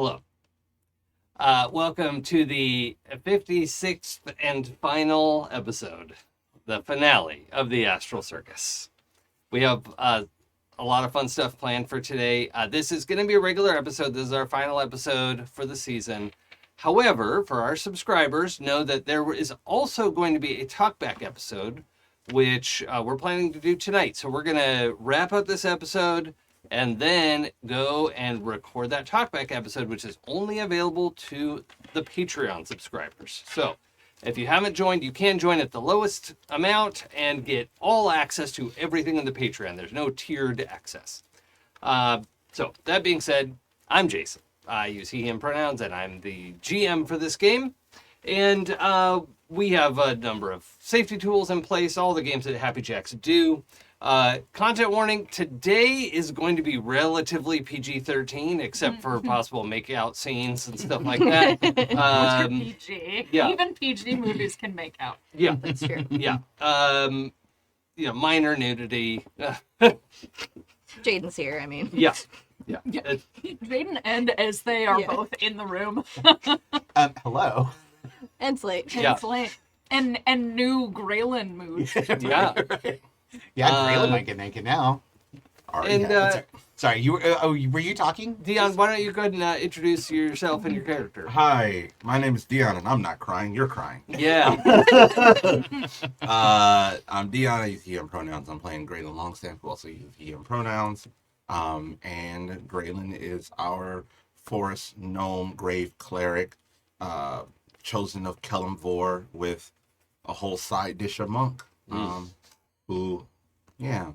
Hello. Welcome to the 56th and final episode, the finale of the Astral Circus. We have a lot of fun stuff planned for today. This is going to be a regular episode. This is our final episode for the season. However, for our subscribers, know that there is also going to be a talkback episode, which we're planning to do tonight. So we're going to wrap up this episode and then go and record that talkback episode, which is only available to the Patreon subscribers. So if you haven't joined, you can join at the lowest amount and get all access to everything in the Patreon. There's no tiered access. So that being said, I'm Jason. I use he, him pronouns, and I'm the GM for this game. And we have a number of safety tools in place, all the games that Happy Jacks do. Content warning, today is going to be relatively PG-13, except for possible make-out scenes and stuff like that. What's your PG? Yeah. Even PG movies can make out. Yeah. That's true. Yeah. Minor nudity. Jaden's here, I mean. Yeah. Yeah. Jaden and Ezthe are both in the room. Hello. And Slate. Yeah. Slate. And new Gralen mood. Yeah. Yeah, Gralen might get naked now. And, sorry, you were. Were you talking? Dion, why don't you go ahead and introduce yourself and your character? Hi, my name is Dion, and I'm not crying. You're crying. Yeah. I'm Dion. I use he, him pronouns. I'm playing Gralen Longstamp, who also uses he, him pronouns. And Gralen is our forest gnome grave cleric, chosen of Kellamvor with a whole side dish of monk. Who, yeah,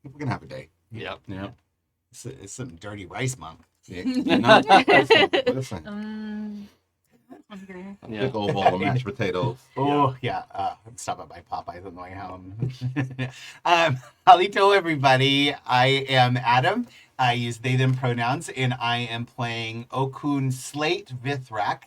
we're gonna have a day. Yep. Yeah. It's some dirty rice monk. Yeah. No, listen. Hungry. Yeah. Big old bowl of mashed potatoes. Oh yeah. I'm stopping by Popeyes on the way home. Halito, everybody. I am Adam. I use they them pronouns, and I am playing Okun Slate Vithrak,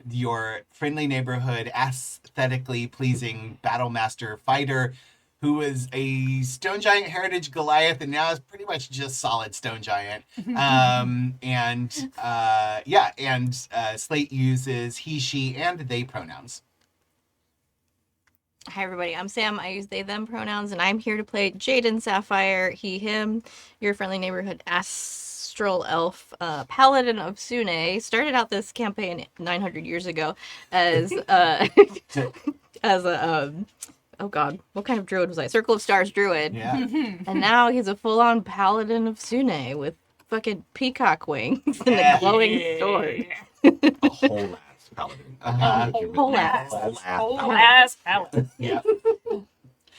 your friendly neighborhood, aesthetically pleasing Battlemaster Fighter, who is a Stone Giant Heritage Goliath and now is pretty much just solid Stone Giant. Slate uses he, she, and they pronouns. Hi, everybody. I'm Sam. I use they, them pronouns, and I'm here to play Jaden Sapphire, he, him, your friendly neighborhood Astral Elf, Paladin of Sune. Started out this campaign 900 years ago as oh god, what kind of druid was I? Circle of Stars druid. Yeah. And now he's a full-on Paladin of Sune with fucking peacock wings and a glowing sword. A whole ass paladin. Whole ass. Whole ass paladin. Yeah.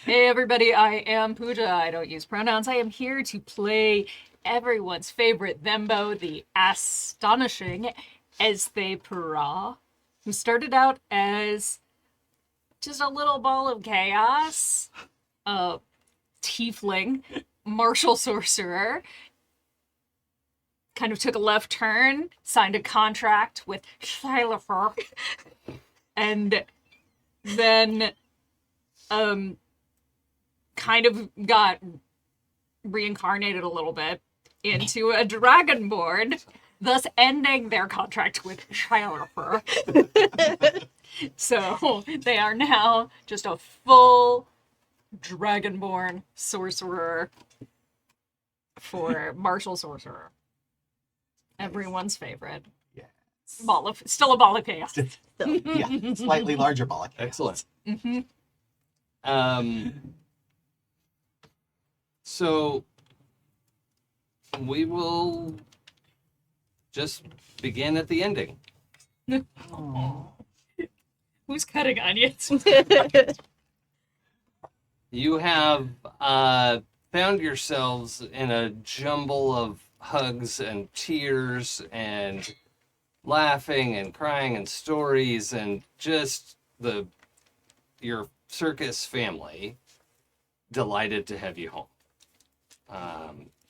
Hey everybody, I am Pooja. I don't use pronouns. I am here to play everyone's favorite Thembo, the astonishing Ezthe Perah, who started out as just a little ball of chaos, a tiefling, martial sorcerer, kind of took a left turn, signed a contract with Shutterstock, and then kind of got reincarnated a little bit into a dragonborn, thus ending their contract with Shutterstock. So they are now just a full dragonborn sorcerer for martial sorcerer. Everyone's favorite. Yes. Still a ball of chaos. Yeah. Slightly larger ball. Excellent. Mm-hmm. So we will just begin at the ending. Who's cutting onions? You have found yourselves in a jumble of hugs and tears and laughing and crying and stories and just your circus family delighted to have you home.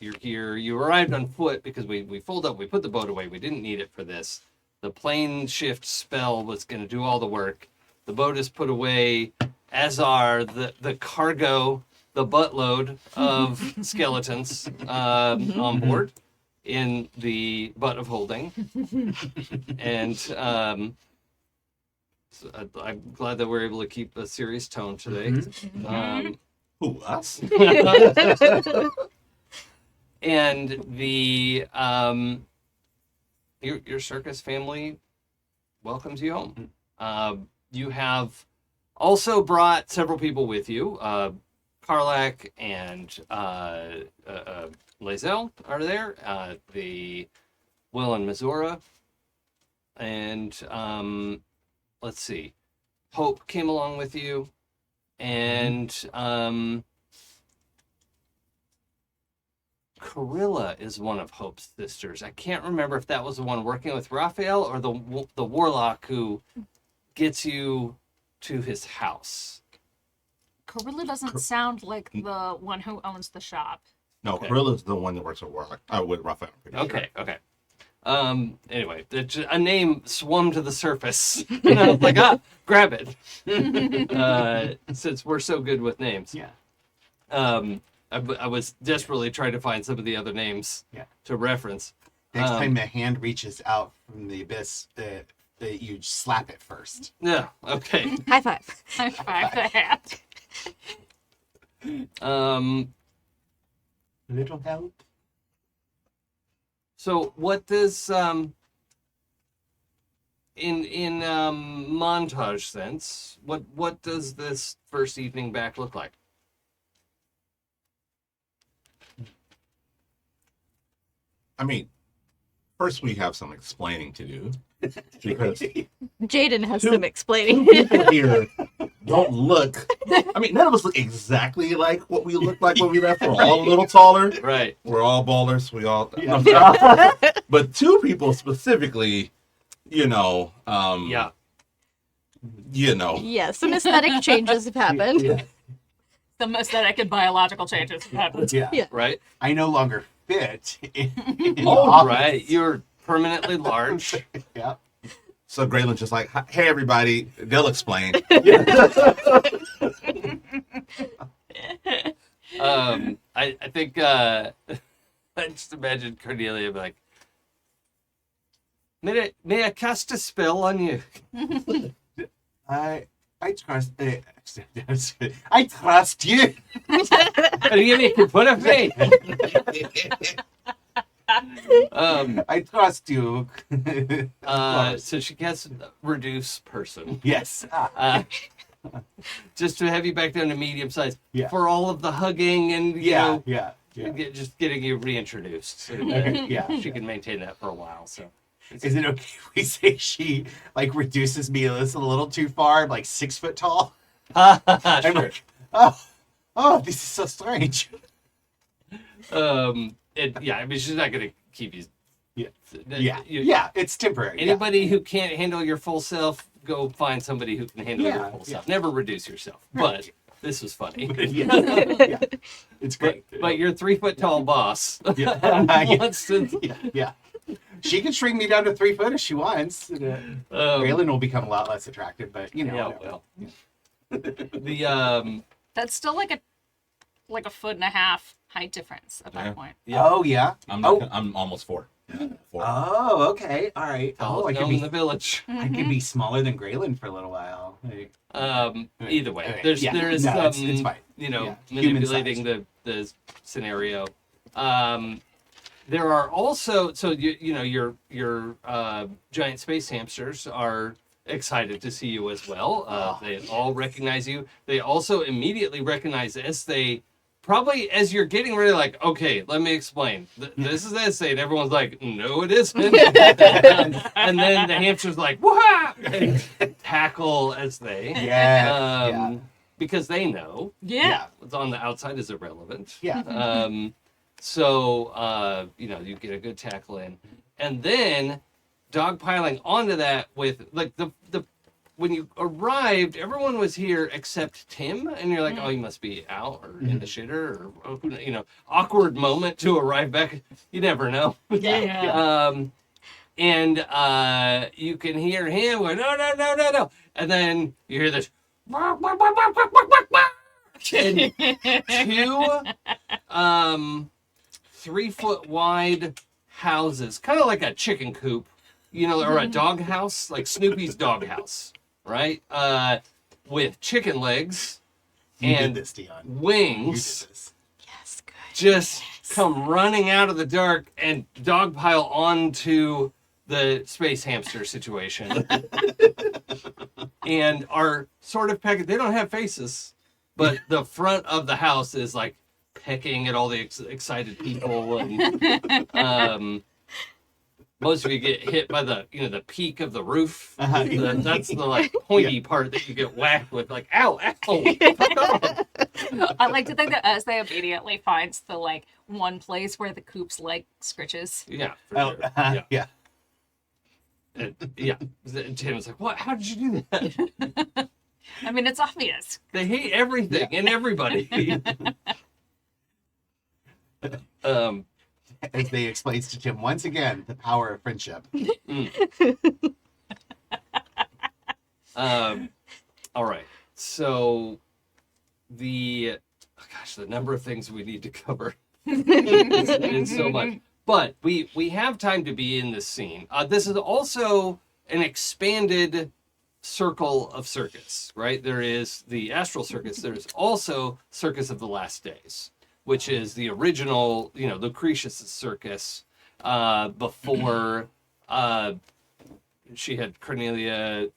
You're here. You arrived on foot because we pulled up. We put the boat away. We didn't need it for this. The plane shift spell was going to do all the work. The boat is put away, as are the cargo, the buttload of skeletons on board. in the butt of holding. And so I'm glad that we're able to keep a serious tone today. Who, us? And the your circus family welcomes you home. You have also brought several people with you. Karlach and Lazelle are there. The Will and Missoura. And let's see. Hope came along with you. And Carilla is one of Hope's sisters. I can't remember if that was the one working with Raphael or the warlock who gets you to his house. Carilla doesn't sound like the one who owns the shop. No, Okay. Karilla's the one that works with Warlock. With Raphael. I'm pretty sure. Okay. Anyway, a name swum to the surface. And I was like, grab it. Since we're so good with names. Yeah. I was desperately trying to find some of the other names to reference. Next time the hand reaches out from the abyss, you slap it first. Yeah, okay. High five. High five the hat. Little help. So what does in montage sense, what does this first evening back look like? I mean, first we have some explaining to do. Because Jaden has some explaining. people here don't look. I mean, none of us look exactly like what we looked like when we left. We're all a little taller. Right. We're all ballers. We all. But two people specifically, Yeah. Yeah, some aesthetic changes have happened. Yeah. Some aesthetic and biological changes have happened. Yeah. Yeah. Right. I no longer fit. In the All office. right. You're permanently large. Yeah. So Gralen's just like, hey, everybody, they'll explain. I think I just imagine Cornelia be like, may I cast a spell on you? I trust. I trust you. Are you making fun of me? I trust you. So she casts reduce person. Yes. Just to have you back down to medium size Yeah. for all of the hugging and you Yeah. know, Yeah. Yeah. just getting you reintroduced. So Yeah. she can maintain that for a while. So Is it okay if we say she like reduces me a little too far? I'm like 6 foot tall. I'm sure. like, oh, this is so strange. I mean, she's not gonna keep you. Yeah. It's temporary. Anybody who can't handle your full self, go find somebody who can handle your Yeah, full yeah. self. Never reduce yourself. Right. But this was funny. Yeah. It's great. But your 3 foot tall boss Yeah. wants to. Yeah. She can shrink me down to 3 foot if she wants. Gralen will become a lot less attractive, but you know. Yeah, whatever. well. That's still like a 1.5 foot height difference at that Yeah. point. Oh yeah. I'm almost 4. 4. Oh, okay. All right. Tallest I could gnome in be. the village. I could be smaller than Gralen for a little while. Like, Either way, okay, there is no, some, it's fine. Yeah, human manipulating the scenario. There are also, so you know your giant space hamsters are excited to see you as well. They all recognize you. They also immediately recognize Ezthe. Probably as you're getting ready, like, okay, let me explain. This is Ezthe, and everyone's like, no, it isn't. And then the hamster's like, wah! And tackle Ezthe. Yeah. Because they know Yeah. what's on the outside is irrelevant. Yeah. So you get a good tackle in. And then dogpiling onto that with like the when you arrived, everyone was here except Tim, and you're like, oh, he must be out or in the shitter, or awkward moment to arrive back. You never know. Yeah. And you can hear him go, no, and then you hear this, and two 3 foot wide houses, kind of like a chicken coop, you know, or a dog house, like Snoopy's dog house, right? With chicken legs You and did this, Dion. You did wings. this. Yes, good. Just come running out of the dark and dogpile onto the space hamster situation. And are sort of pecking. They don't have faces, but the front of the house is like pecking at all the excited people. And most of you get hit by the, you know, the peak of the roof. That's the like pointy part that you get whacked with, like, ow, ow. Fuck off. I like to think that Ezthe immediately finds the like one place where the coop's leg scritches. Yeah. For Oh, sure. Yeah. Yeah. Tim was like, what? How did you do that? I mean, it's obvious. They hate everything and everybody. As they explains to Tim once again the power of friendship. All right. So the number of things we need to cover is so much. But we have time to be in this scene. This is also an expanded circle of Circus, right? There is the Astral Circus. There's also Circus of the Last Days, which is the original, you know, Lucretius' circus before she had Cornelia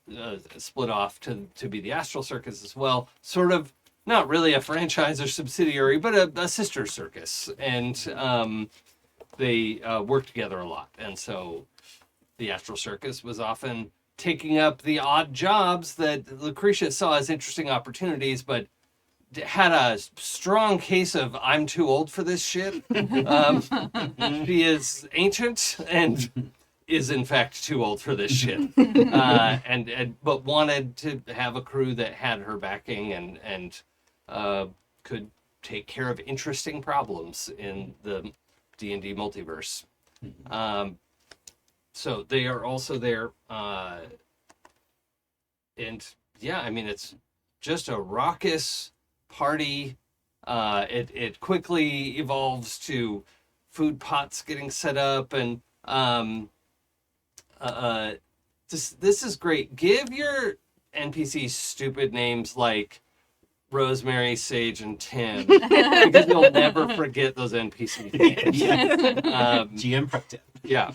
split off to be the Astral Circus as well. Sort of not really a franchise or subsidiary, but a sister circus. And they work together a lot. And so the Astral Circus was often taking up the odd jobs that Lucretia saw as interesting opportunities, but had a strong case of I'm too old for this shit. She is ancient and is in fact too old for this shit. But wanted to have a crew that had her backing and could take care of interesting problems in the D&D multiverse. So they are also there. And yeah, I mean, it's just a raucous party. It quickly evolves to food pots getting set up, and this is great. Give your NPCs stupid names like Rosemary, Sage, and Tim, because you'll never forget those NPC names. GM pro tip. Yeah.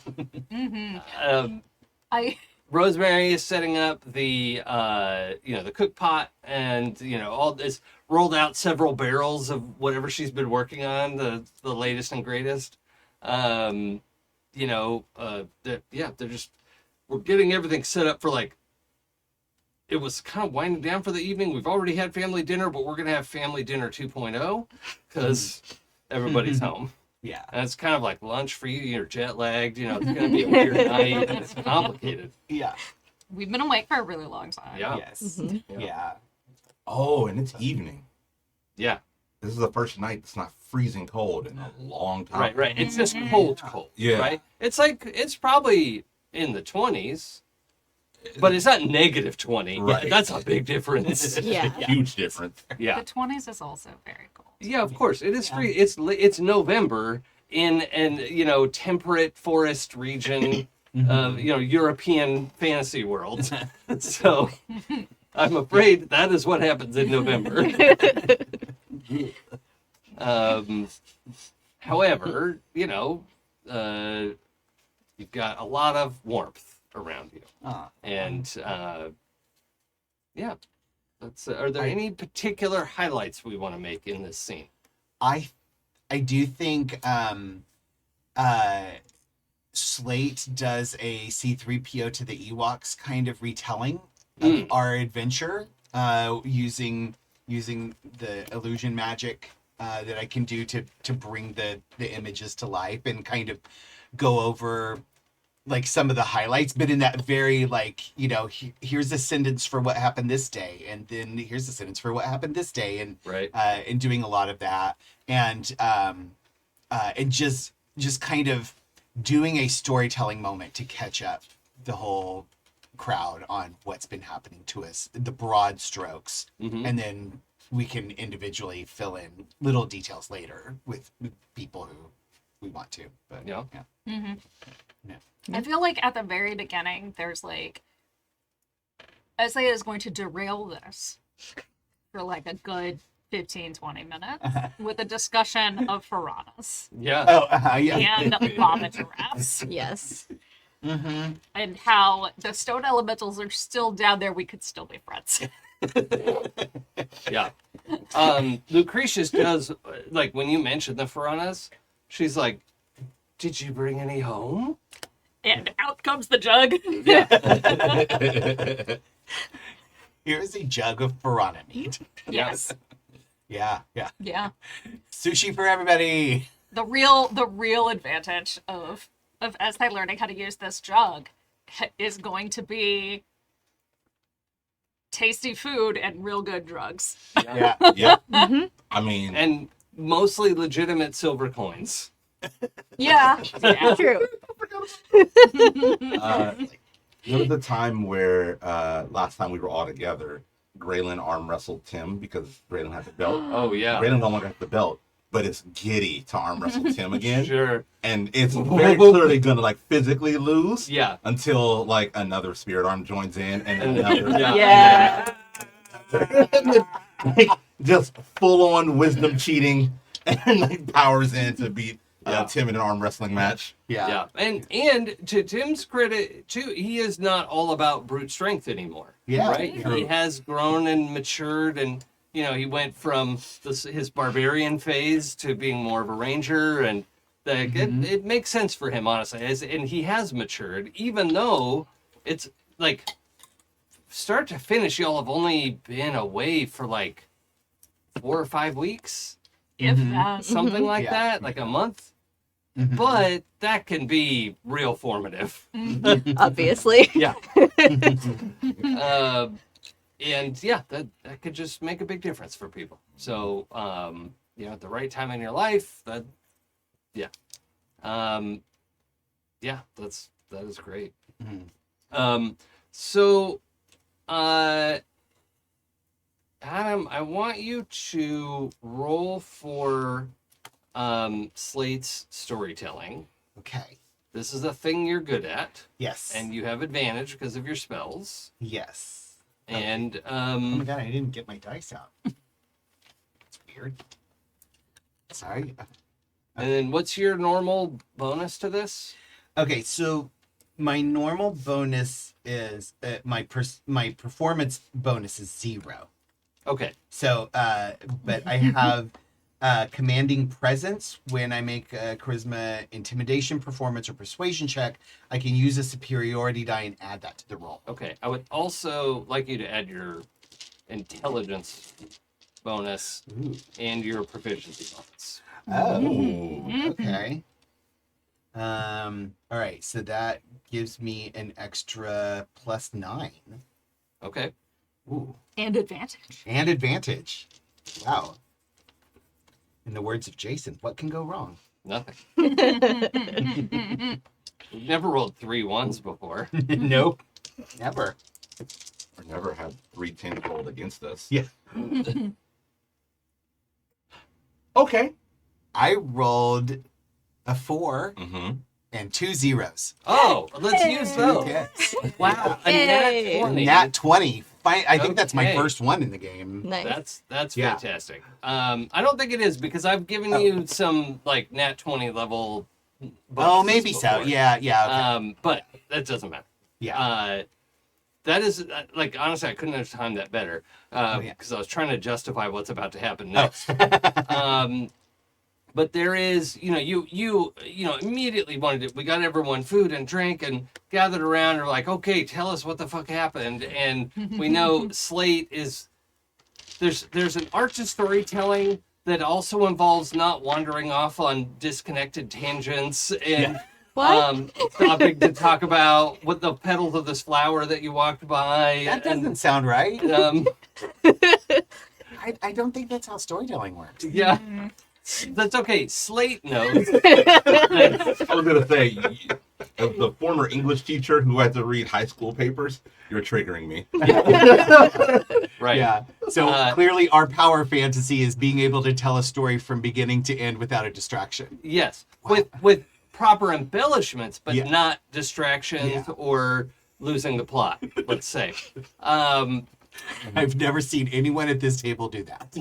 Rosemary is setting up the the cook pot, and all this, rolled out several barrels of whatever she's been working on, the latest and greatest. They're just, we're getting everything set up for, like, it was kind of winding down for the evening. We've already had family dinner, but we're gonna have family dinner 2.0 because everybody's home. Yeah. And it's kind of like lunch for you. You're jet lagged. It's going to be a weird night. And it's complicated. Yeah. We've been awake for a really long time. Yeah. Yes. Mm-hmm. Yeah. Oh, and it's evening. Yeah. This is the first night that's not freezing cold in a long time. Right. It's just cold. Yeah. Right? It's like, it's probably in the 20s, but it's not negative 20. Right. That's a big difference. Yeah. Huge difference. Yeah. The 20s is also very cold. Yeah, of course. It is free. It's November in an temperate forest region of European fantasy world. So I'm afraid that is what happens in November. However, you've got a lot of warmth around you. And are there any particular highlights we want to make in this scene? I do think Slate does a C3PO to the Ewoks kind of retelling of our adventure, using the illusion magic that I can do to bring the images to life, and kind of go over like some of the highlights, but in that very, like, here's a sentence for what happened this day, and then here's a sentence for what happened this day, and right, and doing a lot of that, and just kind of doing a storytelling moment to catch up the whole crowd on what's been happening to us, the broad strokes, and then we can individually fill in little details later with people who we want to. But Yeah. Mm-hmm. Yeah. I feel like at the very beginning, there's like, Ezthe is going to derail this for like a good 15, 20 minutes with a discussion of piranhas Yeah. Oh, yeah. and vomit giraffes Yes. Mm-hmm. and how the stone elementals are still down there. We could still be friends. Yeah. Lucretius does, like, when you mention the piranhas, she's like, did you bring any home? And out comes the jug. Yeah. Here's a jug of piranha meat. Yes. Yeah, yeah. Yeah. Sushi for everybody. The real advantage of Ezthe learning how to use this jug is going to be tasty food and real good drugs. Yeah. Yeah. Mm-hmm. I mean, And mostly legitimate silver coins. Yeah. Yeah. True. there was a time where last time we were all together, Gralen arm wrestled Tim because Gralen had the belt. Oh, yeah. Gralen no longer has the belt, but it's giddy to arm wrestle Tim again. Sure. And it's very clearly gonna like physically lose Yeah. until like another spirit arm joins in and another. Yeah. Like, just full on wisdom cheating and like powers in to beat Tim in an arm wrestling match. Yeah. And to Tim's credit, too, he is not all about brute strength anymore. Yeah. Right? True. He has grown and matured, and, you know, he went from his barbarian phase to being more of a ranger, and it makes sense for him, honestly. And he has matured, even though it's like start to finish, y'all have only been away for like 4 or 5 weeks, If that. something like Yeah. that, like a month. Mhm. But that can be real formative. Obviously. Yeah. And yeah, that could just make a big difference for people. So, you know, at the right time in your life, that is great. Mhm. So, Adam, I want you to roll for Slate's storytelling. Okay. This is a thing you're good at, Yes. and you have advantage because of your spells. yes. And Oh my god, I didn't get my dice out. It's weird. Sorry. and then what's your normal bonus to this? Okay, so my normal bonus is my performance bonus is 0. Okay. So, but I have commanding presence. When I make a charisma, intimidation, performance, or persuasion check, I can use a superiority die and add that to the roll. Okay. I would also like you to add your intelligence bonus Ooh. and your proficiency bonus. Oh, okay. All right, so that gives me an extra +9. Okay. Ooh, And advantage. and advantage. Wow. In the words of Jason, what can go wrong? Nothing. We've never rolled 3 1s before. Nope, never. Or never had 3 10s rolled against us. Yeah. Okay. I rolled a 4 Mm-hmm. and 2 zeros. Oh, let's use those. Yes. Wow. A Yay. nat 20. Nat 20. I think that's my Okay. first one in the game. Nice. That's Yeah. fantastic. I don't think it is because I've given you some like nat 20 level Oh, bonuses maybe so. before. Yeah, okay. But that doesn't matter. Yeah. That is like honestly, I couldn't have timed that better Oh, yeah. because I was trying to justify what's about to happen Oh. next. But there is, you know, you immediately wanted to. We got everyone food and drink and gathered around. And we're like, okay, tell us what the fuck happened. And we know Slate is there's an art to storytelling that also involves not wandering off on disconnected tangents and What? stopping to talk about what the petals of this flower that you walked by. That doesn't sound right. I don't think that's how storytelling works. Yeah. That's okay. Slate knows. I was gonna say, as the former English teacher who had to read high school papers, you're triggering me. Right. Yeah. So clearly, our power fantasy is being able to tell a story from beginning to end without a distraction. Yes. with proper embellishments, but Yeah. not distractions Yeah. or losing the plot. Let's say. I've never seen anyone at this table do that.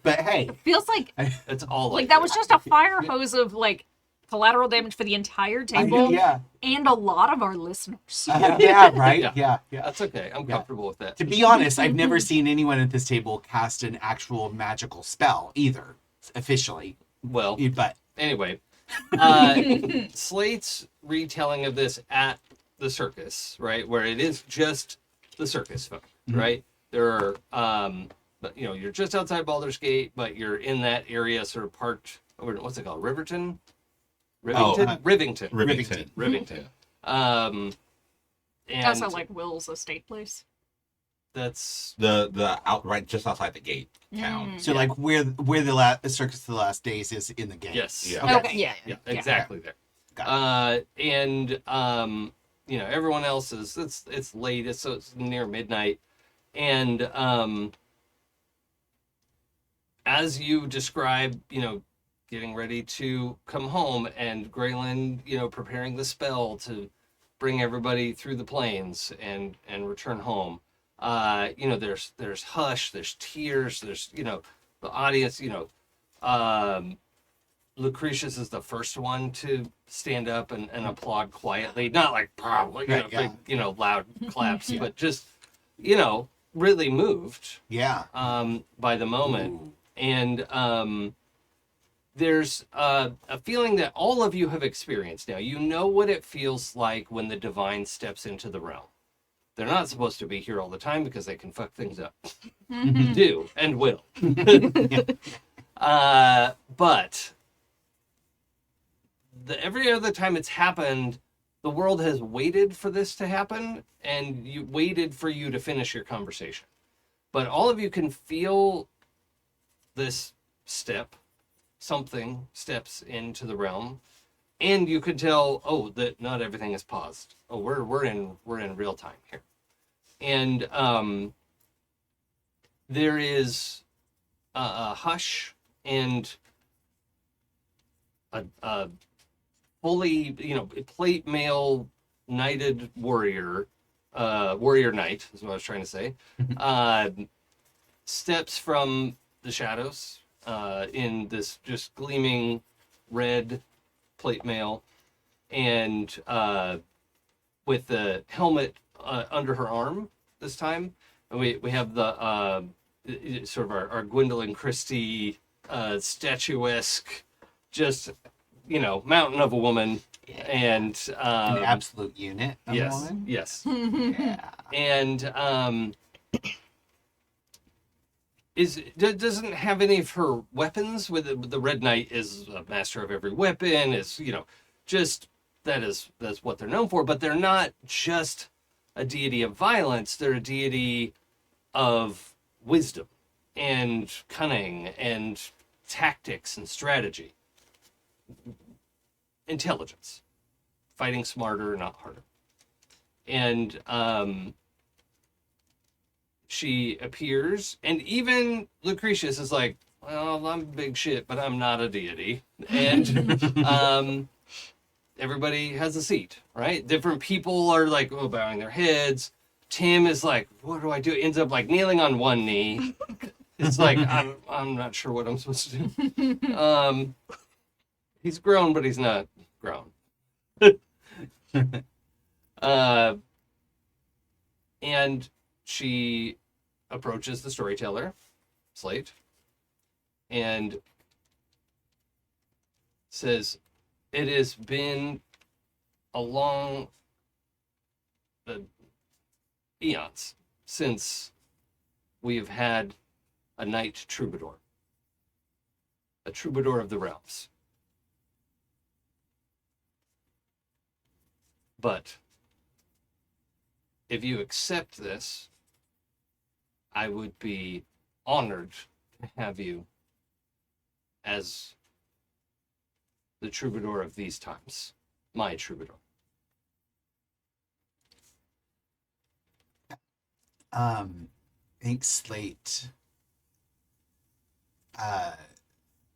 But hey, Feels like It's all like that was just a fire hose of like collateral damage for the entire table yeah. and a lot of our listeners. Yeah, right? Yeah. Yeah. That's okay. I'm Yeah. comfortable with that. To be honest, I've never seen anyone at this table cast an actual magical spell either, officially. Well, But anyway, Slate's retelling of this at the circus, right, where it is just the circus folk, right? There are, but you're just outside Baldur's Gate, but you're in that area, sort of parked. What's it called? Rivington. Rivington. Rivington. And Also like Will's estate place. that's The outright just outside the gate town. so like where the Circus of the Last Days is in the game. yes, Yeah. Okay. Yeah. yeah, exactly there. Got it. And everyone else is it's late, so it's near midnight, and as you describe, getting ready to come home, and Gralen, preparing the spell to bring everybody through the plains and return home. There's hush, there's tears, there's the audience. Lucretius is the first one to stand up and applaud quietly, not like probably Right, yeah. big, loud claps, but just really moved Yeah. by the moment. Ooh. And there's a feeling that all of you have experienced now. You know what it feels like when the divine steps into the realm. They're not supposed to be here all the time because they can fuck things up. Do and will. But every other time it's happened, the world has waited for this to happen, and you waited for you to finish your conversation. But all of you can feel this something steps into the realm, and you could tell, that not everything is paused. Oh, we're in real time here, and there is a hush and a fully, plate mail knighted warrior knight is what I was trying to say, steps from the shadows in this just gleaming red plate mail, and with the helmet under her arm this time. And we have the sort of our Gwendolyn Christie statuesque, just mountain of a woman, and An absolute unit of yes, woman. yes, Yeah. and doesn't have any of her weapons. With the Red Knight is a master of every weapon. Is just that's what they're known for. But they're not just a deity of violence. They're a deity of wisdom and cunning and tactics and strategy, intelligence, fighting smarter, not harder. And she appears, and even Lucretius is like, well, I'm big shit, but I'm not a deity. And everybody has a seat, right? Different people are like, bowing their heads. Tim is like, what do I do? Ends up like kneeling on one knee. It's like, I'm not sure what I'm supposed to do. He's grown, but he's not grown. And she approaches the storyteller, Slate, and says, it has been a long eons since we have had a knight troubadour, a troubadour of the realms. But if you accept this, I would be honored to have you as the troubadour of these times, my troubadour. I think Slate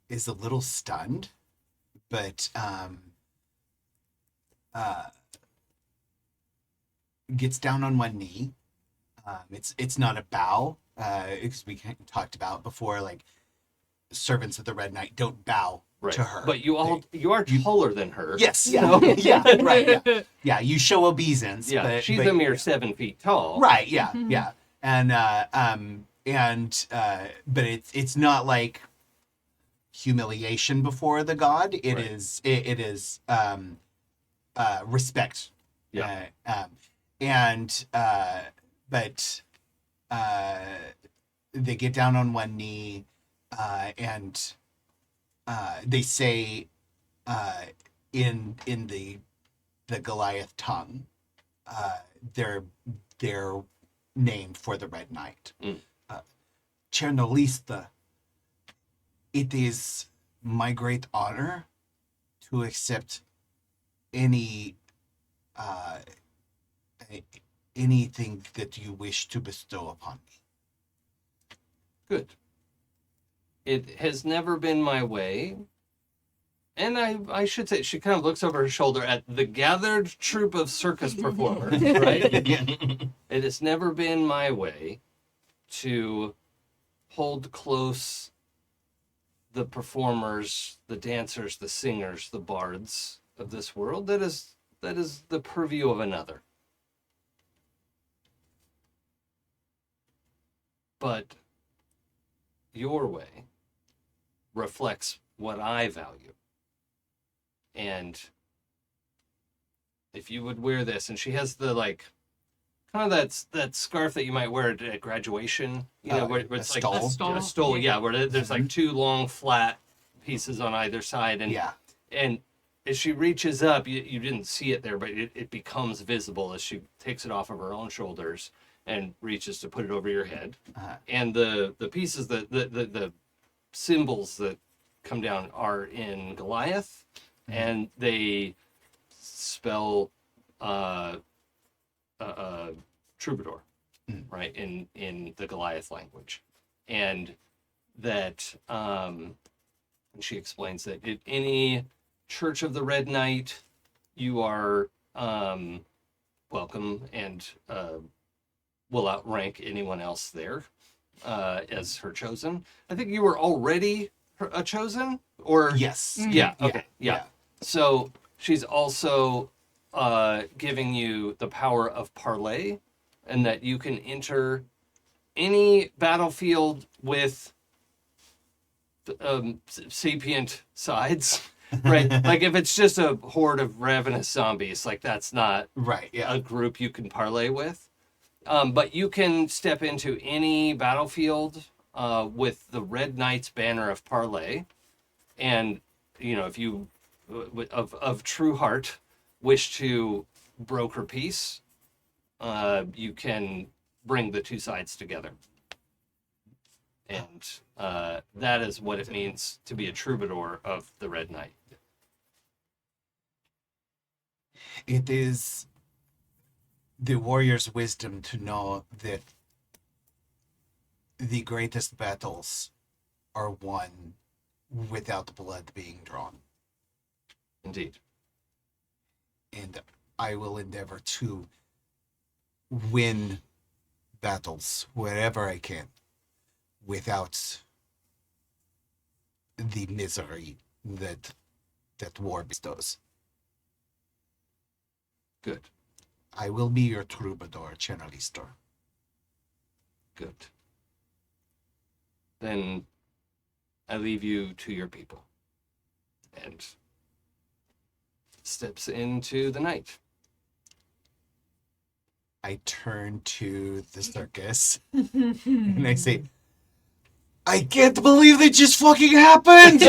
is a little stunned but gets down on one knee. It's not a bow, because we talked about before, like servants of the Red Knight don't bow Right. to her. But you are taller than her. Yes, So- yeah, right, yeah, yeah. You show obeisance. Yeah, but, she's but, a mere 7 feet tall. right. Yeah, yeah, and but it's not like humiliation before the god. It Right. is respect. Yeah. But they get down on one knee, and they say in the Goliath tongue, their name for the Red Knight. Mm. Chernolista, it is my great honor to accept any anything that you wish to bestow upon me. Good. It has never been my way. And I should say, she kind of looks over her shoulder at the gathered troop of circus performers, right? It has never been my way to hold close the performers, the dancers, the singers, the bards of this world. That is the purview of another. But your way reflects what I value. And if you would wear this, and she has the kind of that scarf that you might wear at graduation, where a it's stole? a stole, yeah, where there's like two long flat pieces on either side, and Yeah. and as she reaches up, you didn't see it there, but it becomes visible as she takes it off of her own shoulders and reaches to put it over your head. And the pieces the symbols that come down are in Goliath, and they spell troubadour, right, in the Goliath language. And that and she explains that at any Church of the Red Knight, you are welcome and will outrank anyone else there as her chosen. I think you were already a chosen, or Yes. yeah, okay, yeah. Yeah. So she's also giving you the power of parlay, and that you can enter any battlefield with sapient sides, right? Like if it's just a horde of ravenous zombies, like that's not Right. Yeah. a group you can parlay with. But you can step into any battlefield with the Red Knight's banner of parlay, and if you of true heart wish to broker peace, you can bring the two sides together. And that is what it means to be a troubadour of the Red Knight. It is the warrior's wisdom to know that the greatest battles are won without blood being drawn. Indeed. And I will endeavor to win battles wherever I can without the misery that war bestows. Good. I will be your troubadour, Chernolista. Good. Then I leave you to your people. And steps into the night. I turn to the circus and I say, I can't believe that just fucking happened!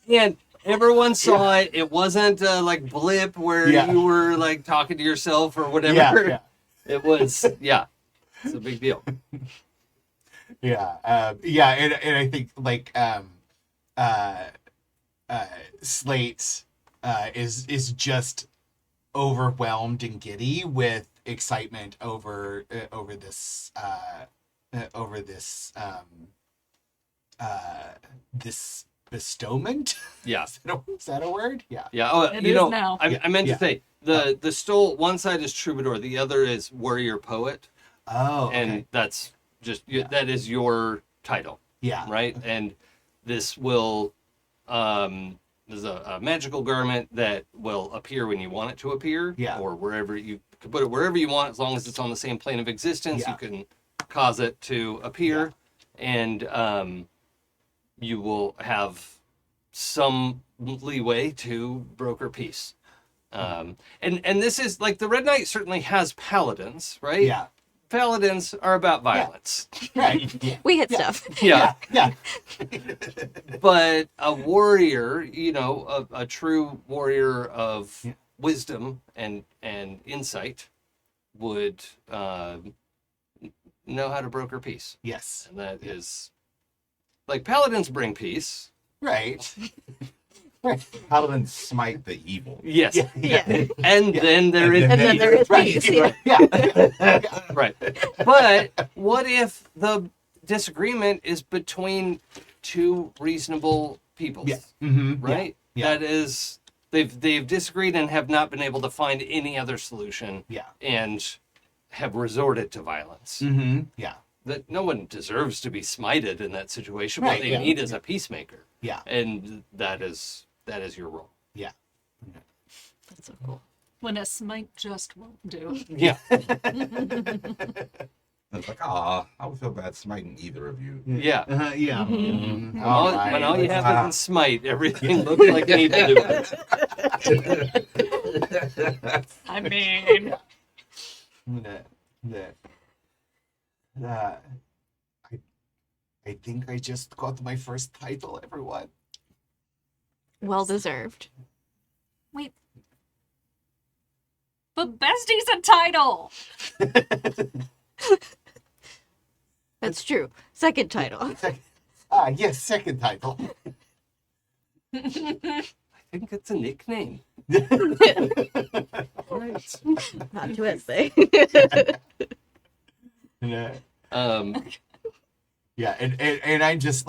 And everyone saw it. It wasn't like blip where Yeah. you were like talking to yourself or whatever. Yeah, It was, yeah. It's a big deal. yeah. And I think Slate is just overwhelmed and giddy with excitement over this bestowment. Yeah. Is that a word? Yeah. Yeah. Oh, It you is know, now. I meant Yeah. to say the stole. One side is troubadour, the other is warrior poet, Oh, okay. and that's just Yeah. that is your title, Yeah. right? And this will there's a magical garment that will appear when you want it to appear, Yeah. or wherever you can put it wherever you want, as long as it's on the same plane of existence. Yeah. You can cause it to appear, and you will have some leeway to broker peace. And this is like the Red Knight certainly has paladins, right? Yeah. Paladins are about violence. Right. Yeah. We hit stuff. Yeah. Yeah. But a warrior, you know, a true warrior of Yeah. wisdom and insight would know how to broker peace. Yes. And that is like paladins bring peace. Right. Paladins smite the evil. Yes. Yeah. Yeah. And then there is And then peace. there is Right. peace. Yeah. Yeah. Right. But what if the disagreement is between two reasonable peoples? Yeah. Mm-hmm. Right? Yeah. That is they've disagreed and have not been able to find any other solution Yeah. and have resorted to violence. Mm-hmm. Yeah. That no one deserves to be smited in that situation. Right, What they yeah. need is a peacemaker. Yeah. And that is your role. Yeah. That's so cool. When a smite just won't do. Yeah. It's like, I would feel bad smiting either of you. Yeah. Yeah. Mhm. Mhm. When all you have Ah. is smite, everything looks like an evil doer. I mean, I think I just got my first title, everyone. Well deserved. wait. But Bestie's a title. That's true. Second title. Yes, second title. I think it's a nickname. Not to Ezthe. Yeah, and I'm just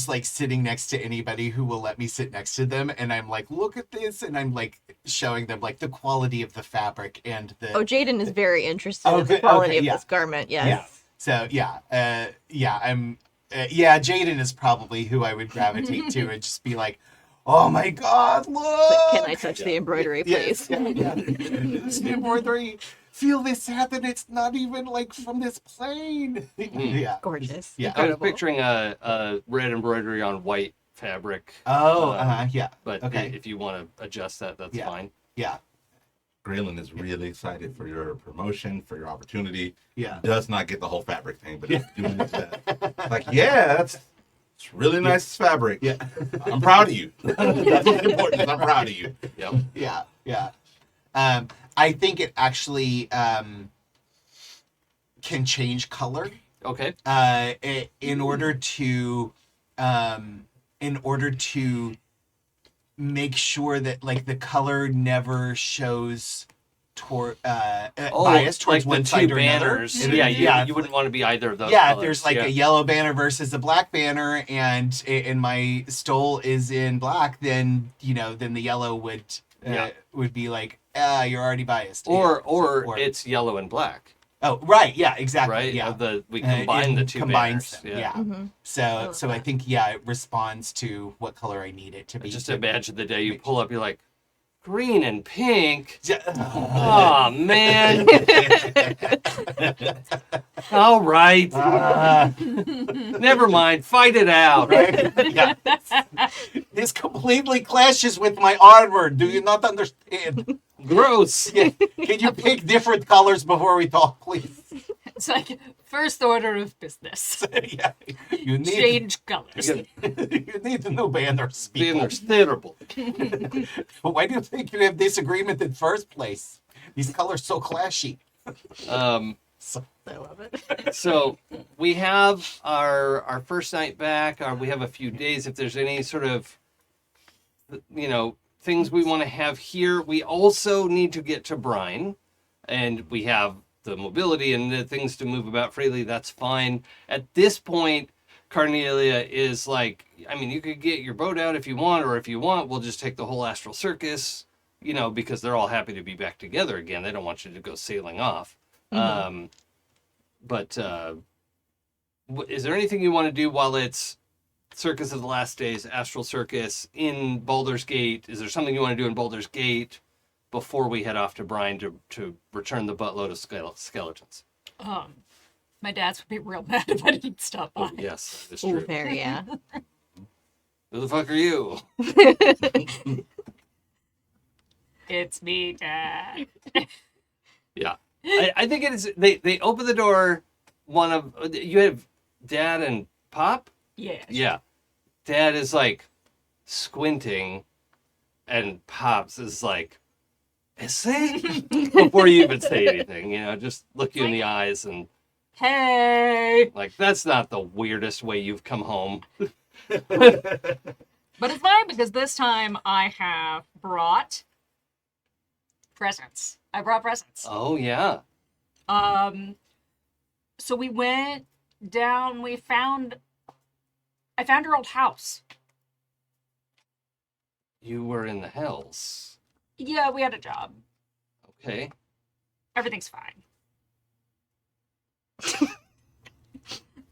like sitting next to anybody who will let me sit next to them, and I'm like, look at this, and I'm like showing them like the quality of the fabric and the Oh, Jaden is very interested Oh, in the good. quality Okay, of yeah. this garment. Yes. Yeah. So Jaden is probably who I would gravitate to and just be like, oh my god, look! Can I touch the embroidery, please? Yes, yeah. This embroidery. Feel this happen. It's not even like from this plane. Yeah. Gorgeous. Yeah. I was Incredible. picturing a red embroidery on white fabric. Oh, Um, yeah. But Okay. if you want to adjust that, that's Yeah. fine. Yeah. Gralen is really excited for your promotion, for your opportunity. Yeah. Does not get the whole fabric thing, but it's doing his best. Like, yeah, it's really nice fabric. Yeah. I'm proud of you. That's what's important. Is I'm proud of you. Yep. Yeah. Yeah. I think it actually can change color Okay. in order to make sure that like the color never shows toward bias towards like one the side two or another. banners. And Yeah, it- you wouldn't want to be either of those. Yeah, if colors. there's like a yellow banner versus a black banner, and my stole is in black, then then the yellow would be like, you're already biased. or it's yellow and black, oh right, yeah, exactly, right? yeah. We combine It the two combines banners. them, yeah. Mhm. So I think it responds to what color I need it to be. Just imagine the day you pull up, you're like, green and pink. Yeah. Oh man. All right. Never mind. Fight it out. Right? Yeah. This completely clashes with my armor. Do you not understand? Gross. Yeah. Can you pick different colors before we talk, please? It's like first order of business. Yeah. You need Change colors. you need to know banners, people. Banner's terrible. Why do you think you have disagreement in first place? These colors so clashy. Um, I love it. so we have our first night back. We have a few days. If there's any sort of, things we want to have here, we also need to get to Brine, and we have the mobility and the things to move about freely. That's fine. At this point, Carnelia is like, I mean, you could get your boat out if you want, or if you want, we'll just take the whole Astral Circus, because they're all happy to be back together again. They don't want you to go sailing off. But is there anything you want to do while it's Circus of the Last Days, Astral Circus, in Baldur's Gate? Is there something you want to do in Baldur's Gate before we head off to Brine to return the buttload of skeletons? My dads would be real mad if I didn't stop by. Oh, yes, that is Ooh, true. fair, yeah. Who the fuck are you? It's me, Dad. Yeah. I think it is. They open the door. You have Dad and Pop? Yeah. Yeah. Dad is like squinting, and Pops is like, Ezthe? Before you even say anything, just look you in the eyes and Hey! like, that's not the weirdest way you've come home. But it's fine because this time I have brought presents. I brought presents. Oh, yeah. So we went down, I found your old house. You were in the hells. Yeah, we had a job. Okay. Everything's fine.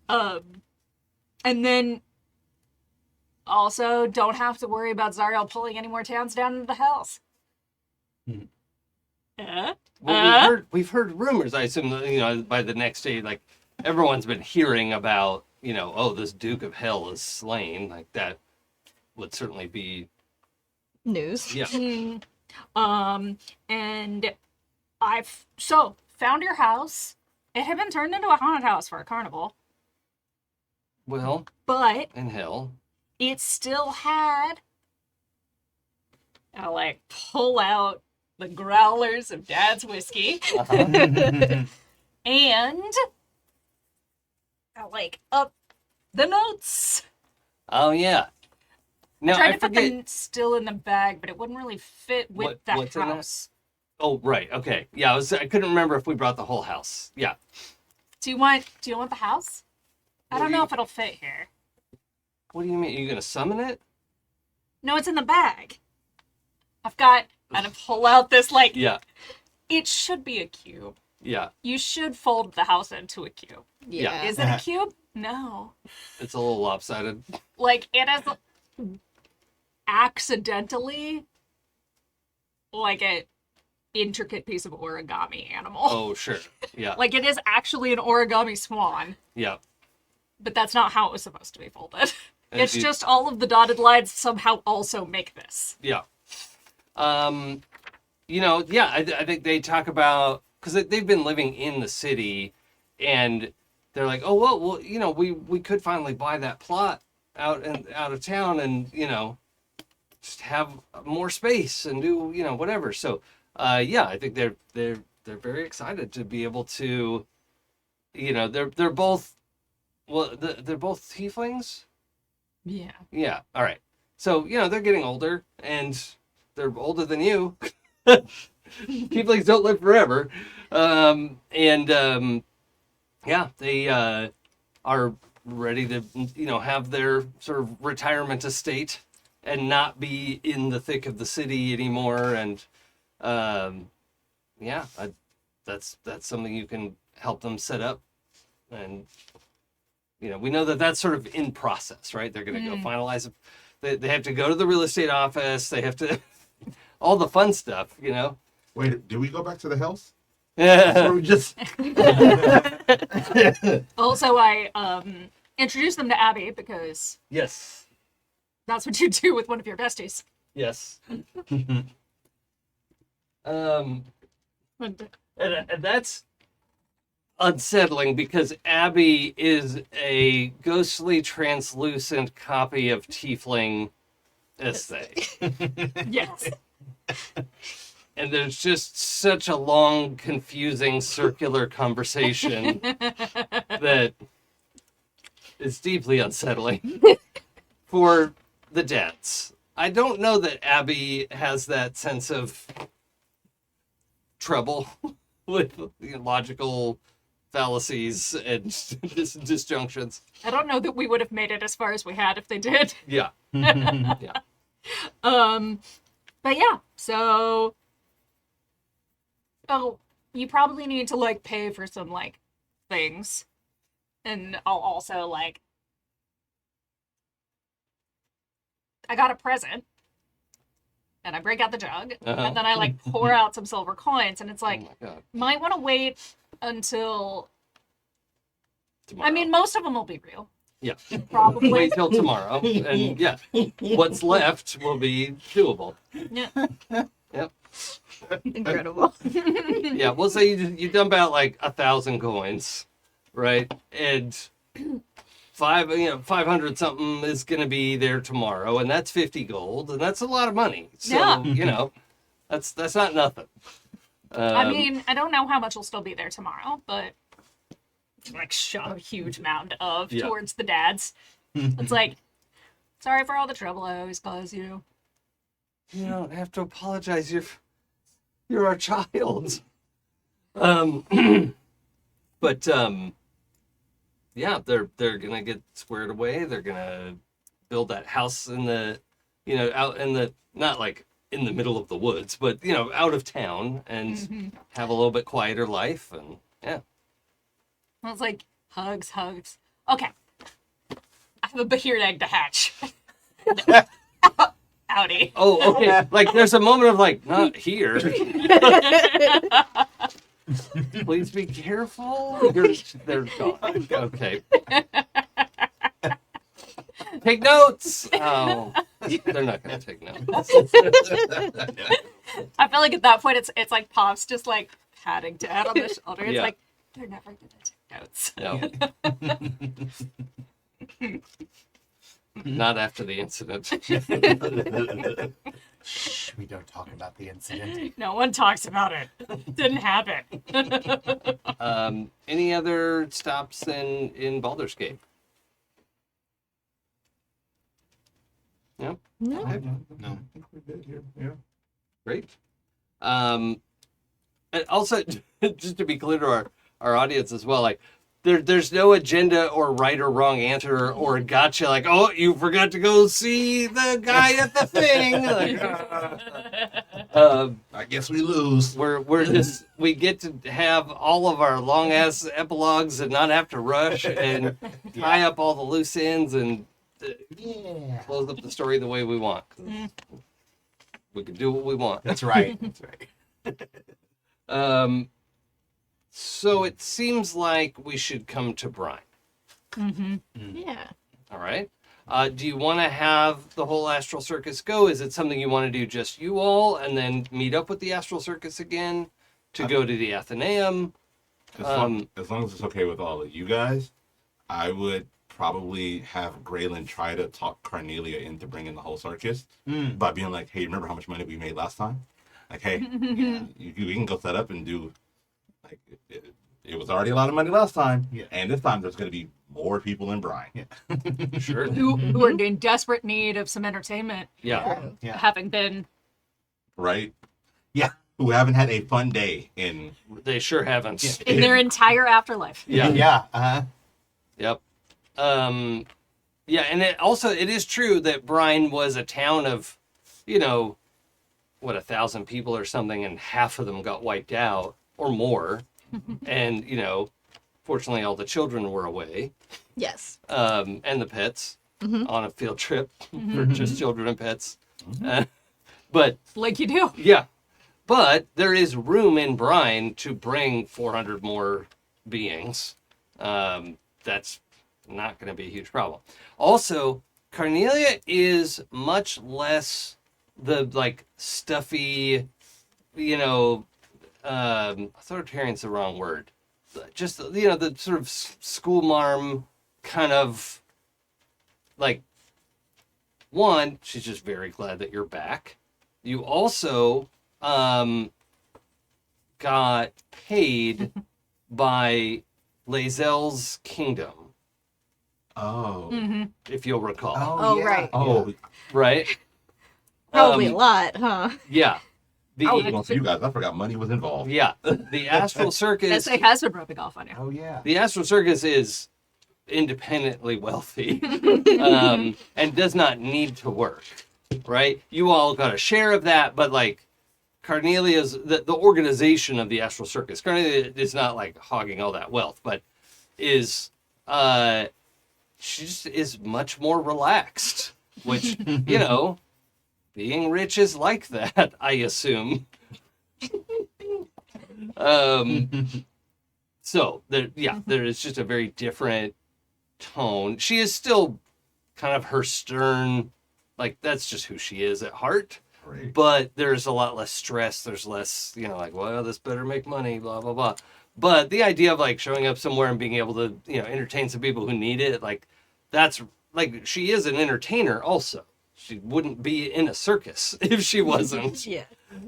And then also don't have to worry about Zariel pulling any more towns down into the hells. Well, we've heard rumors. I assume that, by the next day, like, everyone's been hearing about, this Duke of Hell is slain. Like, that would certainly be News. Yeah. And I've found your house. It had been turned into a haunted house for a carnival, Well, but in hell. it still had. I'll pull out the growlers of Dad's whiskey. Uh-huh. And up the notes. Oh, yeah. Now, Tried I to put forget. them still in the bag, but it wouldn't really fit with that what's in that? house. Oh, right. Okay. Yeah, I couldn't remember if we brought the whole house. Yeah. Do you want the house? I What don't do know you- if it'll fit here. What do you mean? Are you going to summon it? No, it's in the bag. And I pull out this Yeah. it should be a cube. Yeah. You should fold the house into a cube. Yeah. Is it a cube? No. It's a little lopsided. It is accidentally an intricate piece of origami animal. Oh, sure. Yeah. It is actually an origami swan, Yeah. but that's not how it was supposed to be folded. And It's you- just all of the dotted lines somehow also make this. Yeah. I think they talk about, because they've been living in the city, and they're like, oh, well, we could finally buy that plot out of town, and just have more space and do whatever. So, I think they're very excited to be able to, they're both, they're both tieflings. Yeah. Yeah. All right. So, they're getting older, and they're older than you. Tieflings don't live forever. They are ready to, have their sort of retirement estate and not be in the thick of the city anymore. And, that's something you can help them set up. And, we know that that's sort of in process, right? They're going to go finalize it. They have to go to the real estate office. They have to, all the fun stuff, Wait, did we go back to the house? Yeah. Or we just Also, I introduced them to Abby because Yes. that's what you do with one of your besties. Yes. And that's unsettling because Abby is a ghostly, translucent copy of Tiefling Ezthe. Yes. And there's just such a long, confusing, circular conversation that is deeply unsettling for the dads. I don't know that Abby has that sense of trouble with logical fallacies and disjunctions. I don't know that we would have made it as far as we had if they did. Yeah. But yeah, so you probably need to like pay for some like things. And I'll also like I got a present. And I break out the jug, and then I like pour out some silver coins, and it's like, Oh my God. might want to wait until. Tomorrow. I mean, most of them will be real. Yeah. Probably. Wait till tomorrow, and yeah, what's left will be doable. Yeah. Yep. Incredible. Yeah, we'll say you dump out like 1,000 coins, right? And 500 something is going to be there tomorrow, and that's 50 gold, and that's a lot of money. So Yeah. that's not nothing. I mean, I don't know how much will still be there tomorrow, but like shove a huge mound of towards the dads. It's like, sorry for all the trouble I always cause you. You don't have to apologize. You're our child. But yeah, they're gonna get squared away. They're gonna build that house in the, out in the, not like in the middle of the woods, but out of town, and have a little bit quieter life. And yeah, I was like, hugs. Okay, I have a Bahir egg to hatch. Howdy. oh okay. Like there's a moment of like, not here. Please be careful. They're gone. Okay. Take notes. Oh, they're not going to take notes. I feel like at that point it's like Pop's just like patting Dad on the shoulder. It's Yeah. like they're never gonna take notes. No. Not after the incident. Shh, we don't talk about the incident. No one talks about it. Didn't happen. Any other stops in Baldur's Gate? No? No. No. Yeah. Great. And also, just to be clear to our audience as well, like, there's no agenda or right or wrong answer or gotcha, like, oh, you forgot to go see the guy at the thing. Like, I guess we lose. we get to have all of our long ass epilogues and not have to rush and tie up all the loose ends and close up the story the way we want. We can do what we want. That's right. That's right. So it seems like we should come to Brian. Yeah. All right. Do you want to have the whole Astral Circus go? Is it something you want to do just you all and then meet up with the Astral Circus again to go to the Athenaeum? As long as it's okay with all of you guys, I would probably have Gralen try to talk Carnelia into bringing the whole circus by being like, hey, remember how much money we made last time? Like, hey, we can go set up and do, like, it was already a lot of money last time, and this time there's going to be more people than Brian. Sure. who are in desperate need of some entertainment, Yeah. having been. Right? Yeah. Who haven't had a fun day in... They sure haven't. in their entire afterlife. Yeah. Yeah. Uh-huh. Yep. Yeah, and it is true that Brine was a town of, 1,000 people or something, and half of them got wiped out or more. And, fortunately all the children were away. Yes. And the pets on a field trip for just children and pets. But Like you do. yeah, but there is room in Brine to bring 400 more beings. That's not going to be a huge problem. Also, Carnelia is much less the stuffy, authoritarian's the wrong word. Just the sort of schoolmarm kind of one. She's just very glad that you're back. You also got paid by Lae'zel's kingdom. Oh. If you'll recall. Oh, yeah. right. Oh. Right? Probably a lot, huh? Yeah. I was The going for you guys. I forgot money was involved. yeah, the Astral Circus. Ezthe has been rubbing off on you. Oh yeah. The Astral Circus is independently wealthy and does not need to work, right? You all got a share of that, but like Carnelia's, the organization of the Astral Circus, Carnelia is not like hogging all that wealth, but is, she just is much more relaxed, which, you know, being rich is like that, I assume. So there is just a very different tone. She is still kind of her stern, like that's just who she is at heart. Right. But there's a lot less stress. There's less, you know, like, well, this better make money, blah blah blah. But the idea of like showing up somewhere and being able to, you know, entertain some people who need it, like that's like she is an entertainer also. She wouldn't be in a circus if she wasn't. Yeah.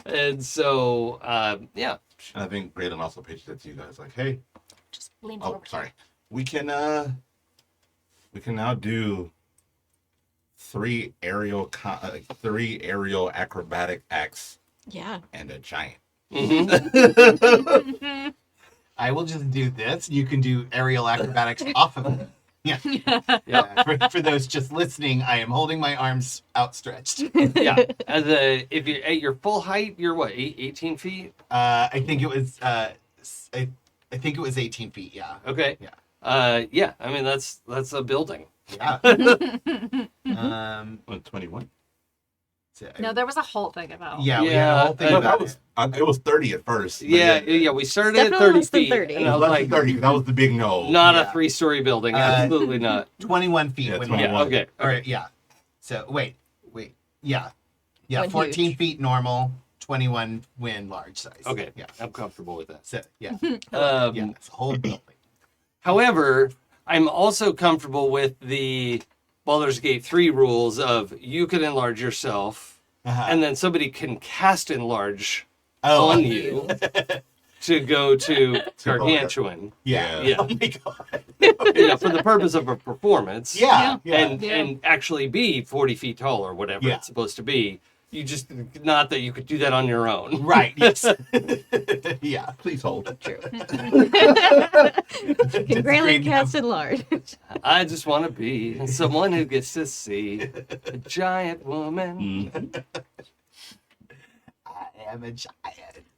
And so, yeah. And I think Gralen also pitched it to you guys, like, hey, Just lean oh, forward. sorry, we can now do three aerial acrobatic acts Yeah. and a giant. Mhm. I will just do this. You can do aerial acrobatics off of it. Yeah. For those just listening, I am holding my arms outstretched. Yeah. If you're at your full height, you're what, 18 feet? I think it was. I think it was 18 feet. Yeah. Okay. Yeah. Yeah. I mean, that's a building. Yeah. 21. So, No, there was a whole thing about. yeah, we had a whole thing Yeah, about That was, it was 30 at first. but Yeah. We started at Definitely 30 less than feet. 30. And It I was was less like, than 30. That was the big no. not Yeah. a 3-story building. Absolutely not. 21 feet. Yeah, when 21. Okay. All right. Yeah. So wait. Yeah. When 14 huge. feet normal. 21 when large size. Okay. Yeah. I'm comfortable with that. So yeah. Um, It's a whole building. However, I'm also comfortable with the Baldur's Gate 3 rules of you can enlarge yourself, Uh-huh. and then somebody can cast enlarge Oh. on you to go to Gargantuan. Yeah. Yeah. Oh my god. Yeah, for the purpose of a performance. Yeah. And actually be 40 feet tall or whatever Yeah. it's supposed to be. You just, not that you could do that on your own. Right. Yes. Yeah. Please hold. True. It's Can great Gralen to cast enlarge? I just want to be someone who gets to see a giant woman. I am a giant.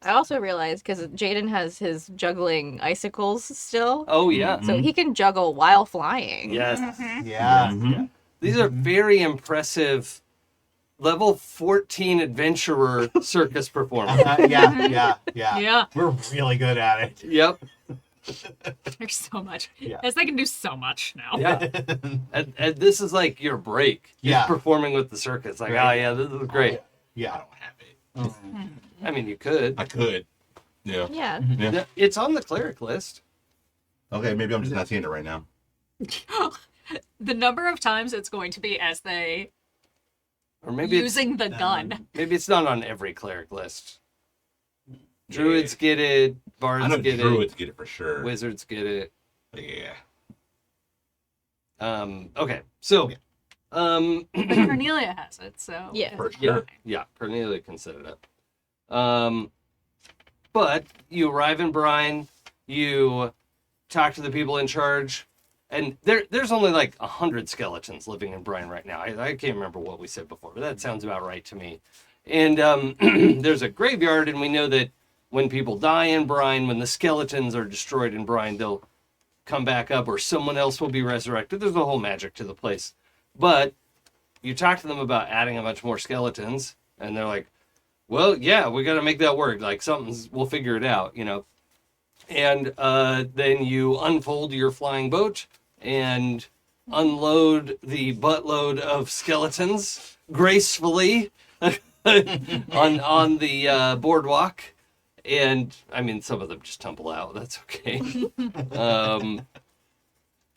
I also realized because Jaden has his juggling icicles still, Oh, yeah. so he can juggle while flying. Yes. Yeah. Mhm. These are very impressive level 14 adventurer circus performers. Yeah. Yeah. We're really good at it. Yep. There's so much. Yeah. As they can do so much now. Yeah. And this is like your break. is Yeah. performing with the circus. Like, Right. oh, yeah, this is great. I Yeah. don't have it. I mean, you could. I could. Yeah. Yeah. Yeah. It's on the cleric list. Okay, maybe I'm just not seeing it right now. The number of times it's going to be as they Or maybe using the gun. maybe it's not on every cleric list. Druids get it. I Bards know get Druids get it for sure. it. Wizards get it. Yeah. Okay. So, Cornelia has it, so. Yeah. For yeah, sure. yeah, Cornelia can set it up. But you arrive in Brine, you talk to the people in charge, and there's only like 100 skeletons living in Brine right now. I can't remember what we said before, but that sounds about right to me. And there's a graveyard, and we know that when people die in Brine, when the skeletons are destroyed in Brine, they'll come back up, or someone else will be resurrected. There's a whole magic to the place. But you talk to them about adding a bunch more skeletons, and they're like, well, yeah, we got to make that work. Like, we'll figure it out, you know. And then you unfold your flying boat and unload the buttload of skeletons gracefully on the boardwalk. And, I mean, some of them just tumble out. That's okay.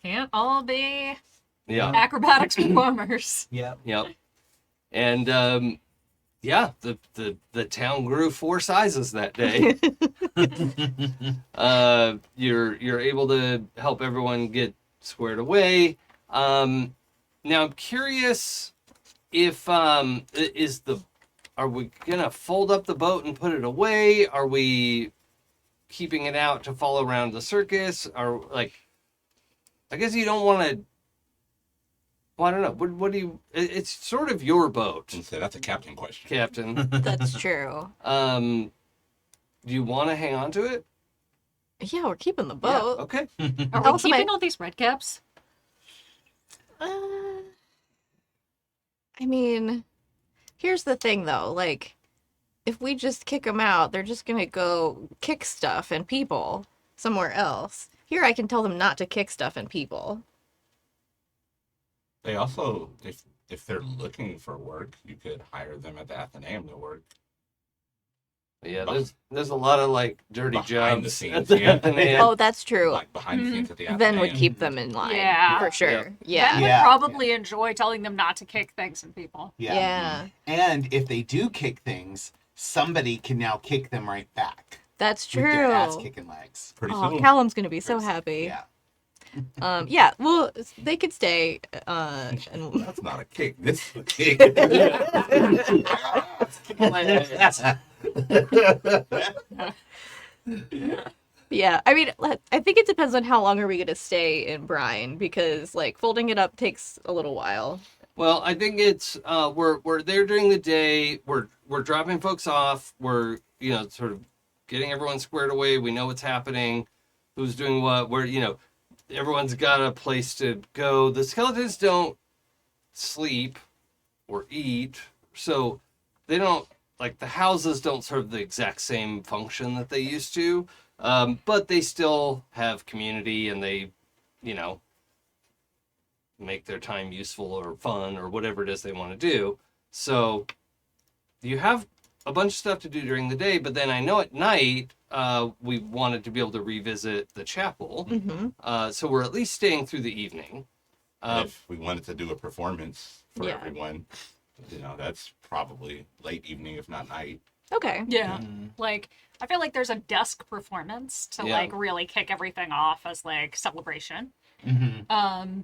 Can't all be Yeah. acrobatics performers. Yeah. Yep. And yeah, the town grew 4 sizes that day. You're able to help everyone get squared away. Now I'm curious if are we gonna fold up the boat and put it away? Are we keeping it out to follow around the circus? Or like, I guess you don't want to. Well, I don't know. What do you? It's sort of your boat, And so that's a captain question. Captain. That's true. Do you want to hang on to it? Yeah, we're keeping the Yeah, boat. okay. Are we Also, my- keeping all these red caps? I mean, here's the thing though, like, if we just kick them out, they're just gonna go kick stuff and people somewhere else. Here I can tell them not to kick stuff and people. They also, if they're looking for work, you could hire them at the Athenaeum to work. Yeah, there's a lot of like dirty Behind the jobs scenes, at the yeah. Athenaeum. Oh, that's true. Like behind the scenes at the Athenaeum. Then would keep them in line. Yeah. For sure. Yeah. Ben would Yeah. probably enjoy telling them not to kick things and people. Yeah. And if they do kick things, somebody can now kick them right back. That's With their ass true. kicking legs. Pretty Oh, soon. Callum's gonna be so happy. Yeah. Yeah, well, they could stay, and That's not a kick. This is a kick. yeah, I mean, I think it depends on how long are we gonna stay in Brine, because like folding it up takes a little while. Well, I think it's we're there during the day. We're dropping folks off. We're sort of getting everyone squared away. We know what's happening, who's doing what. Everyone's got a place to go. The skeletons don't sleep or eat, so they don't the houses don't serve the exact same function that they used to. But they still have community, and they, make their time useful or fun or whatever it is they want to do. So you have a bunch of stuff to do during the day, but then I know at night we wanted to be able to revisit the chapel. Mm-hmm. So we're at least staying through the evening. If we wanted to do a performance for Yeah. everyone, that's probably late evening, if not night. Okay. Yeah. Like, I feel like there's a dusk performance to Yeah. really kick everything off as celebration. Mm-hmm.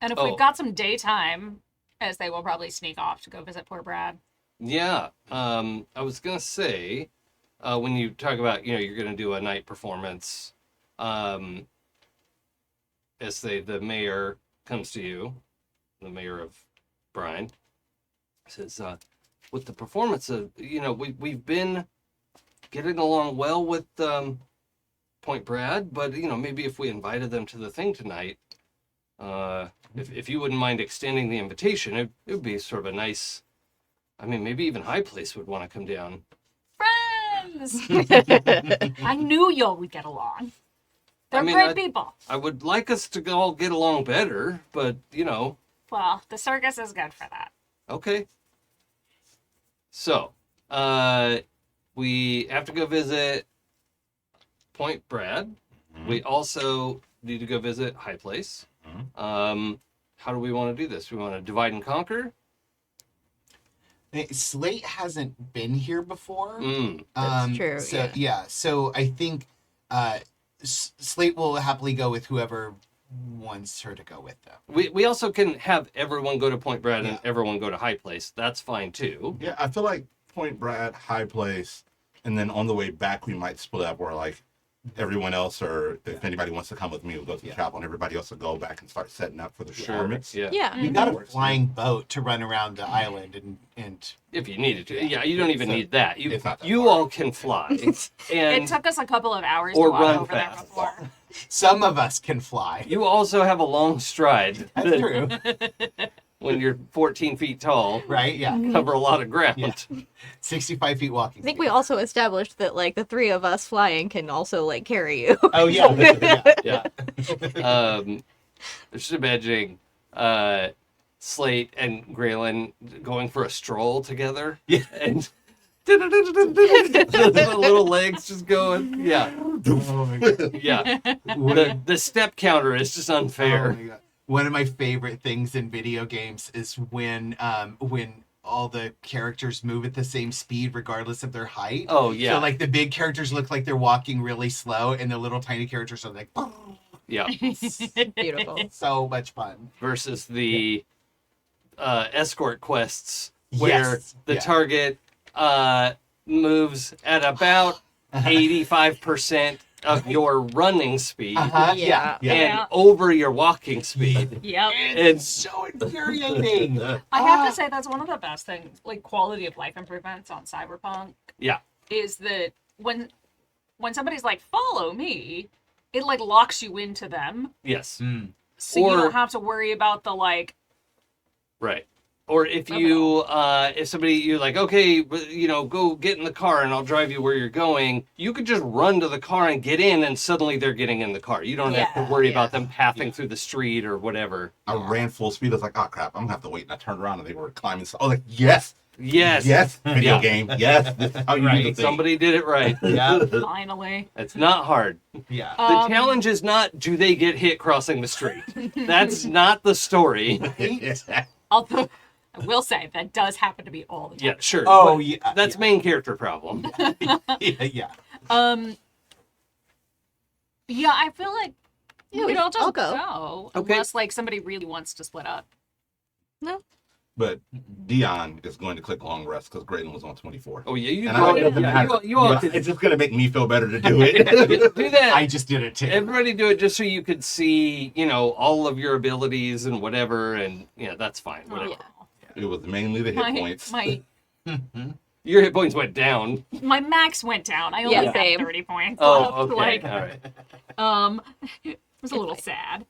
And if Oh. we've got some daytime, as they will probably sneak off to go visit poor Brad. Yeah. I was going to say, when you talk about, you're going to do a night performance, as the mayor comes to you, the mayor of Brine, says, with the performance of, we've been getting along well with Point Brad, but, maybe if we invited them to the thing tonight, if you wouldn't mind extending the invitation, it would be sort of a nice, maybe even High Place would want to come down. Friends! I knew y'all would get along. They're I mean, great people. I would like us to all get along better, but, Well, the circus is good for that. okay. So, we have to go visit Point Brad. We also need to go visit High Place. How do we want to do this? We want to divide and conquer? Slate hasn't been here before. That's true, So yeah. so I think Slate will happily go with whoever wants her to go with them. We also can have everyone go to Point Brad and Yeah. everyone go to High Place. That's fine too. Yeah, I feel like Point Brad, High Place, and then on the way back we might split up where everyone else, or if anybody wants to come with me, we'll go to the chapel, and everybody else will go back and start setting up for the performance. Yeah. Yeah. We got a Works. flying boat to run around the island and If you needed to. Yeah, you don't even need that. It's not that You far. all can fly. And It took us a couple of hours or to walk run over fast. there before. some of us can fly. you also have a long stride. That's true, When you're 14 feet tall, right? Yeah, cover a lot of ground. Yeah. 65 feet walking. I think speed. we also established that the three of us flying can also carry you. Oh yeah, Yeah. Just imagining Slate and Gralen going for a stroll together. Yeah. And the little legs just going. Yeah. Yeah. The step counter is just Oh unfair. my God. One of my favorite things in video games is when all the characters move at the same speed regardless of their height. Oh, yeah. So the big characters look like they're walking really slow, and the little tiny characters are like Yeah. Beautiful. so much fun. Versus the escort quests where Yes. the Yeah. target moves at about 85% of your running speed Uh-huh. Yeah. Yeah. and Yeah. over your walking speed. Yep. And so infuriating. I have to say that's one of the best things, like quality of life improvements on Cyberpunk, yeah, is that when somebody's like, follow me, it like locks you into them. yes, So you Or- don't have to worry about the like, right. Or if you, if somebody, you're like, okay, go get in the car and I'll drive you where you're going. You could just run to the car and get in, and suddenly they're getting in the car. You don't have to worry about them pathing through the street or whatever. I ran full speed. I was like, oh crap, I'm gonna have to wait. And I turned around and they were climbing. So I was like, yes, Yes, video Yeah. game. Yes, this is how you do the thing. Somebody did it right. Yeah. finally. It's not hard. Yeah. The challenge is not, do they get hit crossing the street? That's not the story. Although I will say that does happen to be all the time. Yeah, sure. Oh, but yeah. That's main character problem. Yeah. Yeah, I feel like Yeah, we don't just I'll go. go Okay. unless like somebody really wants to split up. But Dion is going to click long rest because Gralen was on 24. Oh, yeah, you And I know it doesn't yeah, matter. you all But could it's just gonna make me feel better to do it. do that. I just did it too. Everybody do it just so you could see, all of your abilities and whatever, and that's fine. Whatever. Yeah. It was mainly the hit My, points. my Your hit points went down. my max went down. I only Yeah, had same. 30 points. Oh, left. okay. Like, All right. it was a little sad.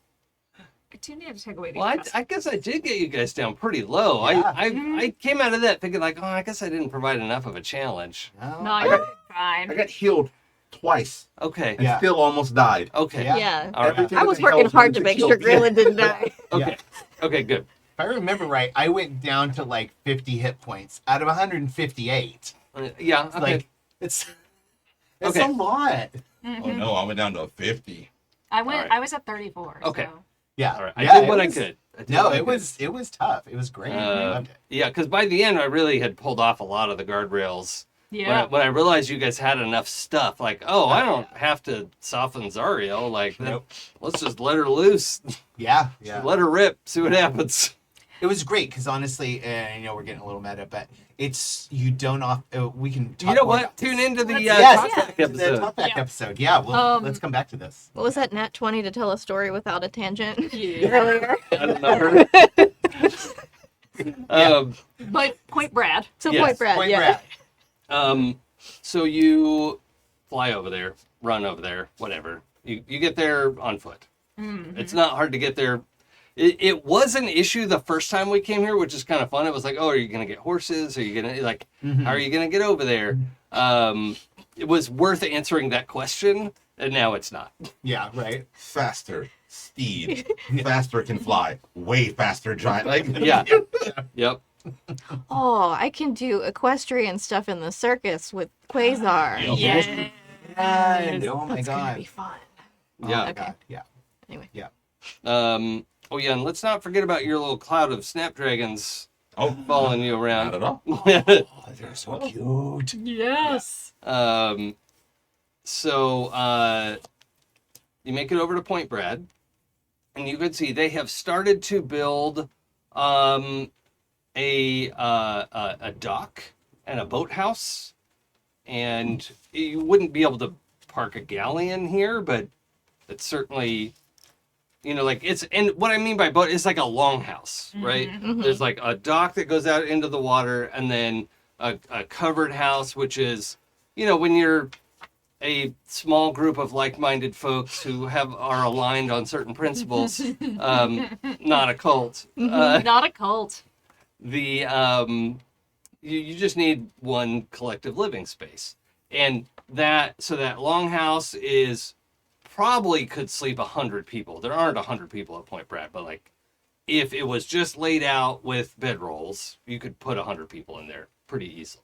I do need to take away the Well, I guess I did get you guys down pretty low. Yeah. I came out of that thinking like, I guess I didn't provide enough of a challenge. No. No, I you're got- fine. I got healed twice Okay. and Yeah. still almost died. Okay. Yeah. Yeah. All right. Everything I was that working tells me hard to to make kill sure me. Gralen didn't die. Okay. Okay. Good. If I remember right, I went down to like 50 hit points out of 158. Yeah. Okay. Like it's Okay. a lot. Oh no, I went down to a 50. I went. All right. I was at 34. Okay. So. Yeah. All right. Yeah, I did it what I was- could. I did No, what I it could. was tough. It was great. I loved it. Yeah, because by the end, I really had pulled off a lot of the guardrails. Yeah. When I realized you guys had enough stuff, like, I don't have to soften Zariel. Like, Nope. let's just let her loose. Yeah. Yeah. Let her rip. See what happens. It was great because honestly, I know we're getting a little meta, but it's you don't off. We can. Talk You know more what? about Tune this. into the Yes, Talkback the episode. talkback Yeah. episode. Yeah, well, let's come back to this. What was that, Nat 20 to tell a story without a tangent? Yeah. Earlier. I don't know. But Point Brad. So Yes, Point Brad, Point yeah. Brad. So you fly over there, run over there, whatever. You get there on foot. It's not hard to get there. It was an issue the first time we came here, which is kind of fun. It was like, are you going to get horses? Are you going to, how are you going to get over there? It was worth answering that question, and now it's not. Yeah, right. Faster, speed, faster can fly, way faster giant. Like Yeah. Yep. Oh, I can do equestrian stuff in the circus with Quasar. Yep. Yeah. Oh my That's gonna god. be fun. Oh Yeah. my god. Yeah. Anyway. Yeah. Oh, yeah, and let's not forget about your little cloud of snapdragons Oh, following you not around. at all. Oh, they're so cute. Yes. So you make it over to Point Brad, and you can see they have started to build a dock and a boathouse, and you wouldn't be able to park a galleon here, but it's certainly, like it's, and what I mean by boat is like a longhouse, right? There's like a dock that goes out into the water, and then a covered house, which is, when you're a small group of like-minded folks who are aligned on certain principles, not a cult. Not a cult. You just need one collective living space, and that longhouse is probably could sleep 100 people. There aren't 100 people at Point Brad, but like if it was just laid out with bedrolls, you could put 100 people in there pretty easily.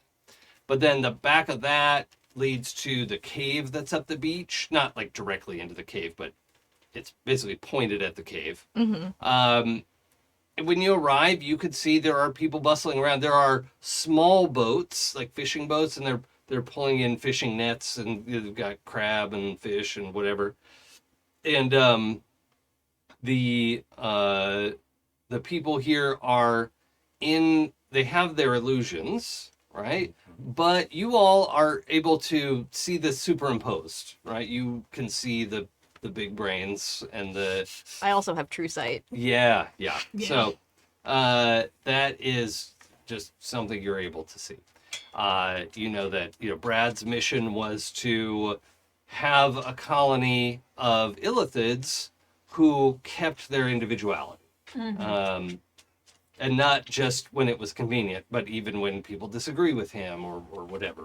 But then the back of that leads to the cave that's up the beach, not like directly into the cave, but it's basically pointed at the cave. And when you arrive, you could see there are people bustling around. There are small boats, like fishing boats, and they're pulling in fishing nets, and they've got crab and fish and whatever. And the people here are in they have their illusions, right? But you all are able to see this superimposed, right? You can see the big brains and the I also have true sight. yeah. Yeah. So that is just something you're able to see. You know that Brad's mission was to have a colony of illithids who kept their individuality. And not just when it was convenient, but even when people disagree with him or whatever.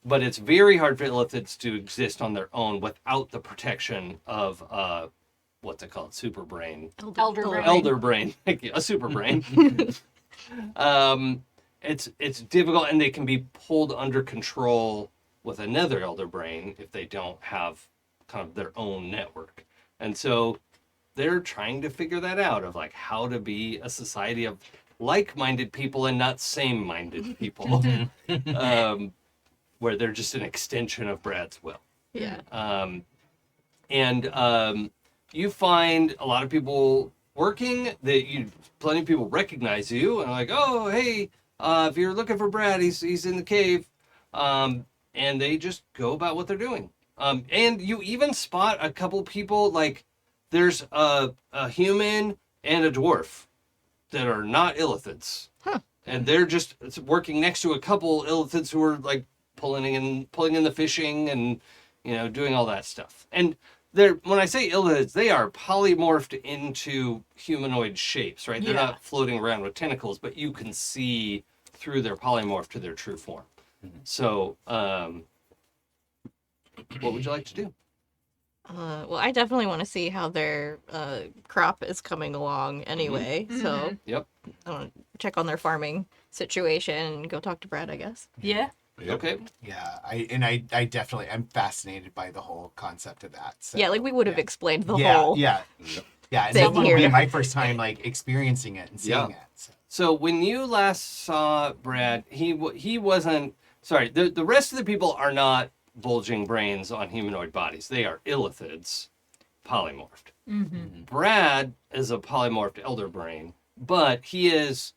But it's very hard for illithids to exist on their own without the protection of what's it called? Super brain. Elder brain. Elder brain. Thank you. A super brain. It's difficult, and they can be pulled under control with another elder brain if they don't have kind of their own network. And so they're trying to figure that out of like how to be a society of like-minded people and not same-minded people, where they're just an extension of Brad's will. Yeah. You find a lot of people working that plenty of people recognize you and are like, oh, hey, if you're looking for Brad, he's in the cave. And they just go about what they're doing. And you even spot a couple people, like there's a human and a dwarf that are not illithids. Huh. And they're just working next to a couple illithids who are like pulling in the fishing and doing all that stuff. And when I say illithids, they are polymorphed into humanoid shapes, right? They're not floating around with tentacles, but you can see through their polymorph to their true form. So, what would you like to do? Well, I definitely want to see how their crop is coming along anyway. So Yep. I want to check on their farming situation and go talk to Brad, I guess. Yeah. Okay. Yeah, I definitely am fascinated by the whole concept of that. So, Yeah, like we would have explained the yeah, whole. yeah, and thing that would be here. my first time like experiencing it and seeing it. So when you last saw Brad, he wasn't. Sorry, the rest of the people are not bulging brains on humanoid bodies. They are illithids, polymorphed. Brad is a polymorphed elder brain, but he is.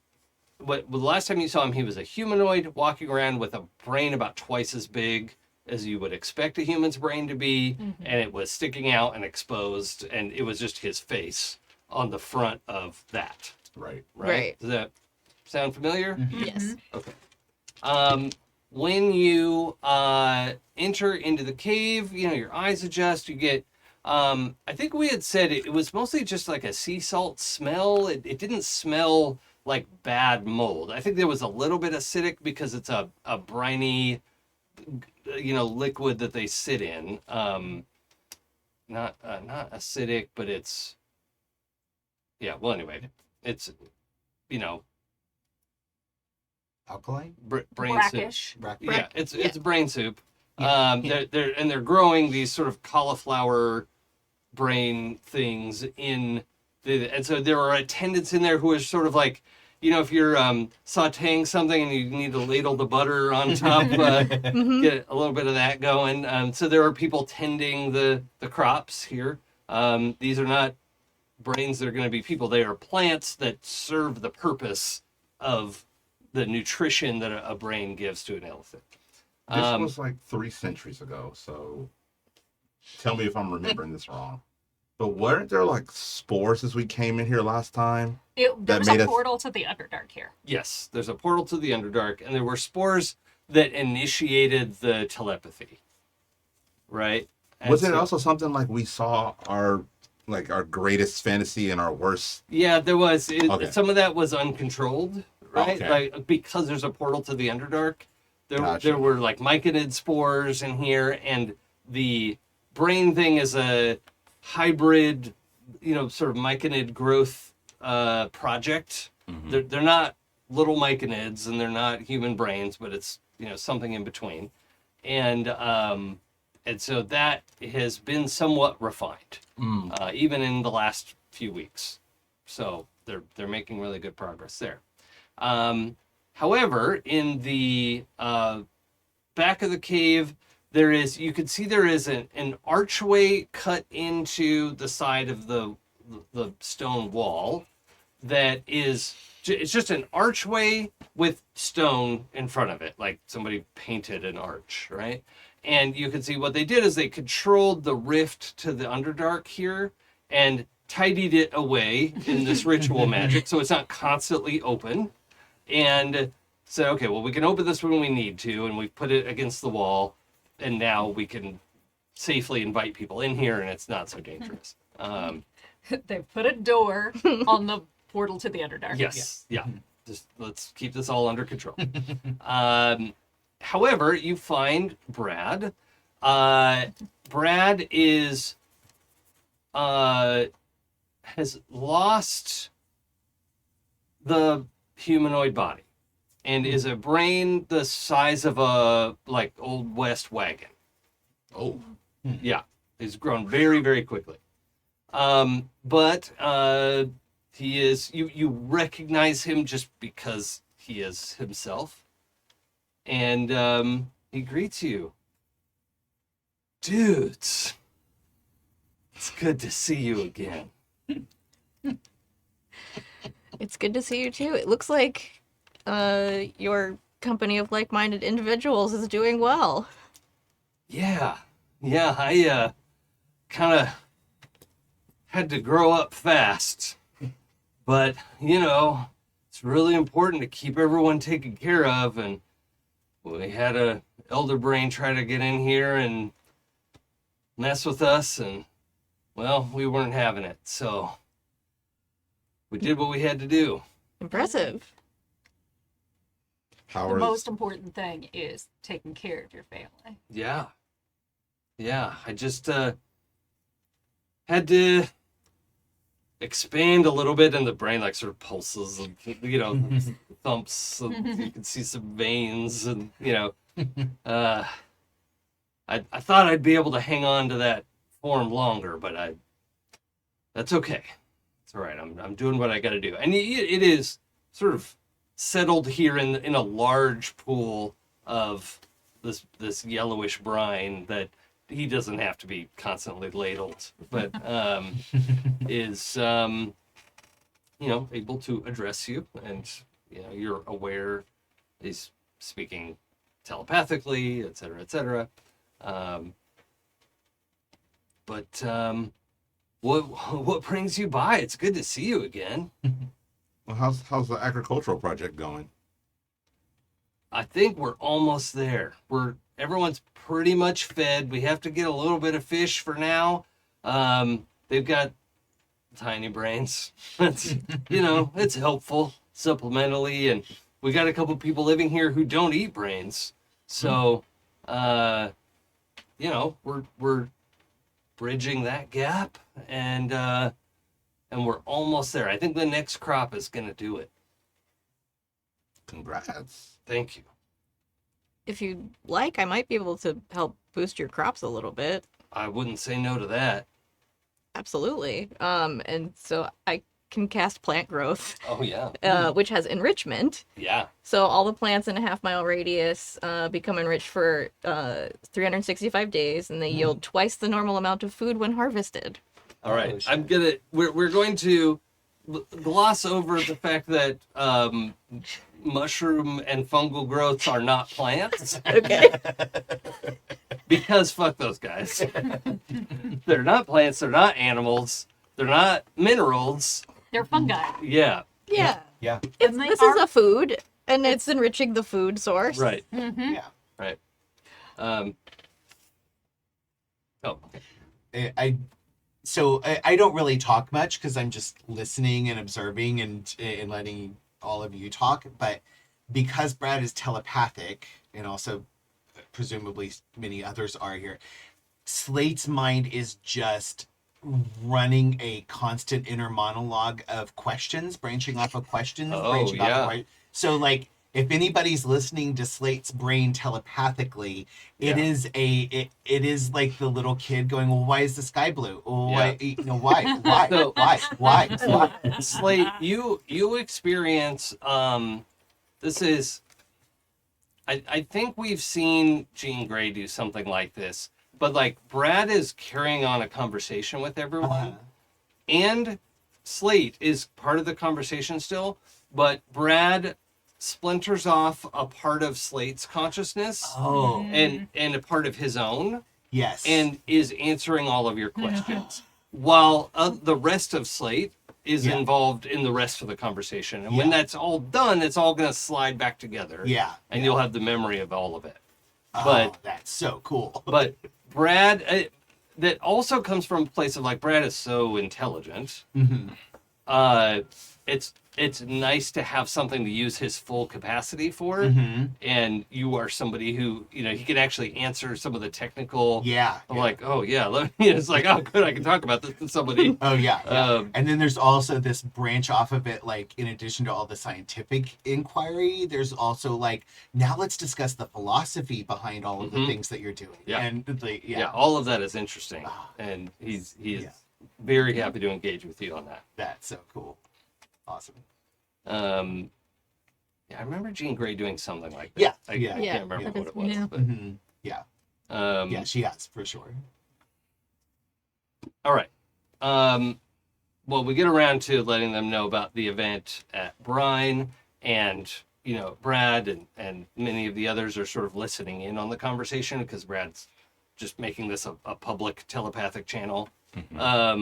The last time you saw him, he was a humanoid walking around with a brain about twice as big as you would expect a human's brain to be, and it was sticking out and exposed, and it was just his face on the front of that. Right. Right. Does that sound familiar? Yes. Okay. When you enter into the cave, your eyes adjust. You get, I think we had said it was mostly just like a sea salt smell. It didn't smell like bad mold. I think there was a little bit acidic because it's a briny, liquid that they sit in. Not acidic, but it's, yeah. Well, anyway, it's, Alkaline? brain Brackish. soup. Yeah, it's brain soup. Yeah. They're growing these sort of cauliflower brain things and so there are attendants in there who are sort of like, if you're sautéing something and you need to ladle the butter on top, get a little bit of that going. So there are people tending the crops here. These are not brains that are going to be people. They are plants that serve the purpose of the nutrition that a brain gives to an elephant. This was like 3 centuries ago, so tell me if I'm remembering this wrong. But weren't there like spores as we came in here last time? There That was made a us- portal to the Underdark here. Yes, there's a portal to the Underdark, and there were spores that initiated the telepathy. Right? And Was it so- also something like we saw our greatest fantasy and our worst? Yeah, there was. Okay. Some of that was uncontrolled, right? Okay. Like because there's a portal to the Underdark. Gotcha. There were like myconid spores in here, and the brain thing is a hybrid, sort of myconid growth project. They're not little myconids, and they're not human brains, but it's something in between, and so that has been somewhat refined, even in the last few weeks. So they're making really good progress there. However, in the back of the cave, you can see there is an archway cut into the side of the stone wall that is it's just an archway with stone in front of it, like somebody painted an arch, right? And you can see what they did is they controlled the rift to the Underdark here and tidied it away in this ritual magic so it's not constantly open. And said, okay, well, we can open this when we need to, and we've put it against the wall, and now we can safely invite people in here, and it's not so dangerous. They've put a door on the portal to the Underdark. Yes, yeah. Just let's keep this all under control. However, you find Brad. Brad is has lost the humanoid body and is a brain the size of a like old West wagon. Oh, Yeah, he's grown very, very quickly. But he is you recognize him just because he is himself. And he greets you. Dudes, it's good to see you again. It's good to see you too. It looks like your company of like-minded individuals is doing well. Yeah, I kind of had to grow up fast. But, you know, it's really important to keep everyone taken care of, and we had a elder brain try to get in here and mess with us, and, well, we weren't having it, so we did what we had to do. Impressive. The Howard. most important thing is taking care of your family. Yeah, I just had to expand a little bit, and the brain like sort of pulses and, you know, thumps, and you can see some veins, and, you know, I thought I'd be able to hang on to that form longer, but that's okay. It's all right. I'm doing what I got to do, and it is sort of settled here in a large pool of this yellowish brine that he doesn't have to be constantly ladled, but is you know, able to address you, and you know, you're aware he's speaking telepathically, etc., etc. But what brings you by? It's good to see you again. Well, how's the agricultural project going? I think we're almost there. Everyone's pretty much fed. We have to get a little bit of fish for now. They've got tiny brains. That's, you know, it's helpful supplementally, and we got a couple people living here who don't eat brains. So, you know, we're bridging that gap, and we're almost there. I think the next crop is gonna do it. Congrats. Thank you. If you'd like, I might be able to help boost your crops a little bit. I wouldn't say no to that. Absolutely. And so I can cast plant growth, Oh yeah. which has enrichment. Yeah. So all the plants in a half-mile radius become enriched for 365 days, and they yield twice the normal amount of food when harvested. All right. We're going to gloss over the fact that mushroom and fungal growths are not plants. Okay. Because fuck those guys. They're not plants, they're not animals, they're not minerals. They're fungi. Yeah. Yeah. Yeah. And they This are- is a food, and it's enriching the food source. Right. Mhm. Yeah. Right. Oh, okay. I don't really talk much because I'm just listening and observing and letting all of you talk. But because Brad is telepathic, and also presumably many others are here, Slate's mind is just running a constant inner monologue of questions, branching off of questions. Oh, branching off yeah. of so like, if anybody's listening to Slate's brain telepathically, it is like the little kid going, "Well, why is the sky blue? Well, why? You know, why? So- Why? Slate, you experience this is I think we've seen Jean Grey do something like this, but like Brad is carrying on a conversation with everyone, and Slate is part of the conversation still, but Brad splinters off a part of Slate's consciousness Oh, and a part of his own, yes. and is answering all of your questions, while the rest of Slate is Yeah. involved in the rest of the conversation. And when Yeah. that's all done, it's all going to slide back together. Yeah. And yeah. you'll have the memory of all of it. Oh, but- that's so cool. But Brad, that also comes from a place of like, Brad is so intelligent. Mhm. It's nice to have something to use his full capacity for. Mhm. And you are somebody who, he can actually answer some of the technical. Yeah. I'm yeah. like, oh yeah, it's like, oh good, I can talk about this to somebody. Oh yeah, yeah. Um, And then there's also this branch off of it, like in addition to all the scientific inquiry, there's also like, now let's discuss the philosophy behind all of the Mhm. things that you're doing. Yeah. And like, yeah. All of that is interesting, Ah. and he is Yeah. very happy to engage with you on that. that's so cool. Awesome. Yeah, I remember Jean Grey doing something like that. Yeah, I yeah. can't Yeah, remember that what is- it was. yeah. But, Mhm. Yeah. Yeah, she has for sure. all right. Well, we get around to letting them know about the event at Brine, and Brad and many of the others are sort of listening in on the conversation because Brad's just making this a public telepathic channel, at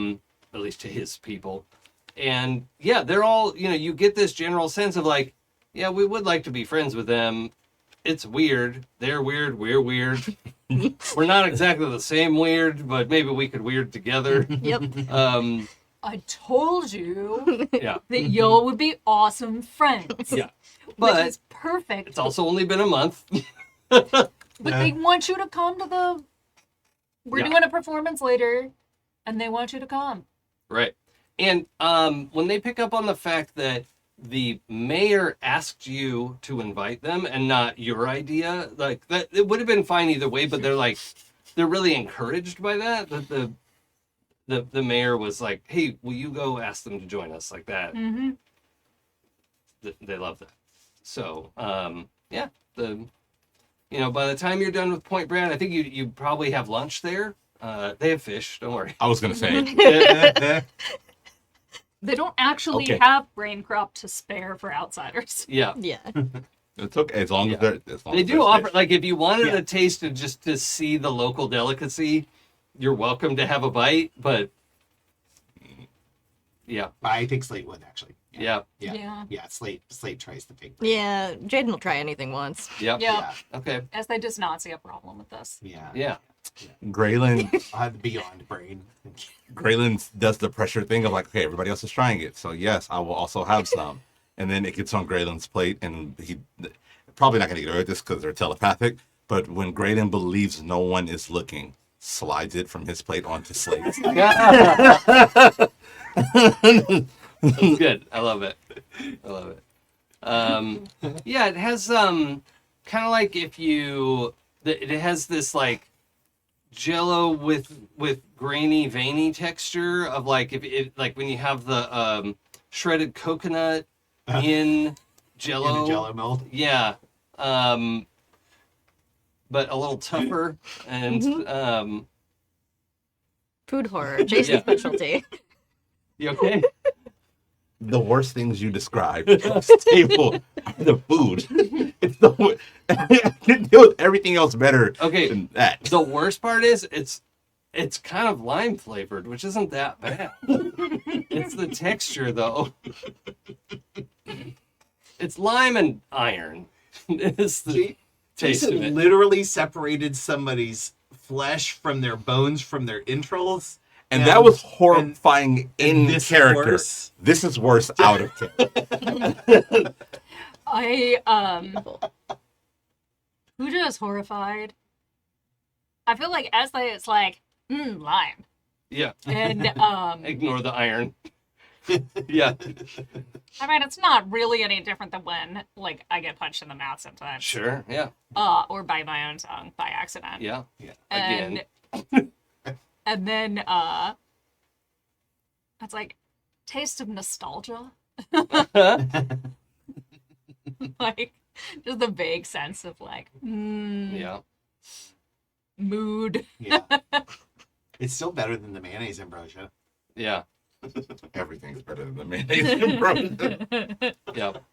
least to his people. And yeah, they're all, you get this general sense of like, yeah, we would like to be friends with them. It's weird. They're weird. We're weird. We're not exactly the same weird, but maybe we could weird together. Yep. I told you Yeah. that y'all would be awesome friends. Yeah. Which But is perfect. it's also only been a month. But they want you to come to the. We're Yeah. doing a performance later, and they want you to come. Right. And when they pick up on the fact that the mayor asked you to invite them and not your idea, like that, it would have been fine either way, but they're really encouraged by that the mayor was like, hey, will you go ask them to join us like that? Mm-hmm. They love that. So yeah, by the time you're done with Point Brad, I think you probably have lunch there. They have fish, don't worry. I was gonna say, They don't actually Okay. have brain crop to spare for outsiders. Yeah. Yeah. it's okay as long as they're. As long They as do they're offer, safe. like, if you wanted Yeah. a taste of just to see the local delicacy, you're welcome to have a bite, but yeah, I think Slate would actually. yeah, Yeah. Yeah, Slate tries the pig. Yeah. Jaden will try anything once. yep, Yeah. okay, As they does not see a problem with this. Yeah. yeah, Gralen I'll have the beyond brain. Gralen does the pressure thing of like, okay, everybody else is trying it, so yes, I will also have some. And then it gets on Gralen's plate, and he probably not gonna get rid of this because they're telepathic. But when Gralen believes no one is looking, slides it from his plate onto Slate's. that's good. I love it. Yeah, it has kind of like it has this like Jello with grainy, veiny texture of like if it like when you have the shredded coconut in Jello. In the Jello mold. Yeah. But a little tougher and Food horror. Jason's Yeah. specialty. you okay? The worst things you described at this table are the food. It's the I can deal with everything else better Okay. than that. The worst part is it's kind of lime flavored, which isn't that bad. It's the texture though. It's lime and iron. It's the taste of Jason it. literally separated somebody's flesh from their bones from their entrails. And that was horrifying in this character. worse. This is worse out of character. Pooja is horrified. I feel like Ezthe is like, lime. Yeah. And Ignore the iron. Yeah. I mean, it's not really any different than when, like, I get punched in the mouth sometimes. Sure. Yeah. Or bite my own tongue by accident. Yeah. And, Again. and then, it's like, taste of nostalgia. Like, just the vague sense of, like, Yeah. mood. Yeah. It's still better than the mayonnaise ambrosia. Yeah. Everything's better than mayonnaise and frozen. Yep,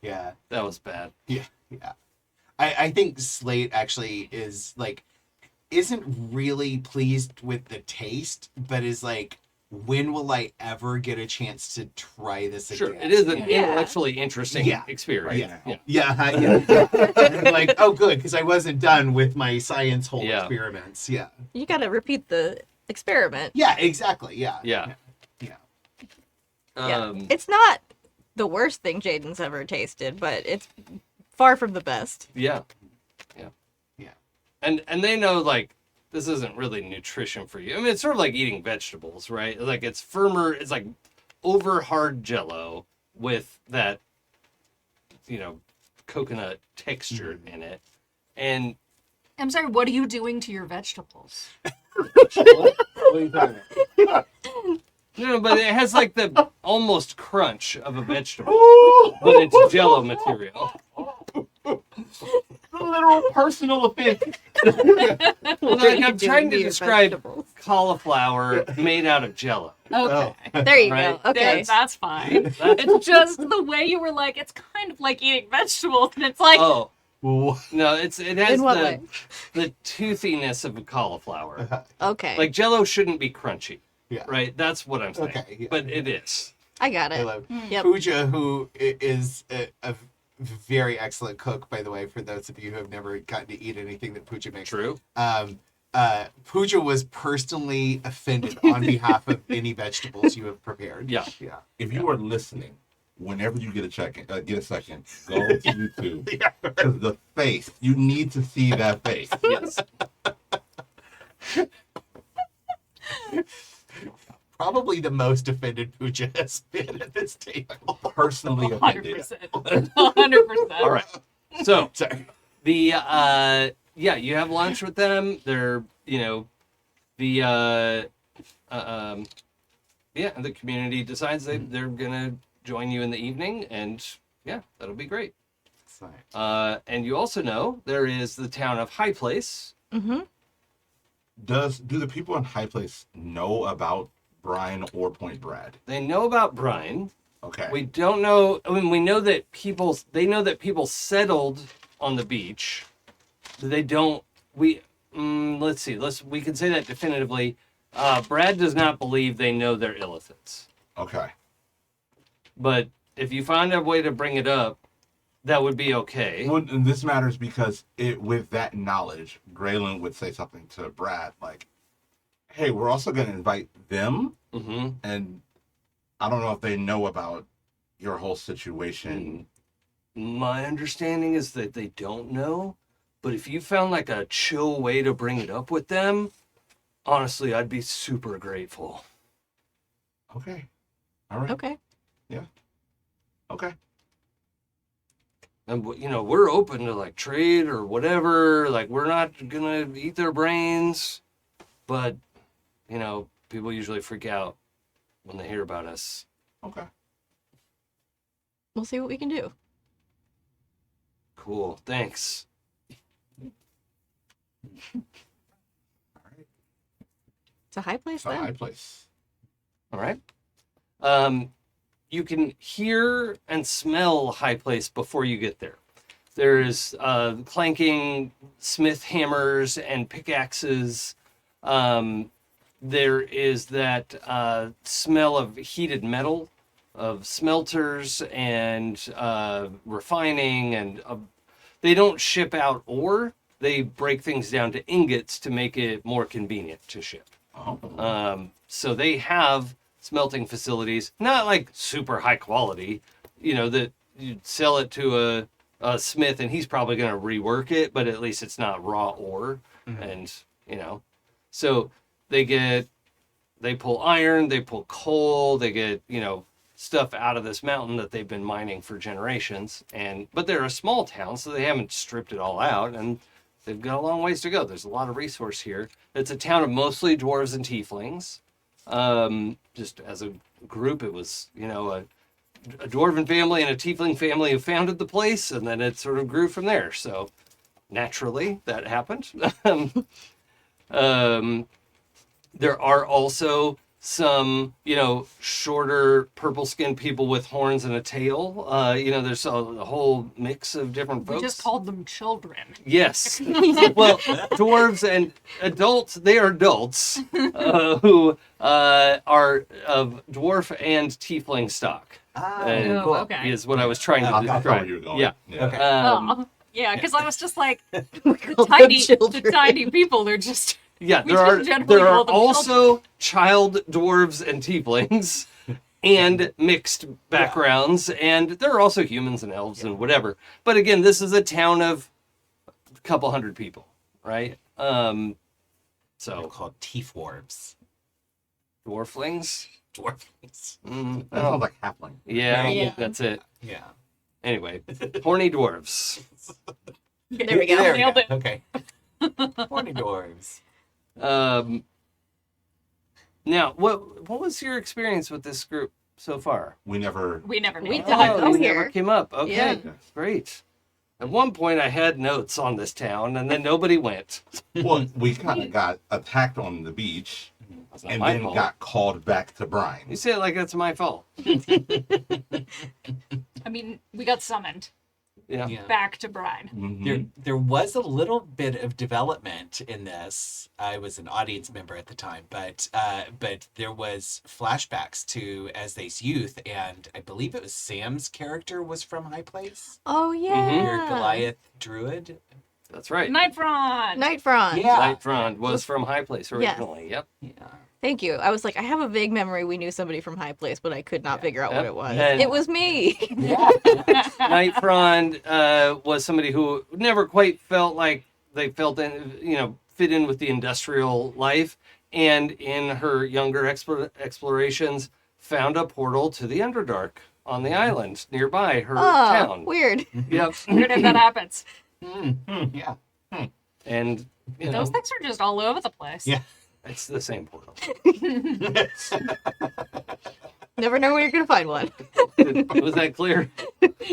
Yeah. that was bad. Yeah. I think Slate actually is like isn't really pleased with the taste, but is like, when will I ever get a chance to try this again? Sure, it is an Yeah. intellectually interesting Yeah. experience. Right. Yeah. Like, oh, good, because I wasn't done with my science hole Yeah. experiments. Yeah. You gotta repeat the experiment. Yeah, exactly. Yeah. Yeah. Yeah. Yeah. It's not the worst thing Jaden's ever tasted, but it's far from the best. Yeah. Yeah. And they know, like, this isn't really nutrition for you. I mean, it's sort of like eating vegetables, right? Like, it's firmer, it's like over hard Jello with that, coconut texture in it. And I'm sorry, what are you doing to your vegetables? what are you talking about? No, but it has like the almost crunch of a vegetable, but it's Jello material. Literal personal offense. Like, I'm trying to Your describe vegetables. cauliflower made out of Jello. Okay. There you Right. go. Okay. That's fine. It's just the way you were like, it's kind of like eating vegetables, and it's like, Oh Ooh. no, it has In what way? the toothiness of a cauliflower. Okay. Like Jello shouldn't be crunchy, Yeah. right? That's what I'm saying. Okay, yeah. But it is. I got I it. love Yep. Pooja, who is a very excellent cook, by the way, for those of you who have never gotten to eat anything that Pooja makes. True. Pooja was personally offended on behalf of any vegetables you have prepared. Yeah. Yeah. If you are listening, whenever you get a second, go to YouTube. Because the face, you need to see that face. Yes. Probably the most offended Pooja has been at this table. Personally offended. 100%. 100%. All right. So Sorry. the you have lunch with them. They're the community decides they're gonna join you in the evening, and yeah, that'll be great. Sorry. And you also know there is the town of High Place. Mm-hmm. Do the people in High Place know about Brian or Point Brad? They know about Brian. Okay. We don't know. I mean, we know that they know that people settled on the beach. They don't. Let's see. We can say that definitively. Brad does not believe they know they're illithids. Okay. But if you find a way to bring it up, that would be okay. Well, and this matters because with that knowledge, Gralen would say something to Brad like, "Hey, we're also going to invite them, Mm-hmm. and I don't know if they know about your whole situation." My understanding is that they don't know, but if you found like a chill way to bring it up with them, honestly, I'd be super grateful. Okay. All right. Okay. Okay. And we're open to like trade or whatever. Like, we're not gonna eat their brains, but people usually freak out when they hear about us. Okay. We'll see what we can do. Cool, thanks. It's a high place So then. High Place. All right. You can hear and smell High Place before you get there. There's clanking smith hammers and pickaxes. There is that smell of heated metal, of smelters and refining, and they don't ship out ore. They break things down to ingots to make it more convenient to ship. Oh. So they have smelting facilities, not like super high quality, that you sell it to a smith and he's probably going to rework it, but at least it's not raw ore. Mhm. And, so they pull iron, they pull coal, they get, stuff out of this mountain that they've been mining for generations. But they're a small town, so they haven't stripped it all out, and they've got a long ways to go. There's a lot of resource here. It's a town of mostly dwarves and tieflings. Just as a group, it was, a dwarven family and a tiefling family who founded the place, and then it sort of grew from there. So naturally, that happened. There are also some, shorter purple-skinned people with horns and a tail. There's a whole mix of different folks. We just called them children. Yes. Well, dwarves and adults, they are adults who are of dwarf and tiefling stock. Oh, Cool. okay. Is what I was trying to That's where describe. you're going. Yeah. Okay. Oh, yeah, because I was just like, call the them the children. tiny people, they're just... Yeah, We there are just generally there are call them also child dwarves and tieflings and mixed backgrounds, and there are also humans and elves and whatever. But again, this is a town of a couple hundred people, right? They're So called Tiefwarves. dwarflings. Dwarflings. That sounds like halfling. Yeah, Yeah. that's it. Yeah. Anyway, horny dwarves. There we go. There we Nailed go. it. Okay. Horny dwarves. Now, what was your experience with this group so far? We never. We never We made died. that. Oh, you never here. came up. Okay, Yeah. great. At one point, I had notes on this town, and then nobody went. Well, we kind of got attacked on the beach, That's not and my then fault. got called back to brine. You say it like that's my fault. I mean, we got summoned Yeah. Yeah. back to Brine. Mhm. There was a little bit of development in this. I was an audience member at the time, but there was flashbacks to Ezthe's youth, and I believe it was Sam's character was from High Place. Oh yeah. Your Goliath Druid. That's right. Nightfront! Nightfront. Yeah. Nightfront was from High Place Yes. originally. Yep. Yeah. Thank you. I was like, I have a vague memory we knew somebody from High Place, but I could not figure out what Yep. it was. And- It was me. Yeah. Nightfront was somebody who never quite felt like they fit in with the industrial life, and in her younger explorations, found a portal to the Underdark on the island nearby her Oh, town. weird. Yep. Weird if that happens. Yeah. And Those things are just all over the place. Yeah. it's the same portal. Never know when you're gonna find one. Was that clear?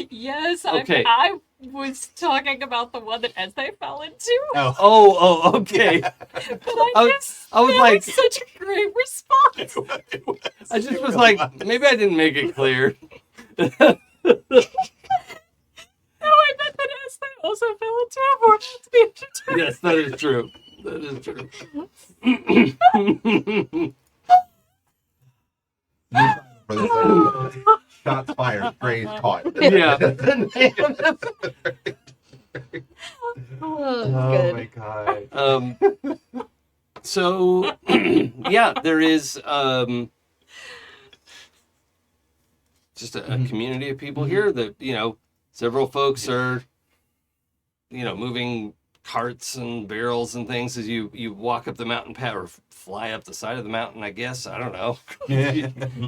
Yes, Okay. I was talking about the one that Ezthe fell into. Oh. Oh, okay. But I was that like, was such a great response. I just was like, maybe I didn't make it clear. No, I meant that Ezthe also fell into a portal to be entertained. Yes, that is true. That is true. For this episode, shots fired, graves caught. Yeah. Oh, good. my god. So yeah, there is just a community of people here that, several folks are, moving carts and barrels and things as you walk up the mountain path or fly up the side of the mountain, I guess. I don't know.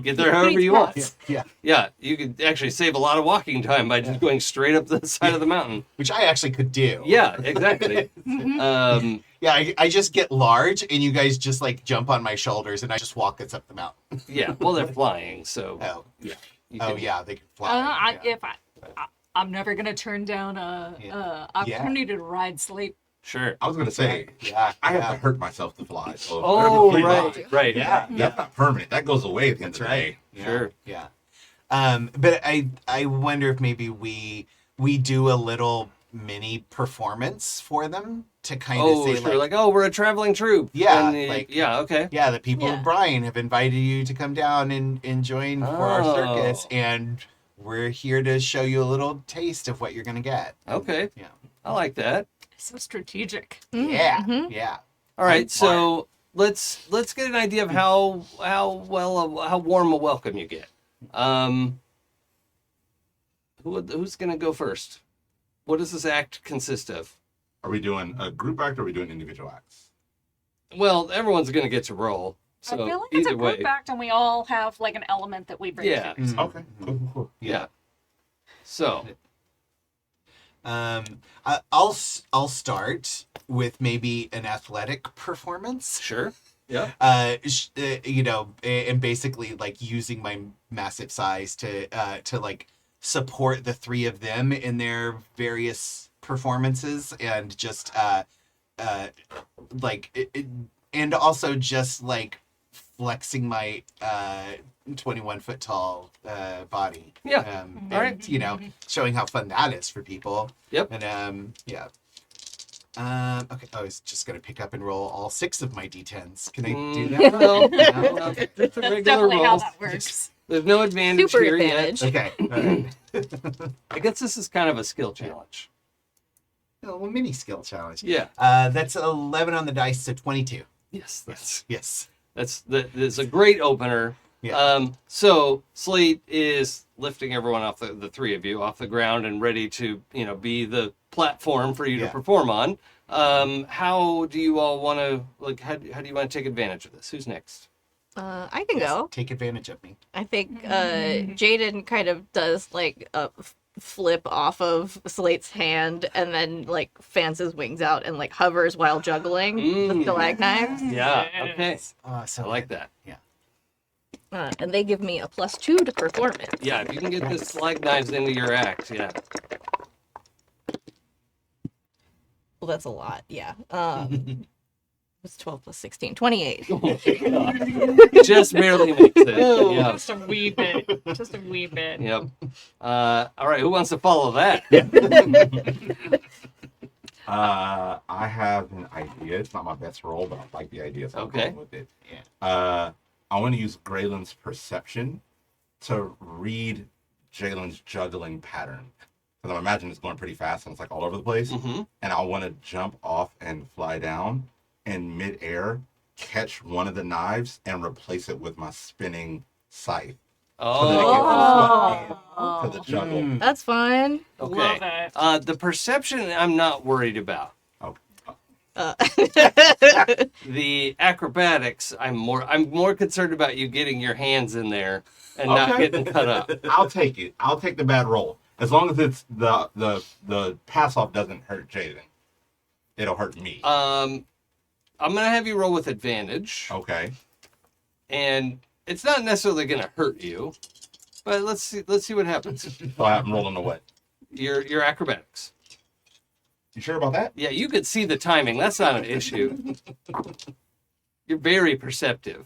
Get there however you want. Yeah. Yeah, you could actually save a lot of walking time by just going straight up the side of the mountain. Which I actually could do. Yeah, exactly. Yeah, I just get large and you guys just like jump on my shoulders and I just walk us up the mountain. Yeah, well, they're flying, so Oh. yeah. you Oh can- yeah, they can fly. Yeah. I'm never gonna turn down a opportunity to ride Slate. Sure. I was gonna say, Yeah. I have yeah. to hurt myself to fly. So Oh, free right, ride. right. Yeah. That's not permanent. That goes away at the end That's of the right. day. Yeah. Sure. Yeah. But I wonder if maybe we do a little mini performance for them to kind of Oh, say sure. Like, oh, we're a traveling troupe. Yeah, And, like- yeah, okay. yeah, the people Yeah. of Brine have invited you to come down and join for our Oh. circus, and we're here to show you a little taste of what you're gonna get. Okay. Yeah. I like that. So strategic. Yeah. Mhm. Yeah. All right, I'm so let's get an idea of how warm a welcome you get. Who's gonna go first? What does this act consist of? Are we doing a group act or are we doing individual acts? Well, everyone's gonna get to roll. So I feel like it's a either group way. act and we all have like an element that we bring Yeah. to it. Okay. Cool. Yeah. So I'll start with maybe an athletic performance. sure. Yeah. And basically like using my massive size to like support the three of them in their various performances, and just and also just like flexing my 21 foot tall body. Yeah. And, All right. you know, showing how fun that is for people. Yep. And yeah. Okay, I was just gonna pick up and roll all 6 of my d10s. Can I do that? No, No? just a That's regular definitely how roll. that works. There's no advantage Super here advantage. Okay. All right. yet. I guess this is kind of a skill challenge. A little mini skill challenge. Yeah. That's 11 on the dice, so 22. Yes. Yes. That's a great opener. Yeah. So Slate is lifting everyone off the 3 of you off the ground and ready to, be the platform for you to Yeah. perform on. How do you all want to, how do you want to take advantage of this? Who's next? I can Yes, go. Take advantage of me. I think Jaden kind of does like a flip off of Slate's hand and then like fans his wings out and like hovers while juggling the stalagmites. Yeah. Okay. So I like that. Yeah. And they give me a +2 to performance. Yeah. If you can get this knives into your act, yeah. Well, that's a lot. Yeah. It's 12 plus 16, 28. Just barely makes it. Yeah. Just a wee bit. Just a wee bit. Yep. All right. Who wants to follow that? I have an idea. It's not my best roll, but I like the idea, so I'm Okay. going with it. I want to use Gralen's perception to read Jalen's juggling pattern. Because I imagine it's going pretty fast and it's like all over the place. Mm-hmm. And I want to jump off and fly down and midair catch one of the knives and replace it with my spinning scythe. So that it gets Oh. to the juggle. That's fun. Okay. Love it. The perception I'm not worried about. Uh, The acrobatics I'm more concerned about you getting your hands in there and not Okay. getting cut up. I'll take it. I'll take the bad roll. As long as it's the pass off doesn't hurt Jaden. It'll hurt me. I'm gonna have you roll with advantage, Okay. and it's not necessarily gonna hurt you, but let's see what happens. So I'm rolling the what? Your acrobatics. You sure about that? Yeah, you could see the timing. That's not an issue. You're very perceptive.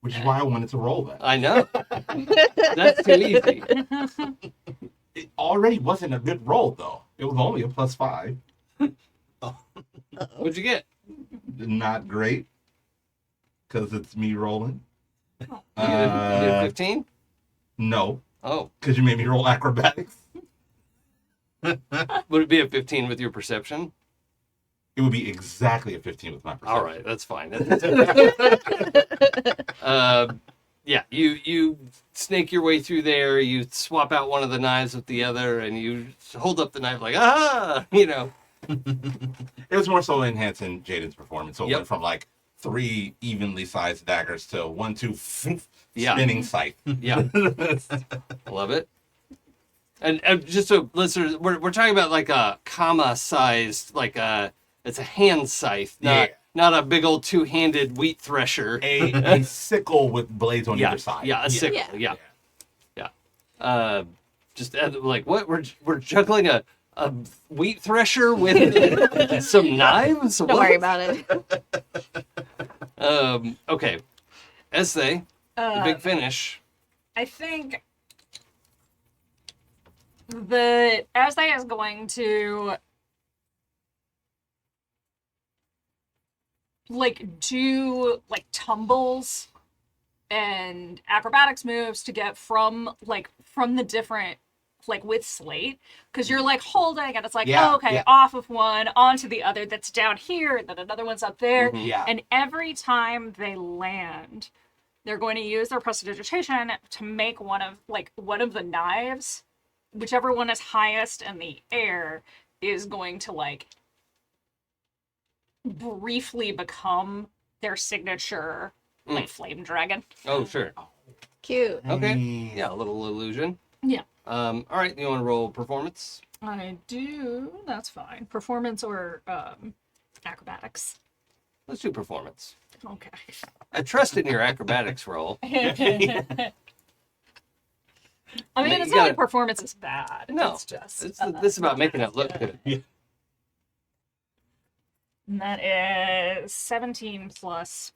Which is why I wanted to roll that. I know. That's too easy. It already wasn't a good roll though. It was only a +5. What'd you get? Not great. Because it's me rolling. You get a 15? No. Oh, Because you made me roll acrobatics. would it be a 15 with your perception? It would be exactly a 15 with my perception. All right, that's fine. Yeah, you snake your way through there. You swap out one of the knives with the other, and you hold up the knife like, ah, It was more so enhancing Jaden's performance. So it Yep. went from like 3 evenly sized daggers to 1, 2, Yeah. spinning scythe. Yeah, love it. And just so listeners, we're talking about like a comma-sized, it's a hand scythe, not a big old 2-handed wheat thresher. A sickle with blades on Yeah, either side. yeah, a sickle, yeah. Just like what we're juggling a wheat thresher with some knives. Don't What? worry about it. Okay, Ezthe, the big finish. I think the Ezthe is going to do tumbles and acrobatics moves to get from the different with Slate, because you're holding and it's off of one onto the other that's down here, and then another one's up there. Mhm. Yeah. And every time they land, they're going to use their prestidigitation to make one of the knives, whichever one is highest in the air, is going to briefly become their signature flame dragon. Oh, sure. Cute. Okay. Yeah, a little illusion. Yeah. All right, you want to roll performance? I do. That's fine. Performance or acrobatics. Let's do performance. Okay. I trust in your acrobatics roll. I mean, You it's not gotta- like performance is bad. No, It's just this is about making it look good. And that is 17 plus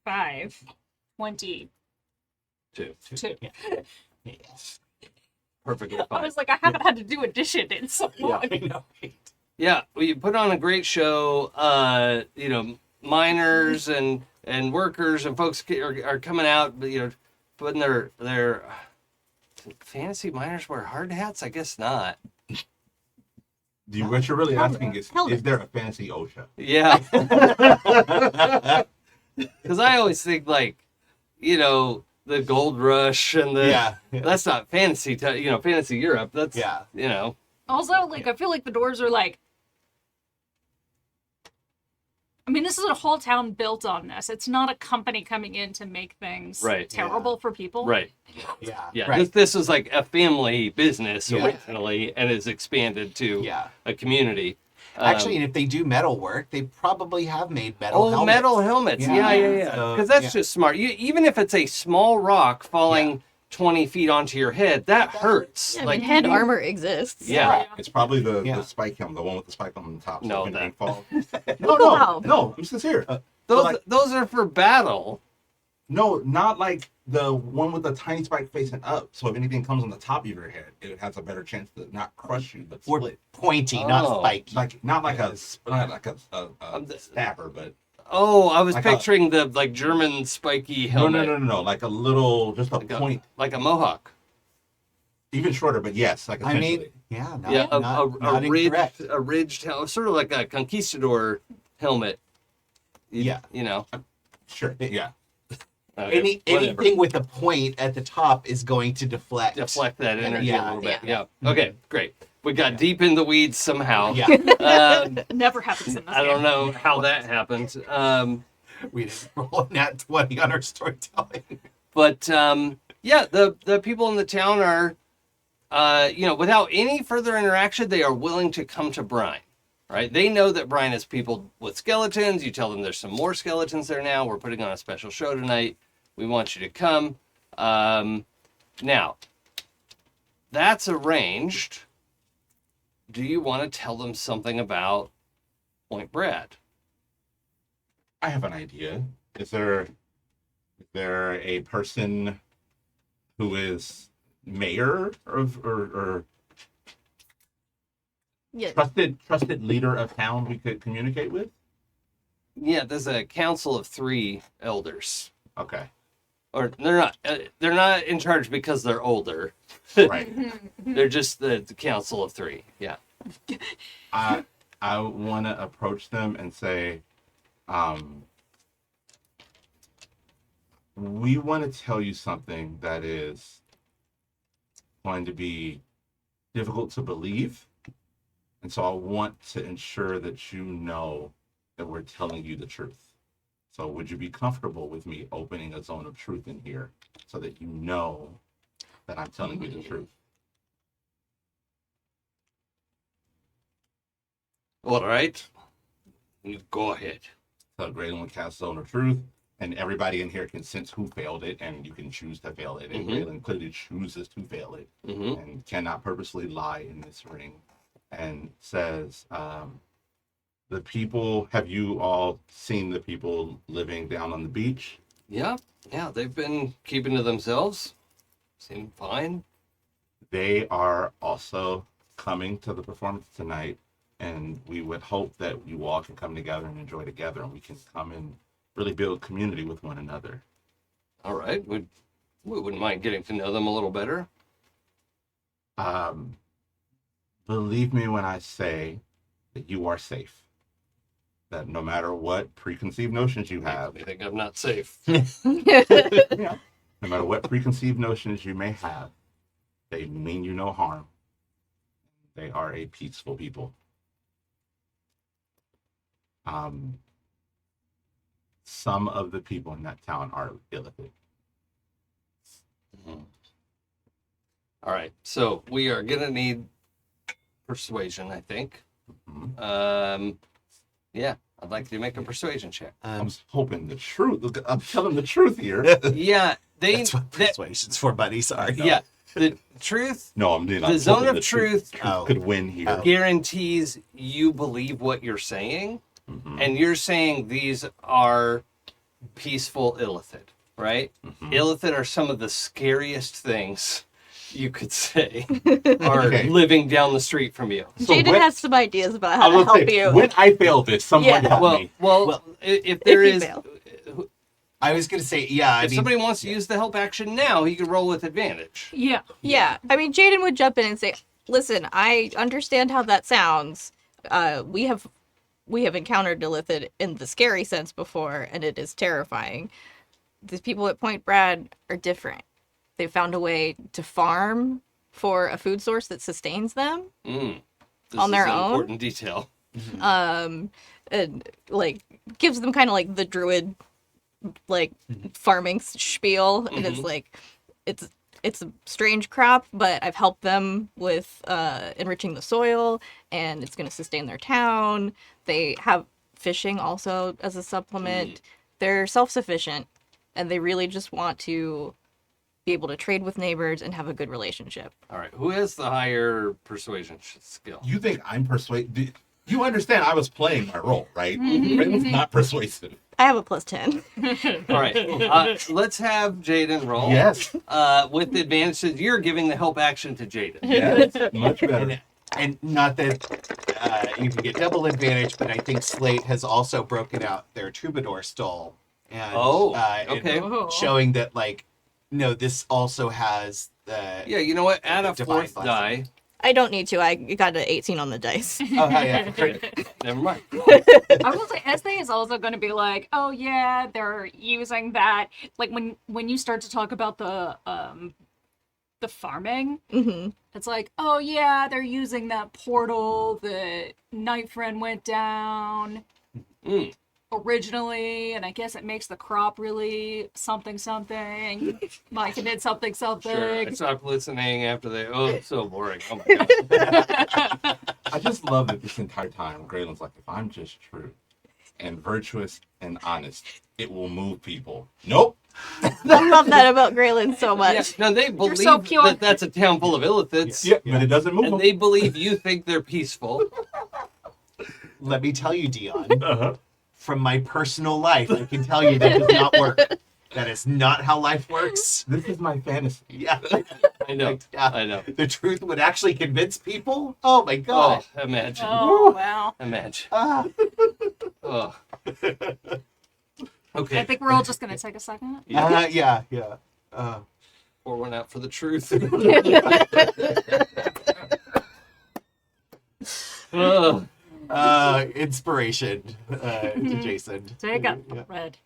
5. 22. Two. Yes. Perfectly I fine. was like, I haven't had to do addition in so long. I know. Right? Yeah, well, you put on a great show. Miners and workers and folks are coming out, putting their fantasy miners wear hard hats. I guess not. What you're really asking is Helmet. there a fancy OSHA? Yeah, because I always think the gold rush and the Yeah. that's not fantasy. Fantasy Europe. That's Yeah. Also, I feel like the dwarves are like, I mean, this is a whole town built on this. It's not a company coming in to make things Right. terrible for people. right. Yeah. Yeah, Right. this was like a family business Yeah. originally, and is expanded to Yeah. a community. Actually, and if they do metal work, they probably have made metal helmets. Metal helmets. Yeah. So, Because that's yeah. just smart. Even if it's a small rock falling 20 feet onto your head, that hurts. Yeah, I mean, head armor exists. Yeah. It's probably the Yeah. spike helmet, the one with the spike on the top. So No, if anything that- falls. Wow. No, I'm sincere. Those are for battle. No, not like the one with the tiny spike facing up. So if anything comes on the top of your head, it has a better chance to not crush you, but Or split. pointy, not Oh. spiky. Not like a stabber, but Oh, I was Like picturing the German spiky helmet. no, like a little, just a point, Like a mohawk. even shorter, but yes, like I essentially. mean, yeah, not, Yeah, not a incorrect. ridged helmet, sort of like a conquistador helmet. Yeah. Sure, yeah. Okay, whatever. Anything with a point at the top is going to deflect. Deflect that energy Yeah, a little bit. yeah. Yeah. Okay, great. We got deep in the weeds somehow. Yeah, Never happens in this I don't game. know how that happened. we didn't roll a nat 20 on our storytelling. But the people in the town are, without any further interaction, they are willing to come to Brine. Right? They know that Brine is people with skeletons. You tell them there's some more skeletons there now. We're putting on a special show tonight. We want you to come. Now, that's arranged. Do you want to tell them something about Point Brad? I have an idea. Is there a person who is mayor or Yeah. trusted leader of town we could communicate with? Yeah, there's a council of 3 elders. Okay, Or they're not in charge because they're older. right. They're just the council of 3. Yeah. I want to approach them and say, we want to tell you something that is going to be difficult to believe. And so I want to ensure that you know that we're telling you the truth. So would you be comfortable with me opening a zone of truth in here so that you know that I'm telling you the truth? All right. You go ahead. So Gralen would cast Zone of Truth, and everybody in here can sense who failed it, and you can choose to fail it. And Gralen clearly chooses to fail it, and cannot purposely lie in this ring. And says, the people, have you all seen the people living down on the beach? Yeah. They've been keeping to themselves. Seem fine. They are also coming to the performance tonight, and we would hope that you all can come together and enjoy together, and we can come and really build community with one another. All right. We wouldn't mind getting to know them a little better. Believe me when I say that you are safe. That no matter what preconceived notions you have, They think I'm not safe. no matter what preconceived notions you may have, they mean you no harm. They are a peaceful people. Some of the people in that town are illithid. All right. So we are going to need persuasion, I think. Yeah. I'd like you to make a persuasion check. I was hoping the truth. Look, I'm telling the truth here. Yeah. That's what persuasion's for, buddy. Sorry. Yeah. The truth No, I'm The zone of truth could win here. guarantees you believe what you're saying, Mhm. and you're saying these are peaceful illithid. right? Mhm. Illithid are some of the scariest things you could say are Okay. living down the street from you. So Jaden when- has some ideas about I how to was help gonna say, you. when I fail this, someone Yeah. help Well, me. well, if there you is, fail. I was gonna say, yeah. I if mean, somebody wants to use the help action now, he can roll with advantage. Yeah. Yeah, I mean, Jaden would jump in and say, "Listen, I understand how that sounds. We have encountered Illithid in the scary sense before, and it is terrifying. The people at Point Brad are different. They found a way to farm for a food source that sustains them, This On is their an own? important detail. and like gives them kind of like the Druid like farming spiel, and it's like it's a strange crop, but I've helped them with enriching the soil, and it's going to sustain their town. They have fishing also as a supplement. They're self-sufficient, and they really just want to be able to trade with neighbors and have a good relationship. All right, who has the higher persuasion skill? You think I'm persuasive? You understand I was playing my role, right? Gralen's not persuasive. I have a +10. All right, let's have Jaden roll. Yes. With the advantage that you're giving the help action to Jaden. Yes. Much better. and not that you can get double advantage, but I think Slate has also broken out their troubadour stole and okay. Oh. showing that like no, this also has the Yeah, you know what? Add a Divine fourth blessing. die. I don't need to. I got an 18 on the dice. oh hell yeah, Never mind. I will say Ezthe is also going to be like, oh yeah, they're using that. Like when you start to talk about the farming, hmm it's like, oh yeah, they're using that portal that Night Friend went down Mm. originally, and I guess it makes the crop really something. Mike did something. Sure. I stopped listening after they. Oh, it's so boring. Oh my god. I just love that this entire time Gralen's like, if I'm just true and virtuous and honest, it will move people. Nope. I love that about Gralen so much. Yeah, no, they believe so pure. that that's a town full of illithids, Yeah, but it doesn't move and them. they believe you think they're peaceful. let me tell you, Dion, Uh-huh. from my personal life, I can tell you that does not work. That is not how life works. This is my fantasy. Yeah. I know. Yeah. I know. The truth would actually convince people? Oh my god. Oh, imagine. Oh wow. Imagine. Ah. Oh. I Okay. think we're all just gonna take a second. Yeah. Pour one out for the truth. Inspiration to Jason. Take a Yeah. red.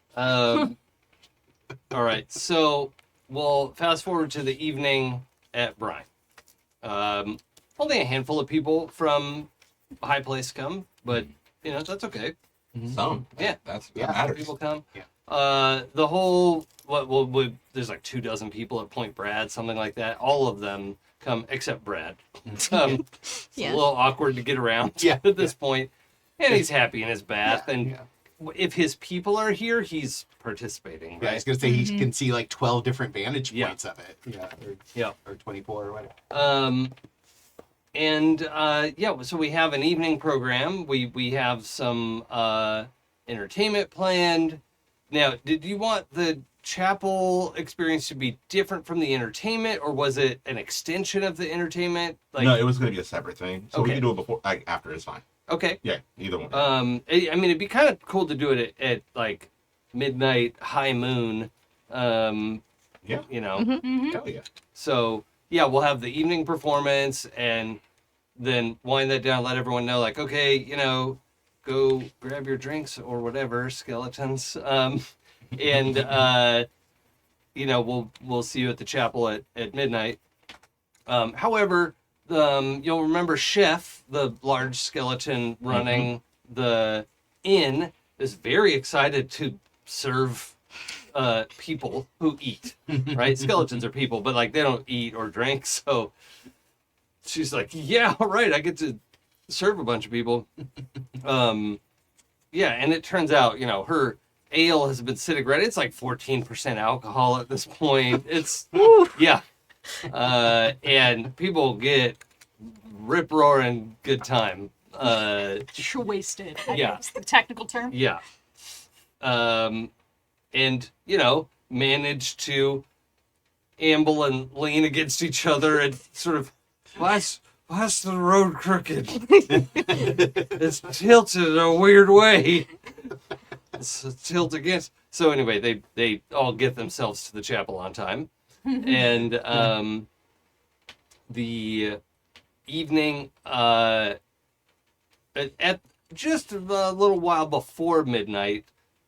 All right, so we'll fast forward to the evening at Brine. Only a handful of people from High Place come, but you know that's okay. Some. Yeah. That Yeah. matters. People come. Yeah. The whole there's like 24 people at Point Brad, something like that. All of them come except Brad. It's a Yeah. little awkward to get around Yeah. at this point, and he's happy in his bath. Yeah, And yeah. if his people are here, he's participating. Yeah, I Right? was gonna say he can see like 12 different vantage Yeah. points of it. Yeah. Yeah. Or 24 or whatever. So we have an evening program. We have some entertainment planned. Now, did you want the chapel experience to be different from the entertainment, or was it an extension of the entertainment? No, it was going to be a separate thing. So we Okay. can do it before, like, after. It's fine. Okay. Yeah, either one. I mean, it'd be kind of cool to do it at like midnight, high moon. Yeah. You know. Mm-hmm. Hell yeah. So yeah, we'll have the evening performance and then wind that down. Let everyone know, like, okay, you know, go grab your drinks or whatever, skeletons. You know, we'll see you at the chapel at midnight. However, you'll remember Chef, the large skeleton running the inn, is very excited to serve people who eat, right? Skeletons are people, but like they don't eat or drink. So she's like, yeah, all right, I get to serve a bunch of people. Yeah, and it turns out, you know, her ale has been sitting ready. It's like 14% alcohol at this point. It's, yeah. And people get rip-roaring good time. Wasted. Yeah. That's the technical term. Yeah. And, you know, manage to amble and lean against each other and sort of, why's the road crooked? It's tilted in a weird way. It's a tilt against. So anyway, they all get themselves to the chapel on time, and the evening at just a little while before midnight,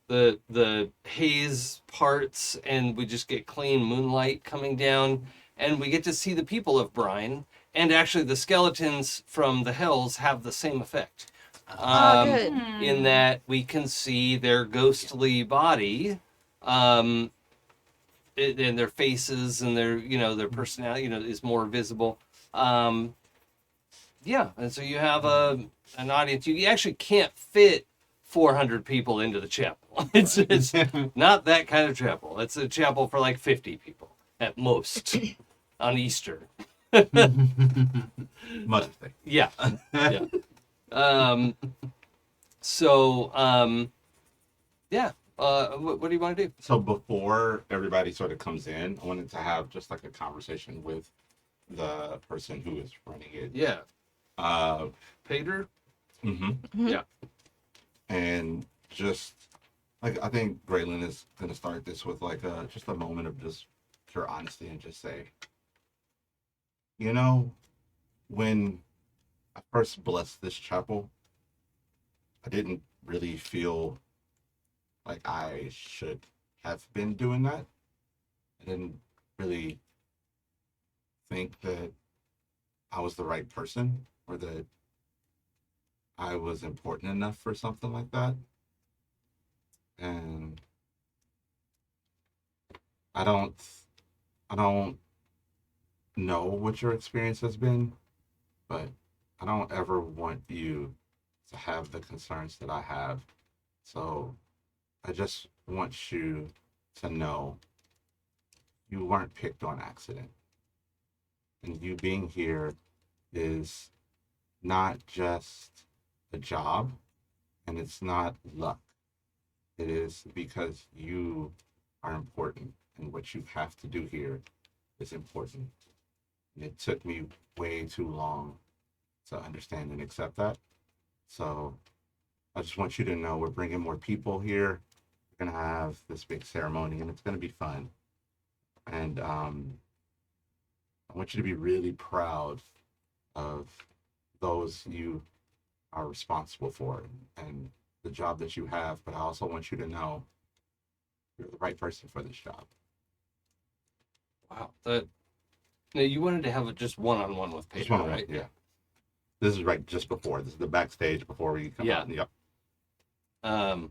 the haze parts and we just get clean moonlight coming down, and we get to see the people of Brine, and actually the skeletons from the Hells have the same effect. Good. In that we can see their ghostly body, and their faces and their, their personality, is more visible. Yeah, and so you have an audience. You actually can't fit 400 people into the chapel. It's not that kind of chapel. It's a chapel for like 50 people at most on Easter. Mother's Day. Yeah. Yeah. So, yeah. What do you want to do? So before everybody sort of comes in, I wanted to have just like a conversation with the person who is running it. Yeah. Pater. Mm-hmm. Yeah. And just like, I think Gralen is going to start this with like just a moment of just pure honesty and just say, when I first blessed this chapel, I didn't really feel like I should have been doing that. I didn't really think that I was the right person or that I was important enough for something like that. And I don't know what your experience has been, but I don't ever want you to have the concerns that I have. So I just want you to know you weren't picked on accident. And you being here is not just a job, and it's not luck. It is because you are important, and what you have to do here is important. And it took me way too long to understand and accept that. So I just want you to know we're bringing more people here. We're going to have this big ceremony, and it's going to be fun. And I want you to be really proud of those you are responsible for and the job that you have. But I also want you to know you're the right person for this job. Wow. Now you wanted to have just one-on-one with Pater, Just one-on-one, right? yeah. This is right just before. This is the backstage before we come out. Yep. Well,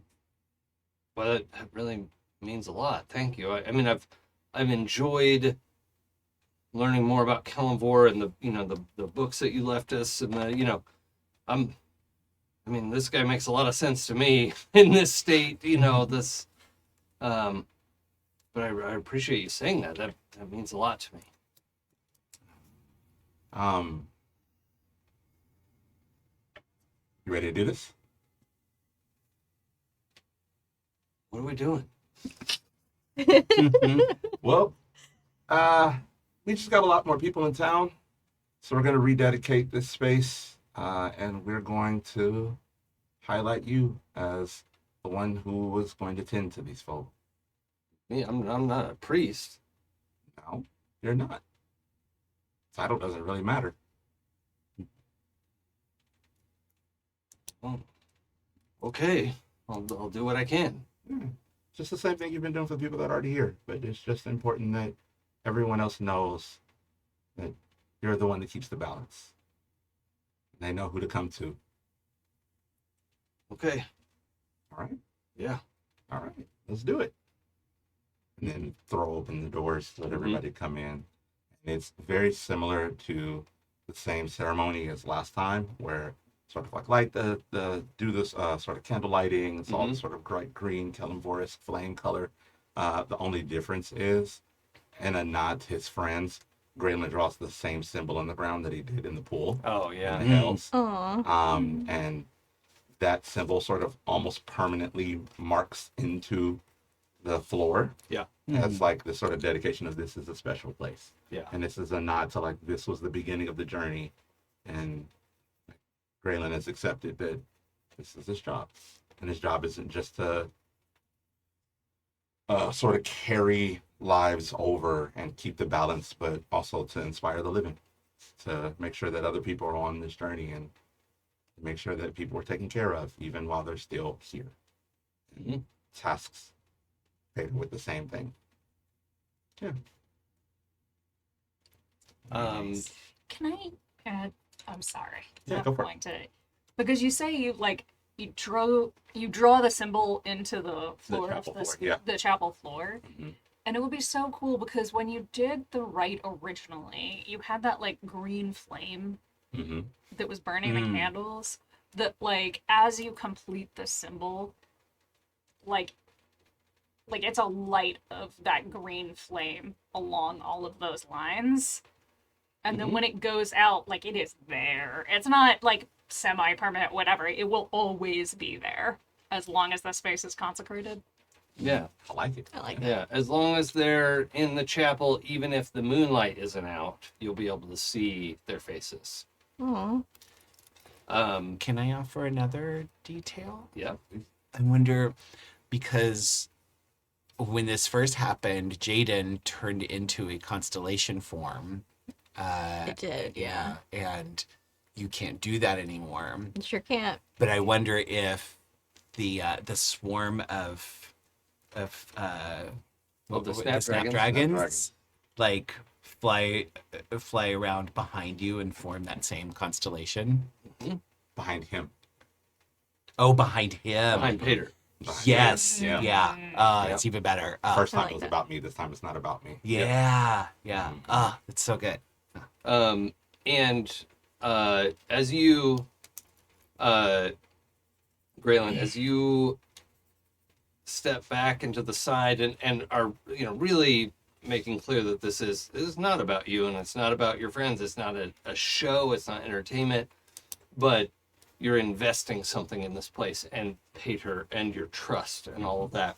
that really means a lot. Thank you. I mean, I've enjoyed learning more about Kellenvor and the books that you left us, and this guy makes a lot of sense to me in this state. This, but I appreciate you saying that. That means a lot to me. You ready to do this? What are we doing? Well, we just got a lot more people in town, so we're going to rededicate this space, and we're going to highlight you as the one who was going to tend to these folk. Me, I'm not a priest. No, you're not. Title doesn't really matter. Well, okay, I'll do what I can. Just the same thing you've been doing for the people that are already here, but it's just important that everyone else knows that you're the one that keeps the balance. They know who to come to. Okay. All right? Yeah. All right, let's do it. And then throw open the doors, let everybody come in. And it's very similar to the same ceremony as last time, where sort of like light do this sort of candle lighting. It's all sort of bright green, Kellenvor-esque flame color. The only difference is, in a nod to his friends, Gralen draws the same symbol in the ground that he did in the pool. Oh yeah. In the Hells. Aww. And that symbol sort of almost permanently marks into the floor. Yeah. As like the sort of dedication of this is a special place. Yeah. And this is a nod to like this was the beginning of the journey, and Gralen has accepted that this is his job, and his job isn't just to sort of carry lives over and keep the balance, but also to inspire the living, to make sure that other people are on this journey and make sure that people are taken care of even while they're still here. Mhm. Tasks paid with the same thing. Yeah. Can I add? I'm sorry. Yeah, I'm go for it. going to, because you say you draw the symbol into the floor of chapel floor, yeah. the chapel floor. Mhm. And it would be so cool because when you did the rite originally, you had that like green flame Mm-hmm. that was burning the candles. That like as you complete the symbol, like it's a light of that green flame along all of those lines. And then when it goes out, like it is there. It's not like semi-permanent, whatever. It will always be there as long as the space is consecrated. Yeah. I like it. I like that. Yeah. As long as they're in the chapel, even if the moonlight isn't out, you'll be able to see their faces. Aw. Can I offer another detail? Yeah. I wonder, because when this first happened, Jaden turned into a constellation form. It did, yeah. And you can't do that anymore. You sure can't. But I wonder if the swarm of the snapdragons, Snapdragons. like fly around behind you and form that same constellation. Behind him. Oh, behind him. Behind Peter. Yes. Yeah. Yeah. It's even better. First I time like it was that. about me. This time it's not about me. Yeah. It's so good. And as you, Gralen, as you step back into the side and are really making clear that this is not about you and it's not about your friends. It's not a show. It's not entertainment, but you're investing something in this place and Peter and your trust and all of that.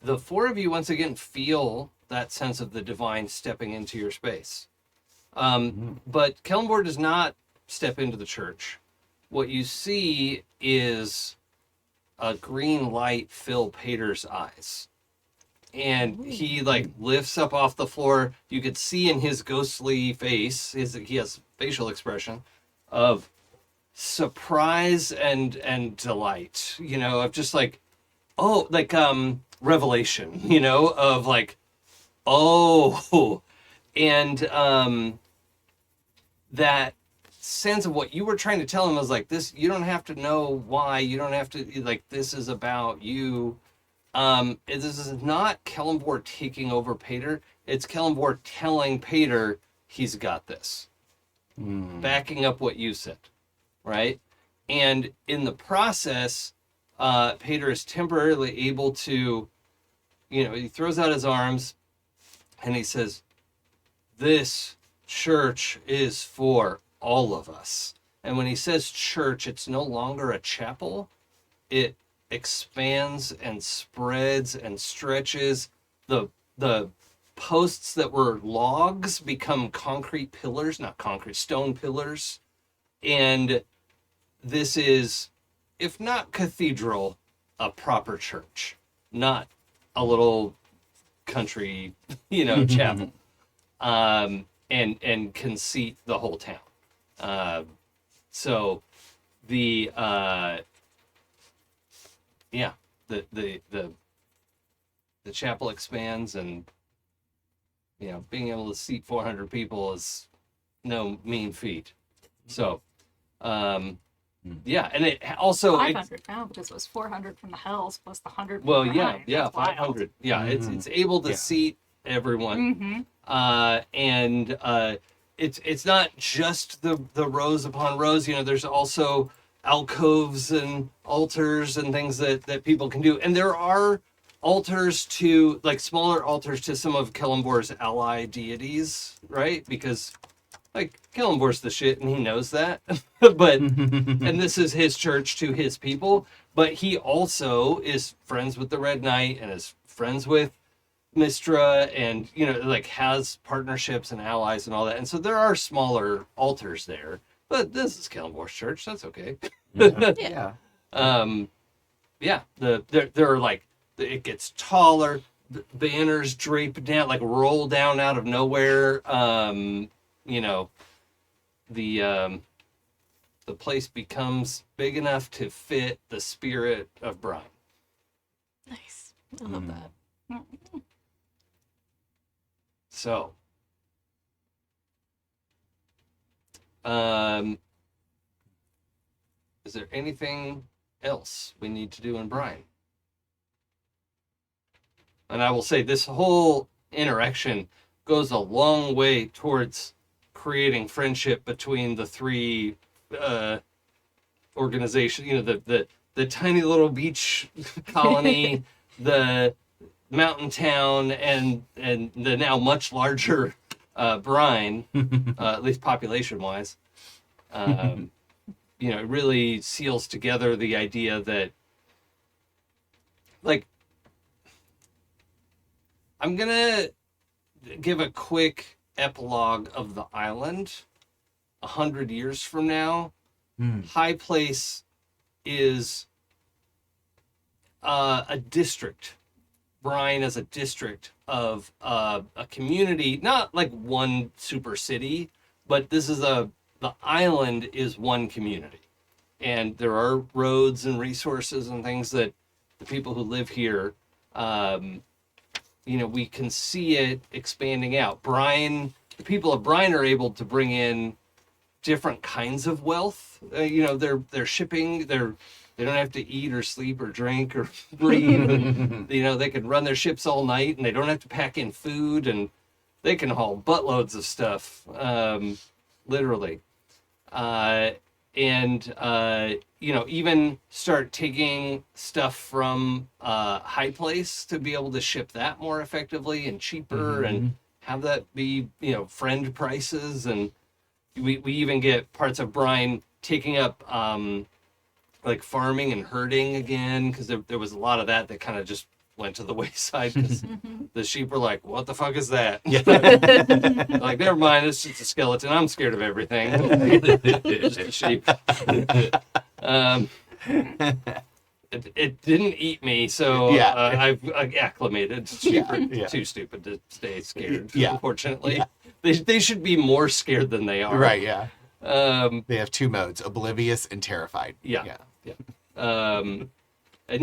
The four of you once again feel that sense of the divine stepping into your space. But Kellenborg does not step into the church. What you see is a green light fill Peter's eyes. And he lifts up off the floor. You could see in his ghostly face, he has facial expression of surprise and delight, of just revelation, of and that sense of what you were trying to tell him was this, you don't have to know why, you don't have to, this is about you. This is not Kellenborg taking over Peter, it's Kellenborg telling Peter he's got this. Backing up what you said, right? And in the process, Peter is temporarily able to, he throws out his arms and he says, this church is for all of us. And when he says church, it's no longer a chapel. It expands and spreads and stretches. The posts that were logs become concrete pillars, not concrete, stone pillars. And this is, if not cathedral, a proper church, not a little country, chapel, and can seat the whole town. So the chapel expands, and being able to seat 400 people is no mean feat. So and it also 500 now because it was 400 from the Hells plus the 100. well from yeah behind. yeah That's wild. 500 it's able to seat everyone. And it's not just the rows upon rows. There's also alcoves and altars and things that people can do, and there are altars to smaller altars to some of Kellenborg's ally deities, right? Because like Kellenbor's the shit, and he knows that. But and this is his church to his people. But he also is friends with the Red Knight and is friends with Mistra, and like has partnerships and allies and all that. And so there are smaller altars there. But this is Kellenbor's church. That's okay. Yeah. Yeah. There are like it gets taller. Banners drape down, like roll down out of nowhere. The place becomes big enough to fit the spirit of Brian. Nice. I love that. So, is there anything else we need to do in Brian? And I will say this whole interaction goes a long way towards creating friendship between the three organizations. The tiny little beach colony, the mountain town, and the now much larger Brine, at least population-wise. It really seals together the idea that, like, I'm gonna give a quick epilogue of the island. 100 years from now, High Place is a district. Brine is a district of a community, not like one super city, but this is the island is one community. And there are roads and resources and things that the people who live here, we can see it expanding out. Brine, the people of Brine are able to bring in different kinds of wealth. They're shipping, they don't have to eat or sleep or drink or breathe. And, they can run their ships all night, and they don't have to pack in food, and they can haul buttloads of stuff, literally. Even start taking stuff from High Place to be able to ship that more effectively and cheaper, and have that be, friend prices. And we even get parts of Brine taking up like farming and herding again, because there was a lot of that kind of just went to the wayside, because the sheep were like, what the fuck is that? Like, never mind, it's just a skeleton. I'm scared of everything. It's just a sheep. It didn't eat me, so I've acclimated. Sheep are too stupid to stay scared, unfortunately. They should be more scared than they are. Right, yeah. They have two modes, oblivious and terrified. Yeah. And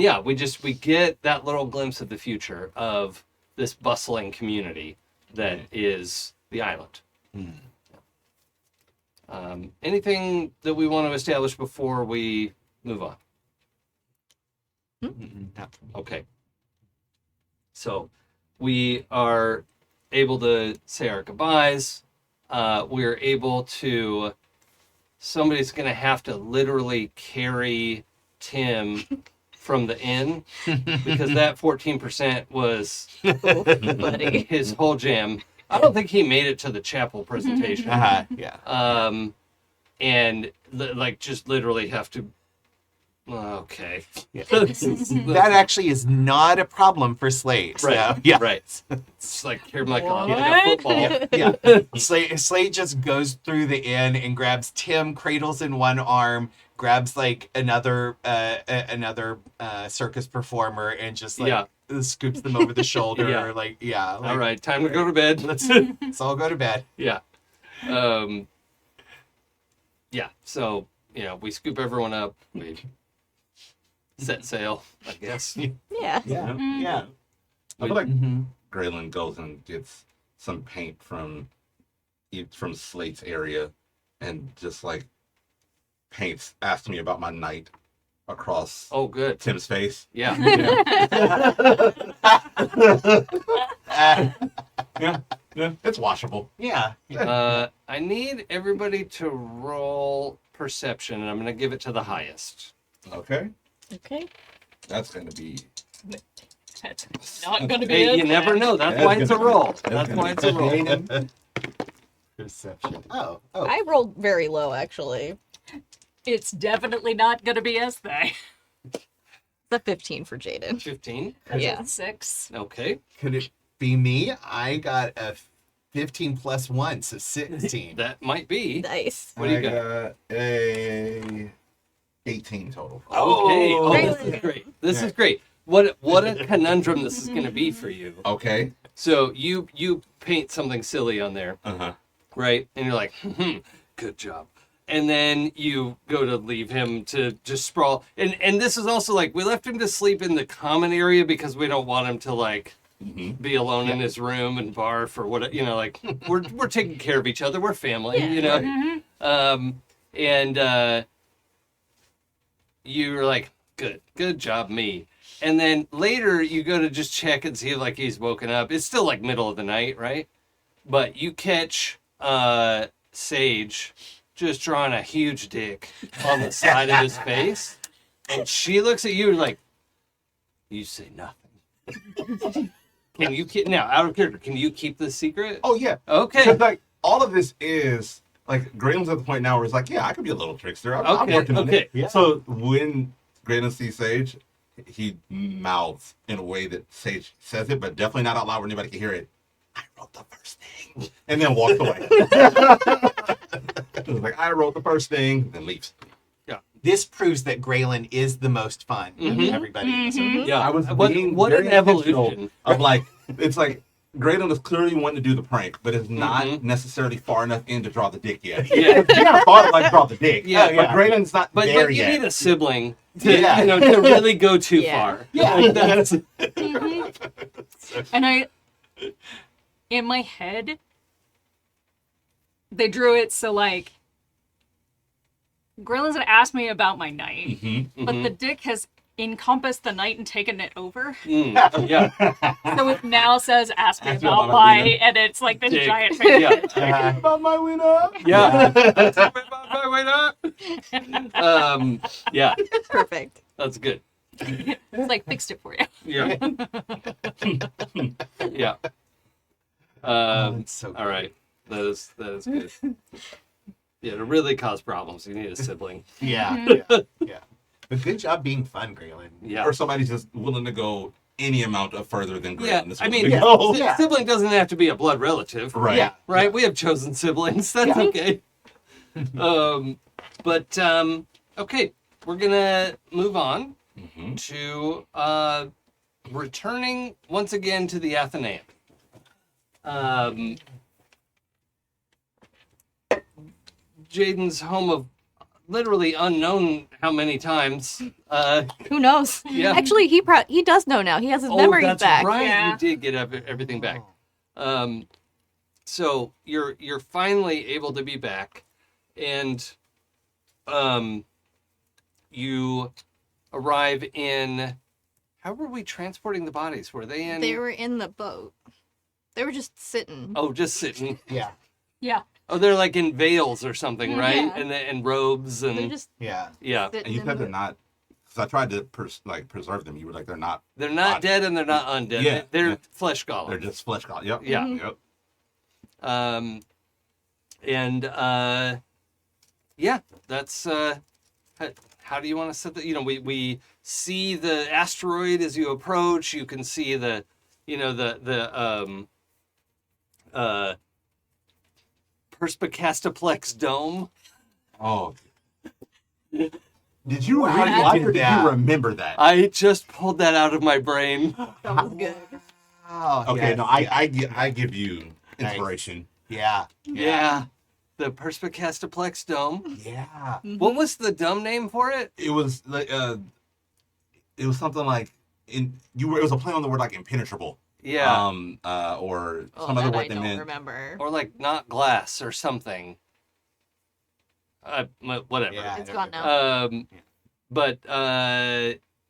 we get that little glimpse of the future of this bustling community that is the island. Anything that we want to establish before we move on? Okay. So we are able to say our goodbyes. We're able to... Somebody's going to have to literally carry Tim from the inn, because that 14% was his whole jam. I don't think he made it to the chapel presentation. And just literally have to... Okay. That actually is not a problem for Slate. Right. So, yeah. Right. It's like, here, like a football. Yeah. Slate just goes through the inn and grabs Tim, cradles in one arm, grabs like another circus performer, and just scoops them over the shoulder. All right, time to go to bed. Let's all go to bed. Yeah. So we scoop everyone up. We set sail, I guess. Yeah. I feel like Gralen goes and gets some paint from Slate's area, and just like paints, asks me about my night across good. Tim's face. Yeah. It's washable. Yeah. I need everybody to roll perception, and I'm going to give it to the highest. Okay. Okay. That's going to be... That's not gonna be Hey, it. you never know. That's why it's a roll. That's why it's a roll. Perception. Oh. Oh. I rolled very low, actually. It's definitely not gonna be Ezthe. It's a 15 for Jaden. 15. Yeah. 6. Okay. Could it be me? I got a 15 plus 1, so 16. That might be. Nice. What do you I got? a 18 total. Okay. Oh, Great. this is great. This is great. What a conundrum this is going to be for you. Okay. So you paint something silly on there, Uh-huh. right? And you're like, good job. And then you go to leave him to just sprawl. And this is also like, we left him to sleep in the common area because we don't want him to like be alone in his room and barf or what, like we're taking care of each other. We're family, And you're like, good job, me. And then later you go to just check and see if like he's woken up. It's still like middle of the night, right? But you catch Sage just drawing a huge dick on the side of his face. And she looks at you like, you say nothing. Can you keep, now out of character, can you keep this secret? Oh, yeah. Okay. Because, like, all of this is, like, Gralen's at the point now where it's like, yeah, I could be a little trickster. I'm working on it. Yeah. So when Gralen sees Sage, he mouths in a way that Sage says it, but definitely not out loud where anybody can hear it. I wrote the first thing. And then walks away. It was like, I wrote the first thing, then leaves. This proves that Gralen is the most fun of everybody in the circus. Yeah. I was What being an very intentional evolution. of like, it's like, Gralen is clearly wanting to do the prank, but is not necessarily far enough in to draw the dick yet. Yeah. You gotta thought of like draw the dick. Yeah, But Gralen's not But there you yet. need a sibling to, Yeah. to really go too Yeah. far. Yeah. Like, that's, And in my head, they drew it so like, Gralen's gonna ask me about my night, but the dick has encompassed the night and taken it over. yeah. So it now says, ask me Ask me about about my, my winner. and it's like this Dick. giant picture. Yeah. About my winner. Yeah. Yeah, Perfect. that's good. It's like, fixed it for you. Yeah. Yeah. That's so All right. That is good. Yeah, to really cause problems, you need a sibling. Yeah. Yeah. But good job being fun, Gralen. Yeah. Or somebody's just willing to go any amount of further than Gralen. Yeah, is I willing mean, to go. Yeah. sibling doesn't have to be a blood relative. Right. Yeah. Right? We have chosen siblings. That's okay. Okay. We're going to move on to returning once again to the Athenaeum. Jaden's home of literally unknown how many times. Who knows? Yeah. Actually, he does know now. He has his Oh, memories that's back. right. Yeah. You did get everything back. So you're finally able to be back, and you arrive in. How were we transporting the bodies? Were they in? They were in the boat. They were just sitting. Oh, just sitting. Yeah. Yeah. Oh, they're like in veils or something, right? Yeah. And robes and They're just Yeah. yeah. sitting And you in said the- they're not, because I tried to preserve them. You were like, they're not. They're not Body. dead and they're not undead. Yeah, They're yeah. flesh golems. They're just flesh god. Yep. Yeah. Yep. Yeah, that's how do you want to set that? We see the asteroid as you approach. You can see the Perspicastoplex dome. Oh. Did you Wow, really you like did or did that. you remember that? I just pulled that out of my brain. That was good. Oh, Okay, yes, no, yes. I give you Nice. inspiration. Yeah. Yeah, the Perspicastoplex dome. Yeah. What was the dumb name for it? It was like it was something like it was a play on the word like impenetrable. Yeah, Or Oh, some other that I word they don't meant. remember. or like not glass or something. Whatever. Yeah. It's gone now.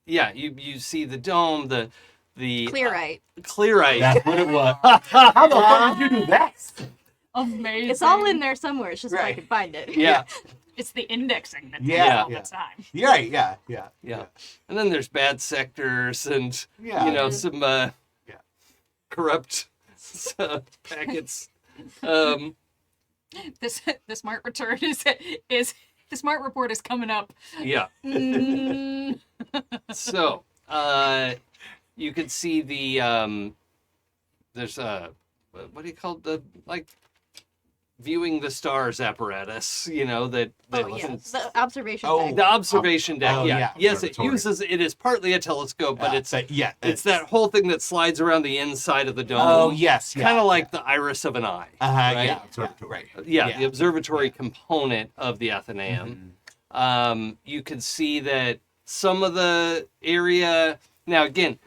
Yeah, you see the dome, the Clearite. clearite. That's what it was. How the fuck did you do that? Amazing. It's all in there somewhere. It's just if I Right. can find it. Yeah, It's the indexing that takes Yeah. all Yeah. the time. You're right. Yeah. Yeah. yeah. And then there's bad sectors and Yeah. some corrupt packets. The smart return is the smart report is coming up. Yeah. Mm, So, you can see the there's a what do you call the viewing the stars apparatus? You know that Oh yeah, can- the observation Oh, deck. the observation deck. Oh, yeah. yeah. Yes, it Observatory. is partly a telescope, but it's yeah, it's that whole thing that slides around the inside of the dome. Oh yes, Kind of like the iris of an eye. right? yeah, Observatory. right. Yeah, Yeah. the observatory component of the Athenaeum. You can see that some of the area. Now, again,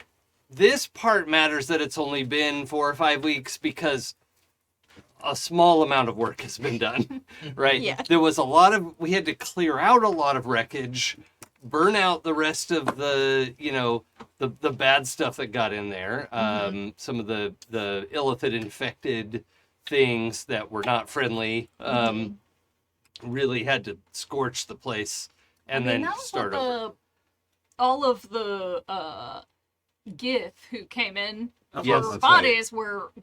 this part matters that it's only been 4 or 5 weeks because a small amount of work has been done, right? Yeah. There was we had to clear out a lot of wreckage, burn out the rest of the, the bad stuff that got in there. Some of the illithid infected things that were not friendly. Really had to scorch the place and then that was start what over. all of the Gith who came in Yes. for bodies were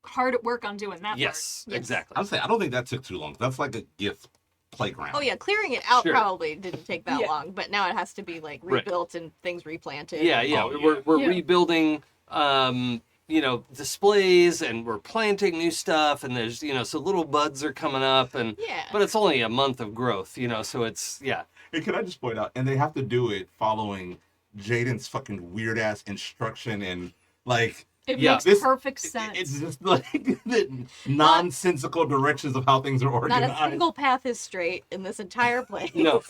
hard at work on doing that. Yes, Yes. exactly. I'm saying I don't think that took too long. That's like a gift playground. Oh yeah, clearing it out Sure. probably didn't take that Yeah. long, but now it has to be like Right. rebuilt and things replanted. Yeah, yeah. Oh, We're Yeah. rebuilding displays and we're planting new stuff and there's, so little buds are coming up and Yeah. but it's only a month of growth, so it's And can I just point out, and they have to do it following Jaden's fucking weird ass instruction and like It Yeah. makes This- perfect sense. it's just like the nonsensical directions of how things are Not organized. a single path is straight in this entire place. no.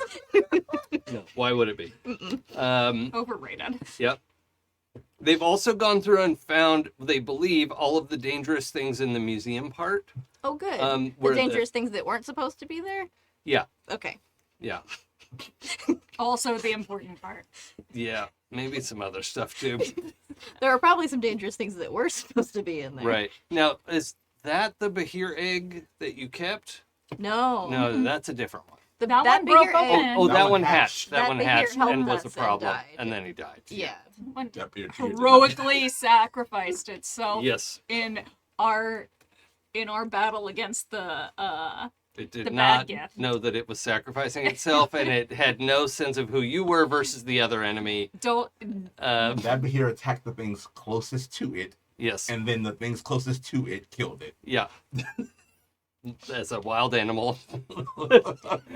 No, why would it be? Overrated. Yep. They've also gone through and found, they believe, all of the dangerous things in the museum part. Oh good. The The dangerous things that weren't supposed to be there? Yeah, Okay. yeah, Also the important part. yeah. Maybe some other stuff too. There are probably some dangerous things that were supposed to be in there. Right. Now, is that the Bahir egg that you kept? No. No, that's a different one. That that one broke bigger open. egg- Oh, That that one one hatched. hatched. That That one Bahir hatched helped and was a us and problem. died. And then he died. Yeah. One Yep, you're- heroically sacrificed itself Yes. in our battle against the It did The not bad gift. know that it was sacrificing itself, and it had no sense of who you were versus the other enemy. don't That here attacked the things closest to it, Yes. and then the things closest to it killed it. Yeah. As a wild animal.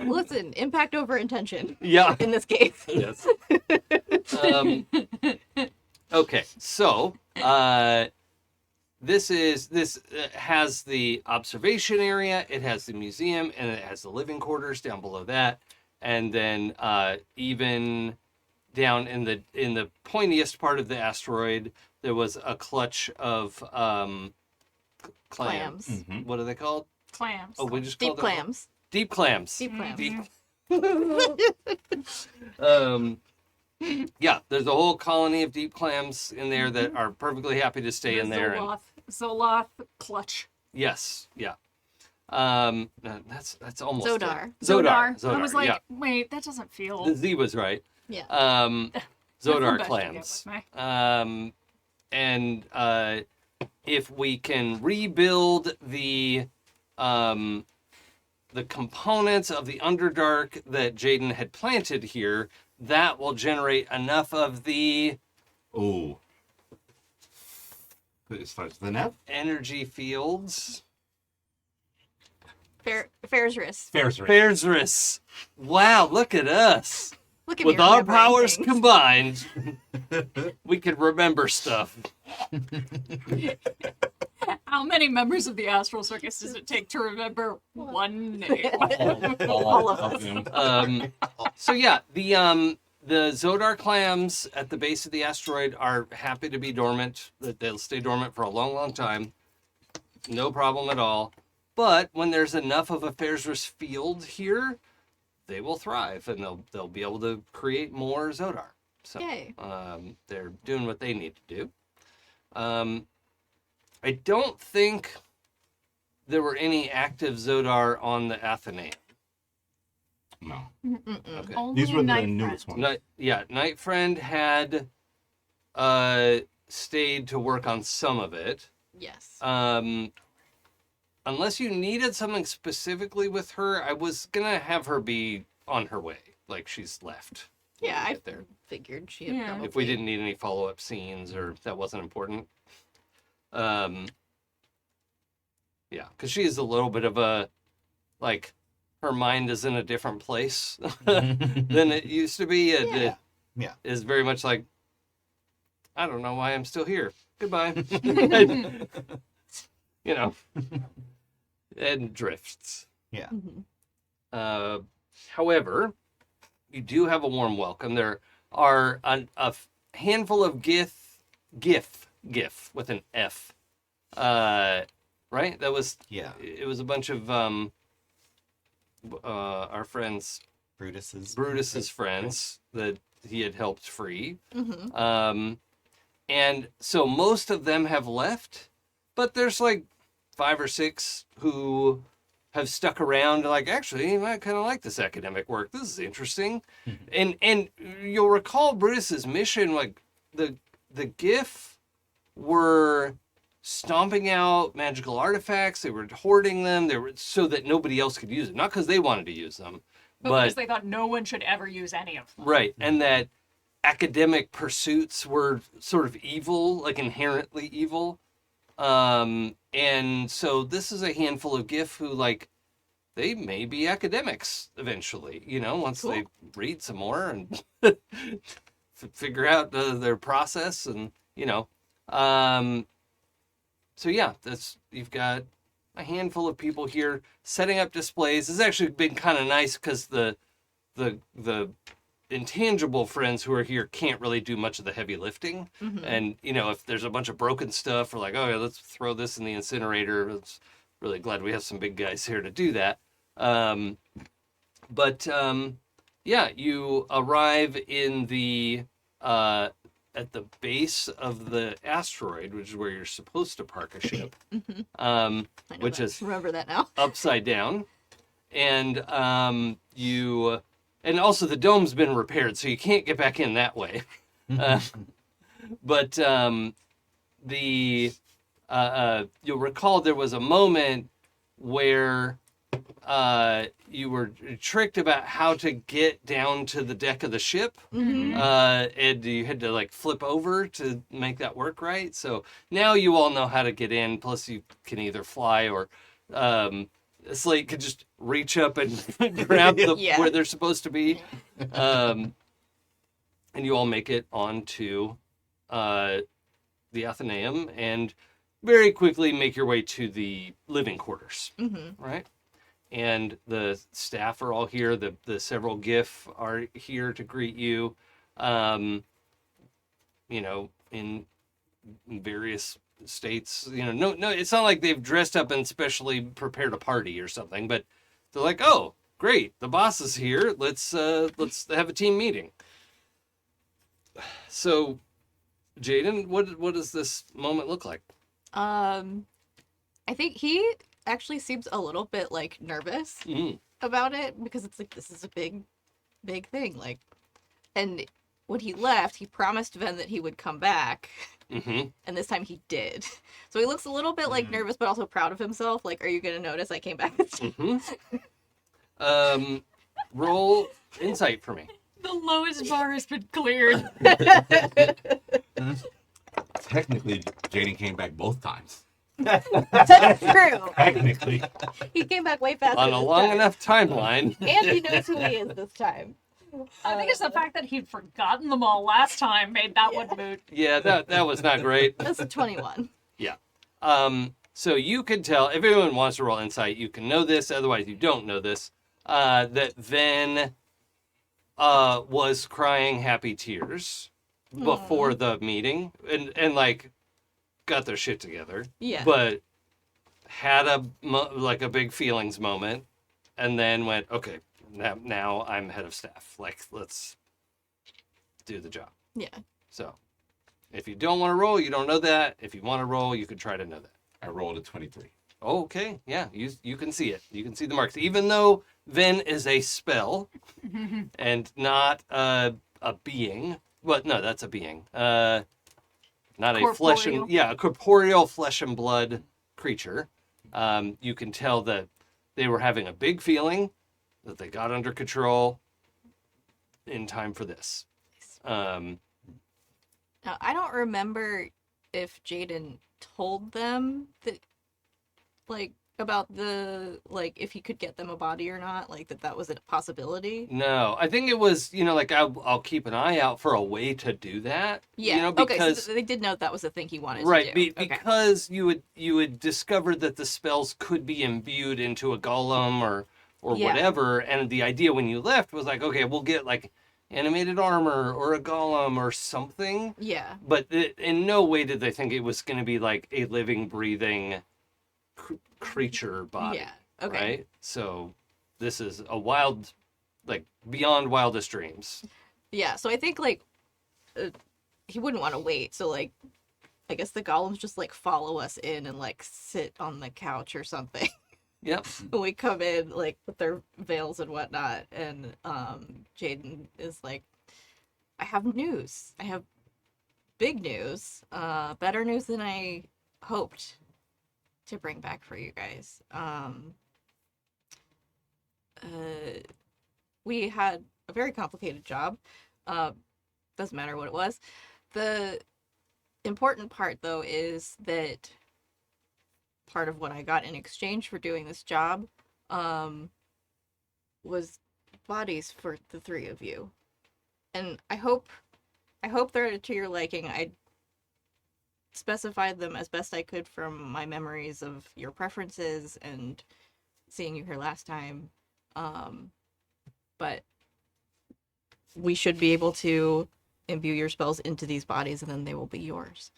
Listen, impact over intention Yeah. in this case. Yes. Okay, so this has the observation area, it has the museum, and it has the living quarters down below that, and then even down in the pointiest part of the asteroid, there was a clutch of clams. Clams. What are they called? clams. Oh, we just Deep called them clams. deep clams. Deep clams. Yeah, there's a whole colony of deep clams in there that are perfectly happy to stay in there. And, Zoloth clutch. yes, yeah. That's almost it. Zodar. Zodar. I was like, yeah. wait, that doesn't feel. The Z was right. Yeah. Zodar best clams. you get with And if we can rebuild the components of the Underdark that Jaden had planted here, that will generate enough of the Oh. It starts the net. energy fields. Fair's wrist. Fairsris. Wow, look at us. Look at With me our remembering powers things. combined, we could remember stuff. How many members of the Astral Circus does it take to remember one name? All of us. them. So yeah, the Zodar clams at the base of the asteroid are happy to be dormant. That they'll stay dormant for a long, long time. No problem at all. But when there's enough of a Fairsris field here, they will thrive and they'll be able to create more Zodar. So Yay. they're doing what they need to do. I don't think there were any active Zodar on the Athenaeum. No. Okay. Only These were the Night newest Friend. ones. Night Friend had stayed to work on some of it. Yes. unless you needed something specifically with her, I was gonna have her be on her way. Like she's left. when Yeah, we I get there. figured she had Yeah. probably... If we didn't need any follow-up scenes or that wasn't important. Yeah, because she is a little bit of a, like, her mind is in a different place than it used to be. It Yeah. is very much like, I don't know why I'm still here. Goodbye. You know, and drifts. Yeah. Mhm. However, you do have a warm welcome. There are a handful of GIF with an F. Right? That was, Yeah. it was a bunch of our friends, Brutus's friends that he had helped free. Mhm. And so most of them have left, but there's like 5 or 6 who have stuck around. Like, actually, I kind of like this academic work. This is interesting. And you'll recall Brutus's mission, like the GIF were stomping out magical artifacts. They were hoarding them. They were so that nobody else could use them. Not because they wanted to use them, But because they thought no one should ever use any of them. right. And that academic pursuits were sort of evil, like inherently evil. And so this is a handful of GIF who, like, they may be academics eventually, you know, once Cool. they read some more and figure out their process and, you know. So yeah, you've got a handful of people here setting up displays. It's actually been kind of nice because the intangible friends who are here can't really do much of the heavy lifting. And, you know, if there's a bunch of broken stuff, we're like, oh yeah, let's throw this in the incinerator. It's really glad we have some big guys here to do that. Yeah, you arrive in the at the base of the asteroid, which is where you're supposed to park a ship, I know which that. is Remember that now. upside down. And and also the dome's been repaired, so you can't get back in that way. But you'll recall there was a moment where you were tricked about how to get down to the deck of the ship. And you had to like flip over to make that work right. So now you all know how to get in. Plus you can either fly or Slate could just reach up and grab Yeah. where they're supposed to be. And you all make it onto the Athenaeum and very quickly make your way to the living quarters. Right? And the staff are all here. The several GIF are here to greet you. You know, in various states. You know, no, it's not like they've dressed up and specially prepared a party or something. But they're like, oh, great, the boss is here. Let's have a team meeting. So, Jaden, what does this moment look like? I think he actually seems a little bit like nervous about it because it's like this is a big thing, like, and when he left he promised Ven that he would come back, and this time he did, so he looks a little bit like nervous but also proud of himself, like, are you gonna notice I came back? Roll insight for me. The lowest bar has been cleared. Technically, Jaden came back both times. That's true. Technically. He came back way faster On a this long time. enough timeline. And he knows who he is this time. I think it's the fact that he'd forgotten them all last time made that one moot. Yeah, that was not great. That's a 21. Yeah. So you can tell, if anyone wants to roll insight, you can know this, otherwise you don't know this, that Ven was crying happy tears before the meeting and like got their shit together. Yeah. But had a big feelings moment and then went, okay, now I'm head of staff. Like, let's do the job. Yeah. So if you don't want to roll, you don't know that. If you want to roll, you could try to know that. I rolled a 23. Okay, yeah, you can see it. You can see the marks. Even though Ven is a spell and not a being. Well, no, that's a being. Not a flesh and Corporeal. a corporeal flesh and blood creature. You can tell that they were having a big feeling that they got under control in time for this. Now, I don't remember if Jaden told them that, like, about the, like, if he could get them a body or not, like, that was a possibility. No, I think it was, like I'll keep an eye out for a way to do that. Yeah. Because okay, so they did know that was a thing he wanted right, to do. Okay. because you would discover that the spells could be imbued into a golem or Yeah. whatever, and the idea when you left was like, okay, we'll get like animated armor or a golem or something. Yeah. But in no way did they think it was going to be like a living, breathing creature body. Yeah. Okay. Right? So this is a wild, like beyond wildest dreams. Yeah, so I think, like, he wouldn't want to wait, so, like, I guess the golems just, like, follow us in and, like, sit on the couch or something. Yep. When we come in, like, with their veils and whatnot, and Jaden is like, I have news. I have big news. Better news than I hoped to bring back for you guys. We had a very complicated job. Doesn't matter what it was. The important part, though, is that part of what I got in exchange for doing this job was bodies for the three of you. And I hope they're to your liking. I specified them as best I could from my memories of your preferences and seeing you here last time. But we should be able to imbue your spells into these bodies, and then they will be yours.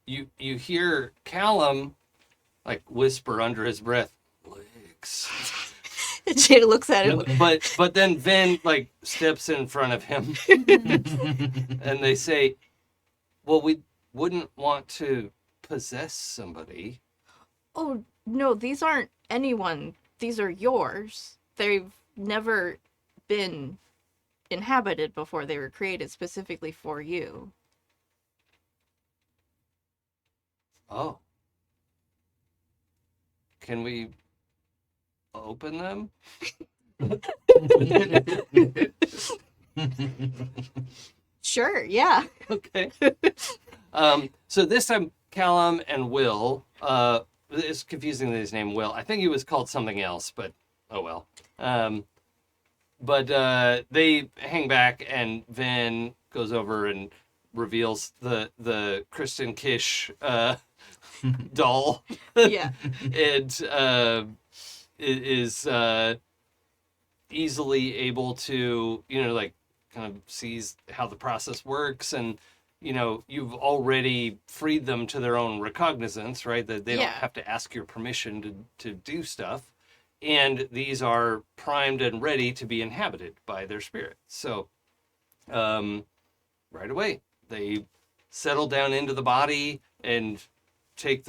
You hear Callum like whisper under his breath, "Legs." Jada looks at him. But then Ven like steps in front of him, and they say, "Well, we wouldn't want to possess somebody." Oh, no, these aren't anyone. These are yours. They've never been inhabited before. They were created specifically for you. Oh. Can we open them? Sure, yeah. Okay. So this time, Callum and Will, it's confusing that his name Will. I think he was called something else, but oh well. But they hang back, and Ven goes over and reveals the Kristen Kish doll. Yeah. And is easily able to, like, kind of sees how the process works, and you've already freed them to their own recognizance, right? That they don't have to ask your permission to do stuff. And these are primed and ready to be inhabited by their spirit. So right away, they settle down into the body and take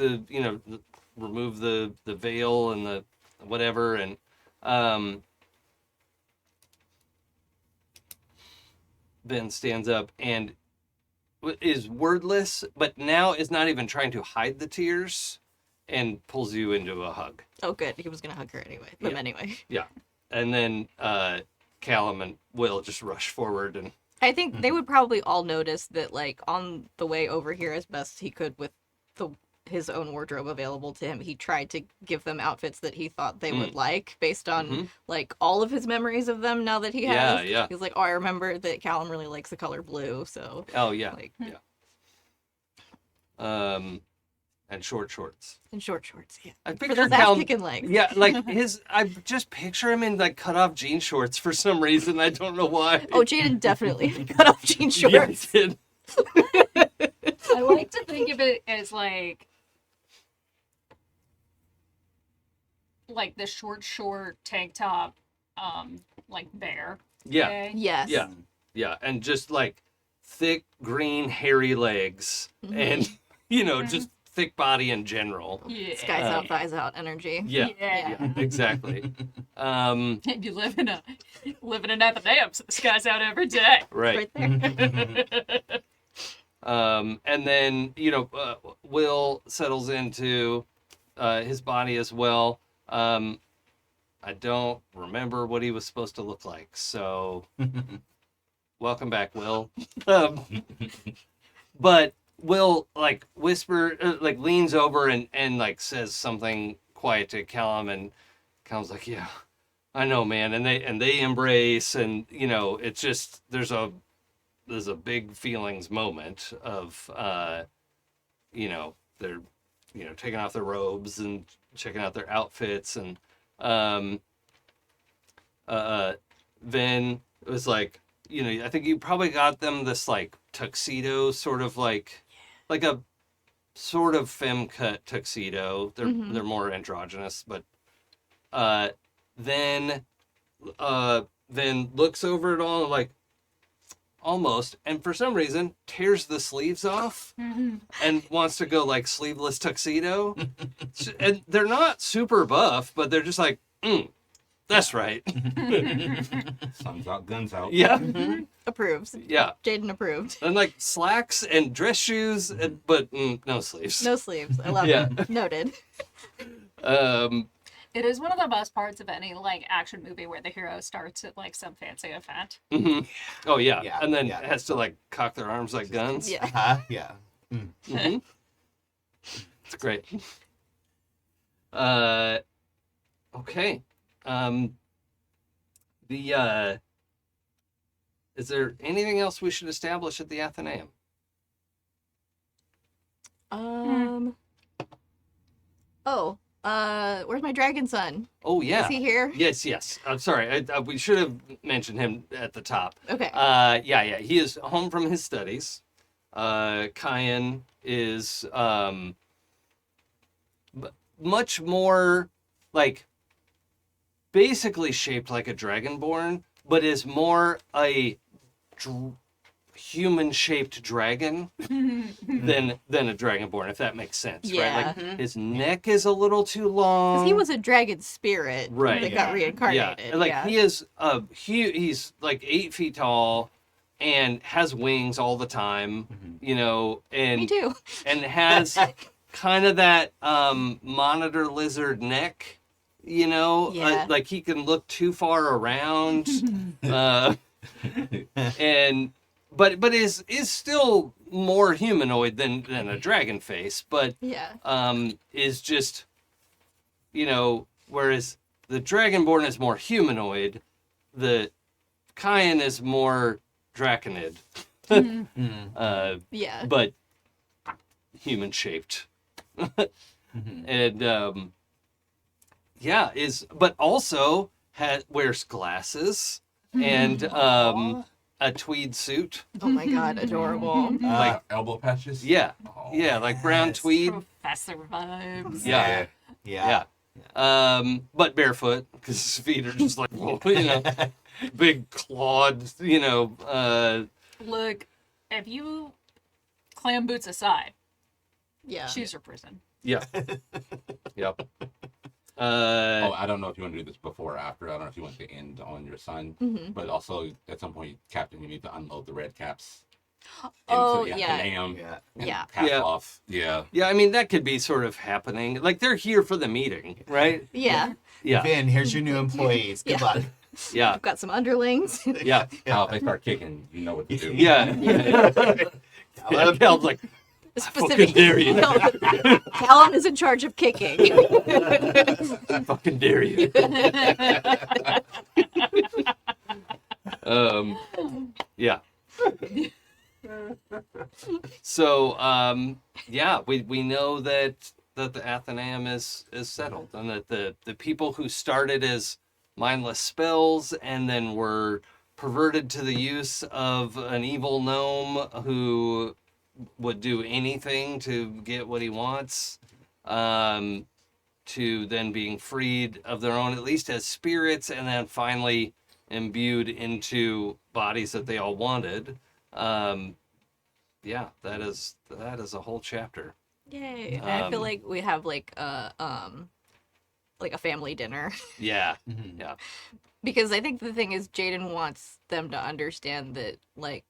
remove the veil and the whatever. And Ben stands up and is wordless, but now is not even trying to hide the tears, and pulls you into a hug. Oh, good. He was going to hug her anyway. But anyway. Yeah. And then Callum and Will just rush forward. And I think they would probably all notice that, like, on the way over here as best he could with his own wardrobe available to him, he tried to give them outfits that he thought they would like based on, like, all of his memories of them now that he has. Yeah. He's like, oh, I remember that Callum really likes the color blue, so... Oh, yeah. Like, yeah. And short shorts. And short shorts, yeah. I For picture those ass-kicking legs. Yeah, like I just picture him in like cut-off jean shorts for some reason. I don't know why. Oh, Jaden definitely cut off jean shorts. Yeah, he did. I like to think of it as like the short tank top, like bear. Yeah. Okay? Yes. Yeah, and just like thick green hairy legs, and just thick body in general. Yeah. Skies out, thighs out energy. Yeah, Yeah. exactly. And you live in at the dam, so the sky's out every day. Right. Right there. And then Will settles into his body as well. I don't remember what he was supposed to look like, so welcome back, Will. But Will like leans over and like says something quiet to Callum, and Callum's like, "Yeah, I know, man." And they embrace, and it's just there's a big feelings moment of they're taking off their robes and checking out their outfits, and then it was like, I think you probably got them this like tuxedo, sort of like a sort of femme cut tuxedo. They're more androgynous, but then looks over it all like almost, and for some reason tears the sleeves off and wants to go like sleeveless tuxedo. And they're not super buff, but they're just like, that's right. Sun's out, guns out. Yeah. Approves. Yeah. Jaden approved. And like slacks and dress shoes, but no sleeves. No sleeves. I love Yeah. it. Noted. It is one of the best parts of any like action movie where the hero starts at like some fancy event. Oh yeah. Yeah, And then yeah. has to like cock their arms like guns. Yeah. Yeah. It's great. Okay. Is there anything else we should establish at the Athenaeum? Where's my dragon son? Oh yeah. Is he here? Yes. I'm sorry. We should have mentioned him at the top. Okay. Yeah. He is home from his studies. Kyan is much more like basically shaped like a dragonborn, but is more a human-shaped dragon than a dragonborn, if that makes sense. Yeah. Right? Like his neck is a little too long. Because he was a dragon spirit Right. that got reincarnated. Yeah, like he is he's like 8 feet tall and has wings all the time, and Me too. and has kind of that monitor lizard neck, Yeah. like he can look too far around, and but is still more humanoid than a dragon face, but Yeah. is just, whereas the Dragonborn is more humanoid, the Kyan is more draconid, Yeah. but human shaped. And but also wears glasses and a tweed suit. Oh my god, adorable. Like elbow patches. yeah, Oh. yeah, like brown yes. tweed. Professor vibes. Yeah. Yeah. But barefoot because his feet are just like big clawed. Look, if you clam boots aside, Yeah. shoes are prison. Yeah. Yep. Oh, I don't know if you want to do this before or after. I don't know if you want to end on your son, but also at some point, Captain, you need to unload the red caps. Oh, into the yeah. Athenaeum Yeah. and Yeah. pass Yeah. off. Yeah. Yeah, I mean that could be sort of happening. Like they're here for the meeting, right? Yeah. Yeah. Vin, here's your new employees. Good Yeah. luck. Yeah. I've got some underlings. Yeah. Now, if they start kicking, you know what to do. Yeah. Cal's like, Specific. dare you. Callum is in charge of kicking. I fucking dare you. Yeah. So, we know that the Athenaeum is settled, and that the people who started as mindless spells and then were perverted to the use of an evil gnome who would do anything to get what he wants, to then being freed of their own, at least as spirits, and then finally imbued into bodies that they all wanted. That is a whole chapter. Yay. And I feel like we have like a family dinner. Yeah. Mhm. Yeah. Because I think the thing is Jaden wants them to understand that like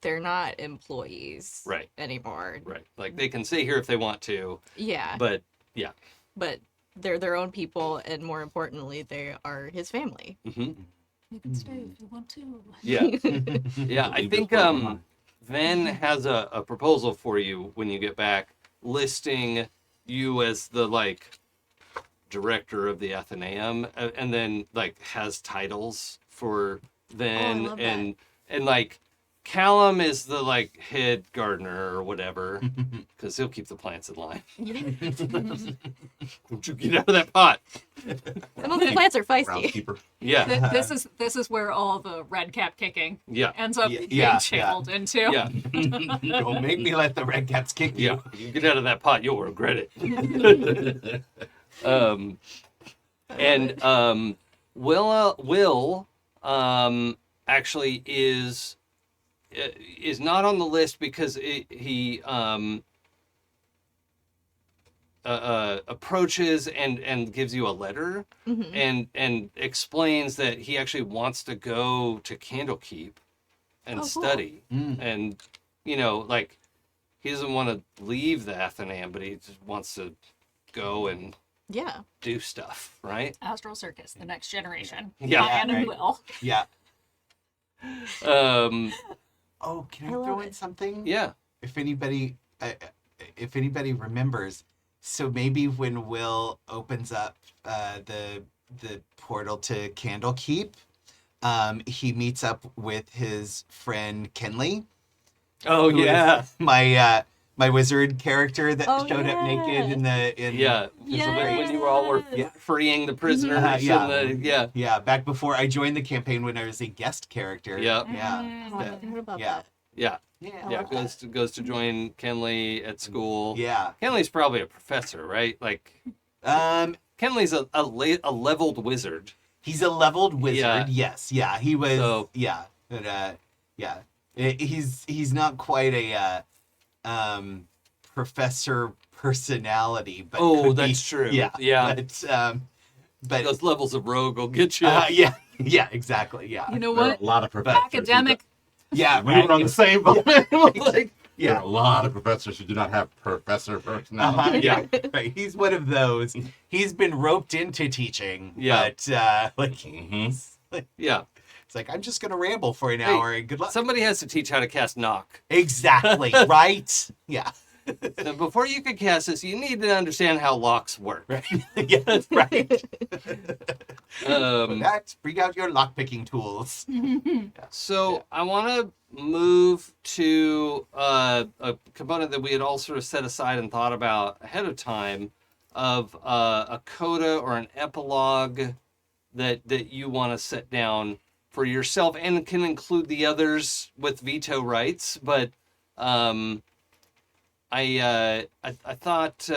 they're not employees Right. anymore. Right. Like they can stay here if they want to, Yeah. but yeah. but they're their own people, and more importantly, they are his family. Hmm. You can stay if you want to. Yeah. Yeah, I think Ven has a proposal for you when you get back, listing you as the like director of the Athenaeum, and then like has titles for Ven, love and like Callum is the like head gardener or whatever, because he'll keep the plants in line. Don't you get out of that pot? Some of the plants are feisty. Groundskeeper. Yeah, This is where all the red cap kicking yeah, ends up Yeah, being yeah. channeled into. yeah, Don't make me let the red caps kick you. yeah. You get out of that pot, you'll regret it. Will actually is not on the list because he approaches and gives you a letter and explains that he actually wants to go to Candlekeep and Oh, cool. study, Mm. and like he doesn't want to leave the Athenaeum, but he just wants to go and Yeah. do stuff, right? Astral Circus, the next generation. Yeah. And Right. Will. Yeah. Um, Oh, can I I love throw it. in something? yeah. If anybody remembers, so maybe when Will opens up the portal to Candlekeep, he meets up with his friend Kenley. Oh, who is yeah. my wizard character that Oh, showed up naked in Yeah. Yeah. When you all were Yeah. freeing the prisoners. Yeah. And the, yeah, back before I joined the campaign when I was a guest character. Yeah. Yeah. Oh, I forgot about Yeah. that. yeah. Yeah. Yeah. Goes to join Kenley at school. Yeah. Kenley's probably a professor, right? Like, Kenley's a leveled wizard. He's a leveled wizard. Yeah. Yes. Yeah. He was. So- Yeah. But yeah. He's not quite a professor personality, but Oh, could that's be, true. Yeah. Yeah. But Those levels of rogue will get you. yeah. Yeah. Exactly. Yeah. You know There are what? a lot of professors. Academic. Yeah. We were on the same boat. Like, There are a lot of professors who do not have professor personality. Yeah. Right. He's one of those. He's been roped into teaching. Yeah. But like, yeah. it's like I'm just gonna ramble for an hour and good luck. Somebody has to teach how to cast knock. Exactly. Right. Yeah. So before you can cast this, you need to understand how locks work. Right. Yes. Right. Um, That bring out your lockpicking tools. So I want to move to a component that we had all sort of set aside and thought about ahead of time of a coda or an epilogue that you want to set down for yourself and can include the others with veto rights. But I thought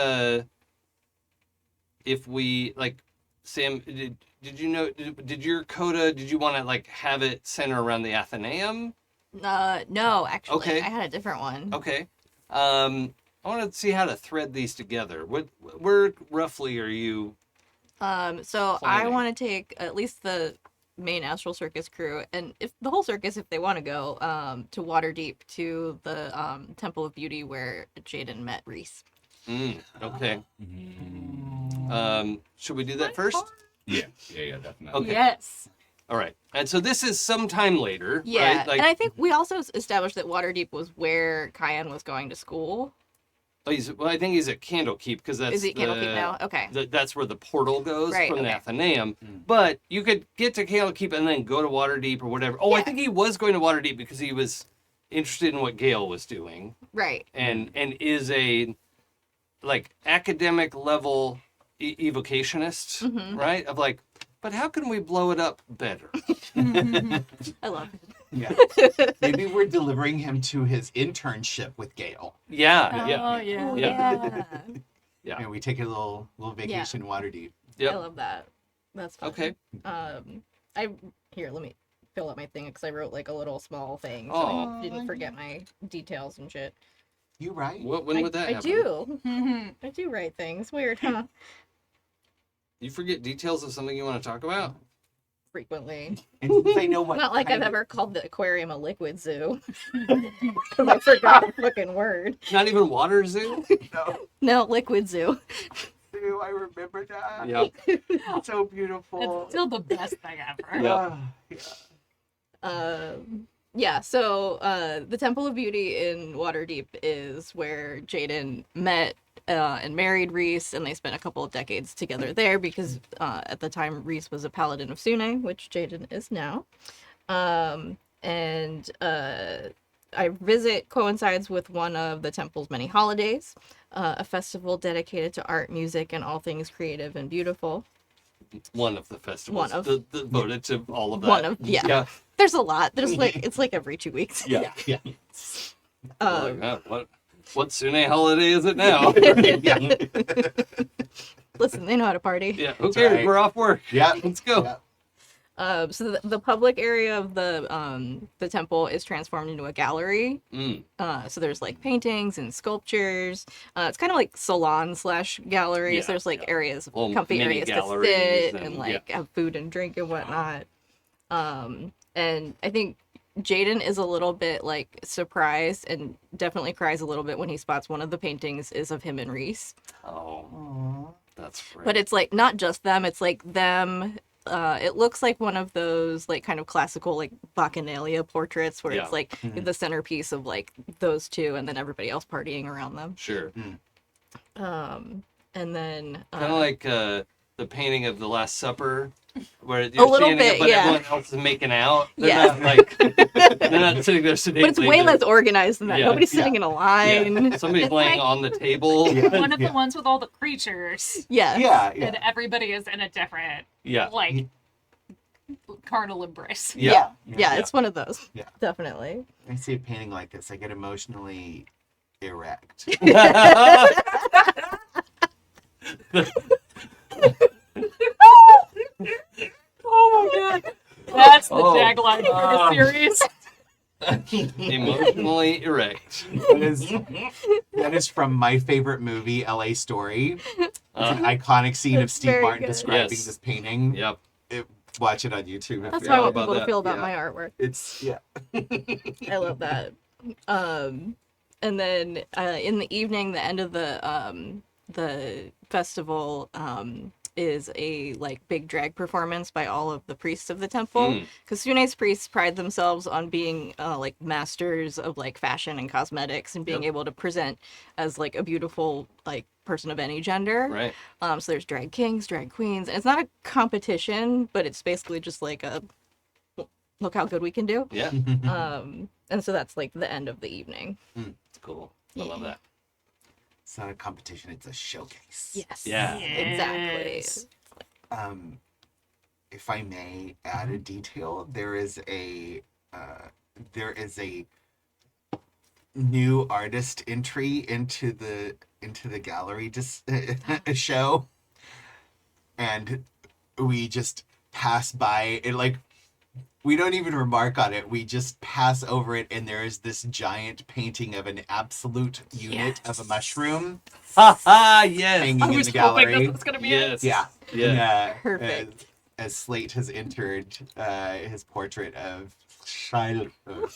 if we like Sam, did you know? Did your coda? Did you want to like have it center around the Athenaeum? No, actually, Okay. I had a different one. Okay. I want to see how to thread these together. Where roughly are you? So I planning? want to take at least the main Astral Circus crew, and if the whole circus, if they want to go, to Waterdeep to the Temple of Beauty where Jaden met Reese. Okay. Should we do that first? Yeah, definitely. Okay. Yes. All right. And so this is sometime later, Yeah, right? Like, and I think we also established that Waterdeep was where Kyan was going to school. I think he's at Candlekeep because that's Is he Candlekeep now? Okay. That's where the portal goes Right, from the okay. Athenaeum. But you could get to Candlekeep and then go to Waterdeep or whatever. Oh, I Yeah. think he was going to Waterdeep because he was interested in what Gale was doing Right. and is a like academic level evocationist, Mm-hmm. right? Of like, but how can we blow it up better? I love it. Yeah. Maybe we're delivering him to his internship with Gale. Yeah, yeah, Oh, yeah. Oh, Yeah. Yeah. And we take a little vacation in Waterdeep. Yep. I love that. That's fun. Okay. Let me fill out my thing because I wrote like a little small thing, so Oh. I didn't forget my details and shit. You right? When would that I happen? do. Mhm. I do write things. Weird, huh? You forget details of something you want to talk about? Frequently. And since I know what Not like kind I've of- ever called the aquarium a liquid zoo. Because I forgot the fucking word. Not even water zoo? No. No, liquid zoo. too. I remember that. Yep. It's so beautiful. It's still the best thing ever. Yeah. Yeah, so the Temple of Beauty in Waterdeep is where Jaden met and married Reese, and they spent a couple of decades together there because at the time Reese was a paladin of Sune, which Jaden is now. And our visit coincides with one of the temple's many holidays, a festival dedicated to art, music, and all things creative and beautiful. One of the festivals. One of. Devoted to all of that. One of, yeah. Yeah. There's a lot. There's like, it's like every 2 weeks. Yeah. Yeah. What Sune holiday is it now? Listen, they know how to party. Yeah. Who cares? right. We're off work. Yeah. Let's go. Yeah. So the public area of the temple is transformed into a gallery. Mm. So there's like paintings and sculptures. It's kind of like salon/galleries. Yeah, there's like yeah. areas, Little comfy mini areas to galleries sit and- and like yeah. have food and drink and whatnot. And I think Jaden is a little bit like surprised and definitely cries a little bit when he spots one of the paintings is of him and Reese. Oh, that's great. But it's like not just them, it's like them. It looks like one of those like kind of classical like Bacchanalia portraits where Yeah. it's like the centerpiece of like those two and then everybody else partying around them. Sure. And then Kind of like the painting of the Last Supper, where you're A little standing bit, up, but yeah. everyone else is making out. They're Yeah. not like they're not sitting there sedately. but it's way less organized than that. Yeah. Nobody's sitting in a line. Yeah. Somebody's It's laying like- on the table. One of Yeah. the ones with all the creatures, Yeah. Yeah. and Yeah. everybody is in a different, Yeah. like, carnal embrace. Yeah. Yeah, it's one of those. Yeah. Definitely. I see a painting like this, I get emotionally erect. Oh my god. That's the Oh. tagline for the series. Emotionally erect. That is from my favorite movie, L.A. Story. It's an iconic scene of That's Steve very Martin good. describing Yes. this painting. Yep. Watch it on YouTube. That's forgot how I want about people to that. feel about Yeah. my artwork. It's yeah. I love that. And then in the evening, the end of the festival is a like big drag performance by all of the priests of the temple. Because Sune's priests pride themselves on being like masters of like fashion and cosmetics and being Yep. able to present as like a beautiful like person of any gender. Right. So there's drag kings, drag queens, and it's not a competition, but it's basically just like a look how good we can do. Yeah. And so that's like the end of the evening. It's cool. I love that. It's not a competition, it's a showcase. Yes. Yeah. Exactly. Yes. If I may add a detail, there is a new artist entry into the gallery just show, and we just pass by it like we don't even remark on it. We just pass over it, and there is this giant painting of an absolute unit of a mushroom Ha ha! Yes. hanging I in was the hoping gallery. this was gonna be Yes. it. Yeah. Yeah. Perfect. As Slate has entered his portrait of Shyleford.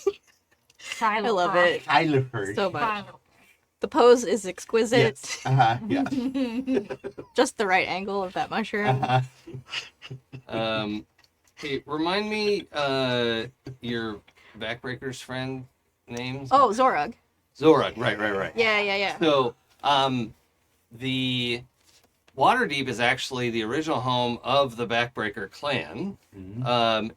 I love it Shyleford. so much. The pose is exquisite. Yes. Yeah. Just the right angle of that mushroom. Hey, remind me your backbreakers friend names. Oh, Zorug. Zorug. Right. Yeah. So, the Waterdeep is actually the original home of the Backbreaker clan,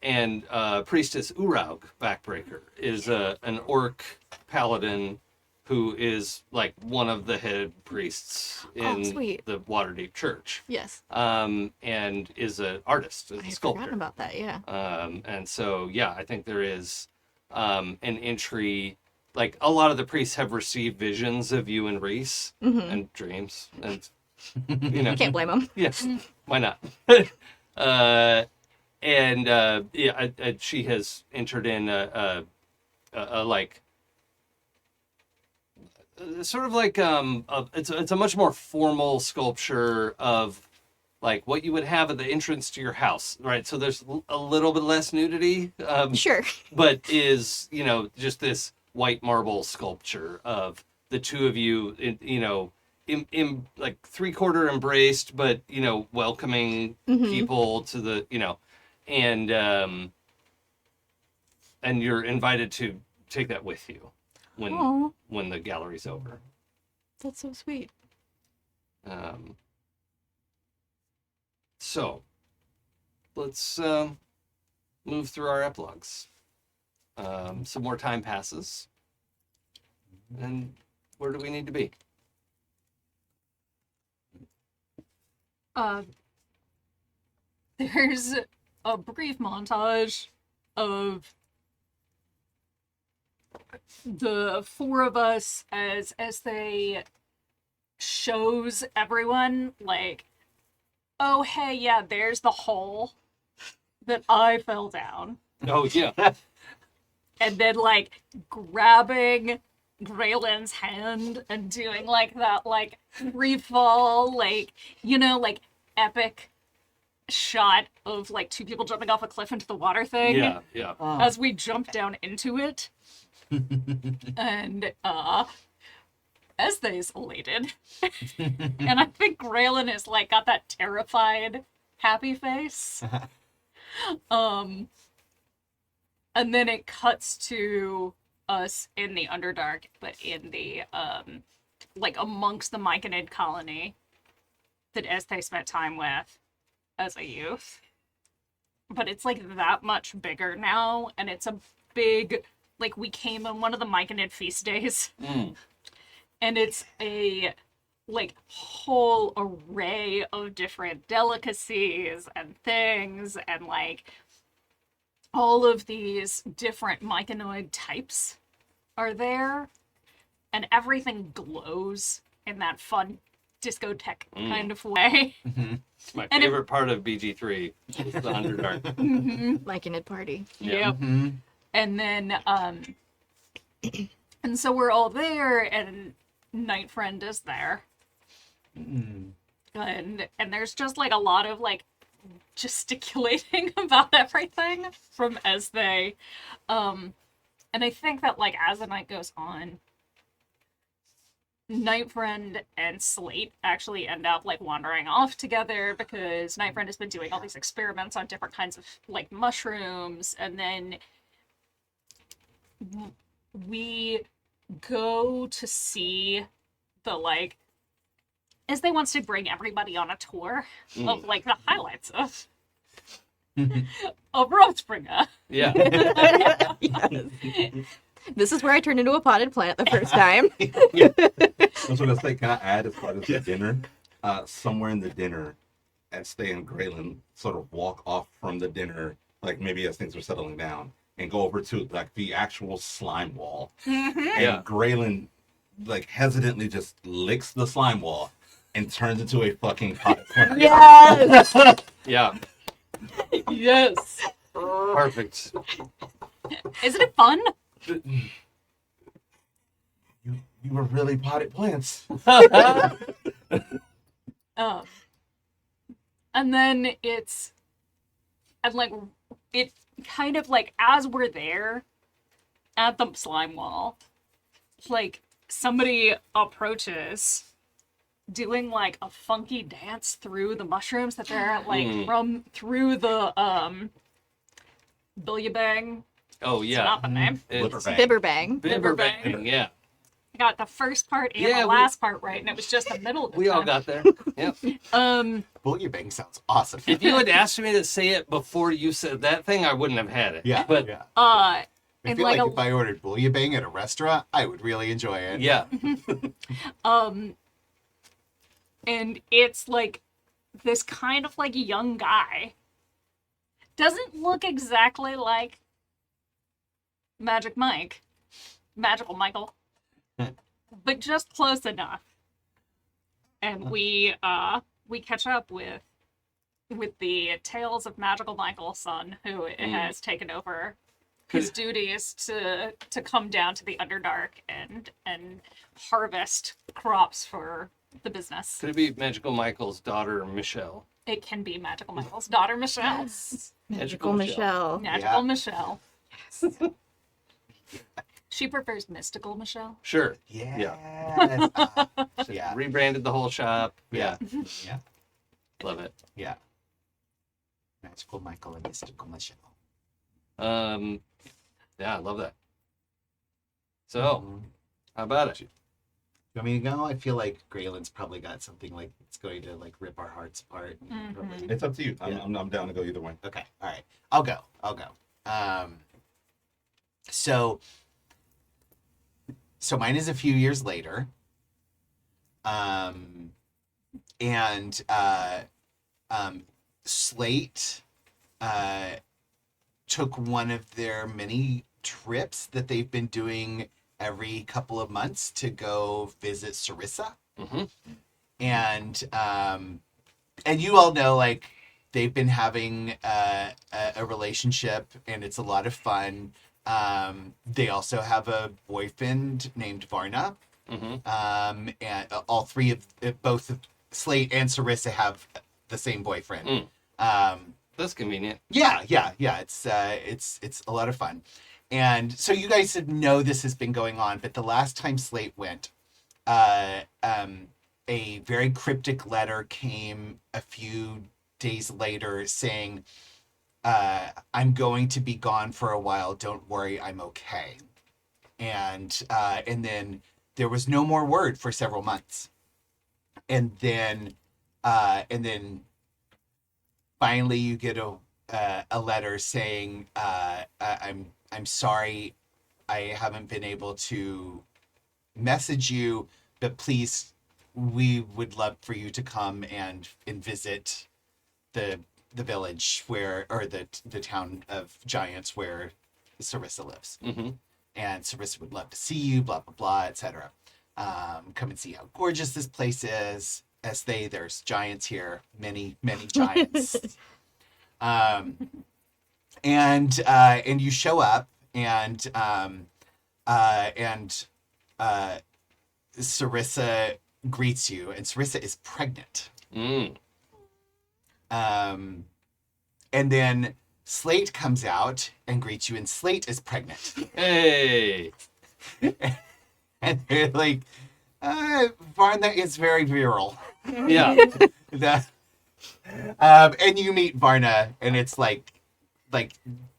and Priestess Uraug Backbreaker is an orc paladin who is like one of the head priests in sweet. the Waterdeep Church, Yes. and is an artist, is I a had sculptor. forgotten about that, yeah. And so, yeah, I think there is an entry. Like a lot of the priests have received visions of you and Reese and dreams, and you know, Can't blame them. yes, why not? She has entered in a like sort of like it's a much more formal sculpture of like what you would have at the entrance to your house, right? So there's a little bit less nudity, Sure. but is just this white marble sculpture of the two of you, in like 3/4 embraced, but welcoming people to the and you're invited to take that with you Aw. when the gallery's over. That's so sweet. So let's move through our epilogues. Some more time passes, and where do we need to be? There's a brief montage of the four of us as they shows everyone like, oh hey, yeah, there's the hole that I fell down. Oh yeah. And then like grabbing Gralen's hand and doing like that like free fall, like like epic shot of like two people jumping off a cliff into the water thing. Yeah. As we jump down into it. And Ezthe's elated. And I think Gralen is like got that terrified happy face. And then it cuts to us in the Underdark, but in the like amongst the Myconid colony that Ezthe spent time with as a youth. But it's like that much bigger now, and it's a big, like, we came on one of the Myconid feast days. And it's a like whole array of different delicacies and things, and like all of these different myconoid types are there, and everything glows in that fun discotheque kind of way. It's my And favorite part of BG3, is the Underdark. Myconid party. Yeah. Yep. And then and so we're all there, and Night Friend is there. And there's just like a lot of like gesticulating about everything from Ezthe. And I think that like as the night goes on, Night Friend and Slate actually end up like wandering off together, because Night Friend has been doing all these experiments on different kinds of like mushrooms, and then we go to see the like Ezthe wants to bring everybody on a tour of like the highlights of Rosebringer. Yeah. Yes. This is where I turned into a potted plant the first time. I was gonna say, can I add as part of the dinner? Somewhere in the dinner, Ezthe and Gralen sort of walk off from the dinner, like maybe as things are settling down, and go over to like the actual slime wall. And Gralen like hesitantly just licks the slime wall and turns into a fucking potted plant. Yes! Yeah. Yes. Perfect. Isn't it fun? You were really potted plants. And then it's, and like, it kind of like, as we're there at the slime wall, like, somebody approaches doing like a funky dance through the mushrooms that they're like through the Billabang. Oh yeah. It's not the name. It's Bibberbang. Bibberbang. Yeah. I got the first part and Yeah, the last part right, and it was just the middle of the We all time. got there. Yep. Boogie sounds awesome. If you had asked me to say it before you said that thing, I wouldn't have had it. Yeah, But yeah. Uh, I and feel like like a- if I ordered bouillabaisse at a restaurant, I would really enjoy it. yeah. And it's like this kind of like young guy. Doesn't look exactly like Magical Michael, but just close enough. And we catch up with the tales of Magical Michael's son, who has taken over his duties to come down to the Underdark and harvest crops for the business. Could it be Magical Michael's daughter, Michelle? It can be Magical Michael's daughter, Michelle. Magical Michelle. Magical Michelle. She prefers mystical, Michelle. Sure. Yes. Yeah. Rebranded the whole shop. Yeah. Yeah. Love it. Yeah. Magical Michael and Mystical Michelle. Yeah, I love that. So, how about it? You want me to go? I feel like Gralen's probably got something like it's going to like rip our hearts apart. Mhm. It's up to you. Yeah. I'm down to go either way. Okay. All right. I'll go. So mine is a few years later. And Slate took one of their many trips that they've been doing every couple of months to go visit Sarissa. Mm-hmm. And you all know, like, they've been having a relationship, and it's a lot of fun. They also have a boyfriend named Varna. Mm-hmm. And all three of both Slate and Sarissa have the same boyfriend. That's convenient. Yeah. It's a lot of fun. And so you guys know this has been going on, but the last time Slate went, a very cryptic letter came a few days later saying, I'm going to be gone for a while. Don't worry, I'm okay. And then there was no more word for several months. And then finally you get a letter saying, I'm sorry, I haven't been able to message you, but please, we would love for you to come and visit the village or the town of giants where Sarissa lives. Mm-hmm. And Sarissa would love to see you, blah, blah, blah, etc. Come and see how gorgeous this place is. There's giants here, many, many giants. And you show up, and Sarissa greets you, and Sarissa is pregnant. And then Slate comes out and greets you, and Slate is pregnant. Hey. And they're like, Varna is very virile. Yeah. And you meet Varna, and it's like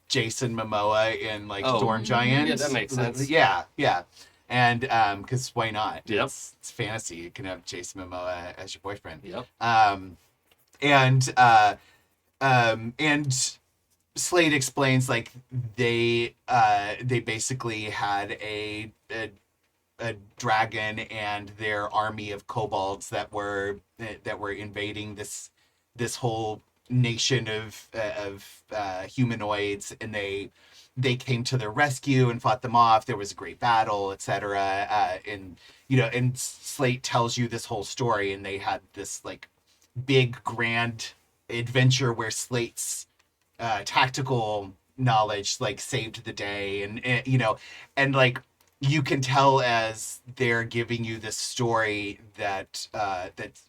Jason Momoa in Storm Giant. Yeah, that makes sense. Yeah. And because why not? Yep. It's fantasy. You can have Jason Momoa as your boyfriend. Yep. And Slate explains they basically had a dragon and their army of kobolds that were invading this whole nation of humanoids, and they came to their rescue and fought them off. There was a great battle, etc. And Slate tells you this whole story, and they had this big grand adventure where Slate's tactical knowledge saved the day, and you can tell as they're giving you this story that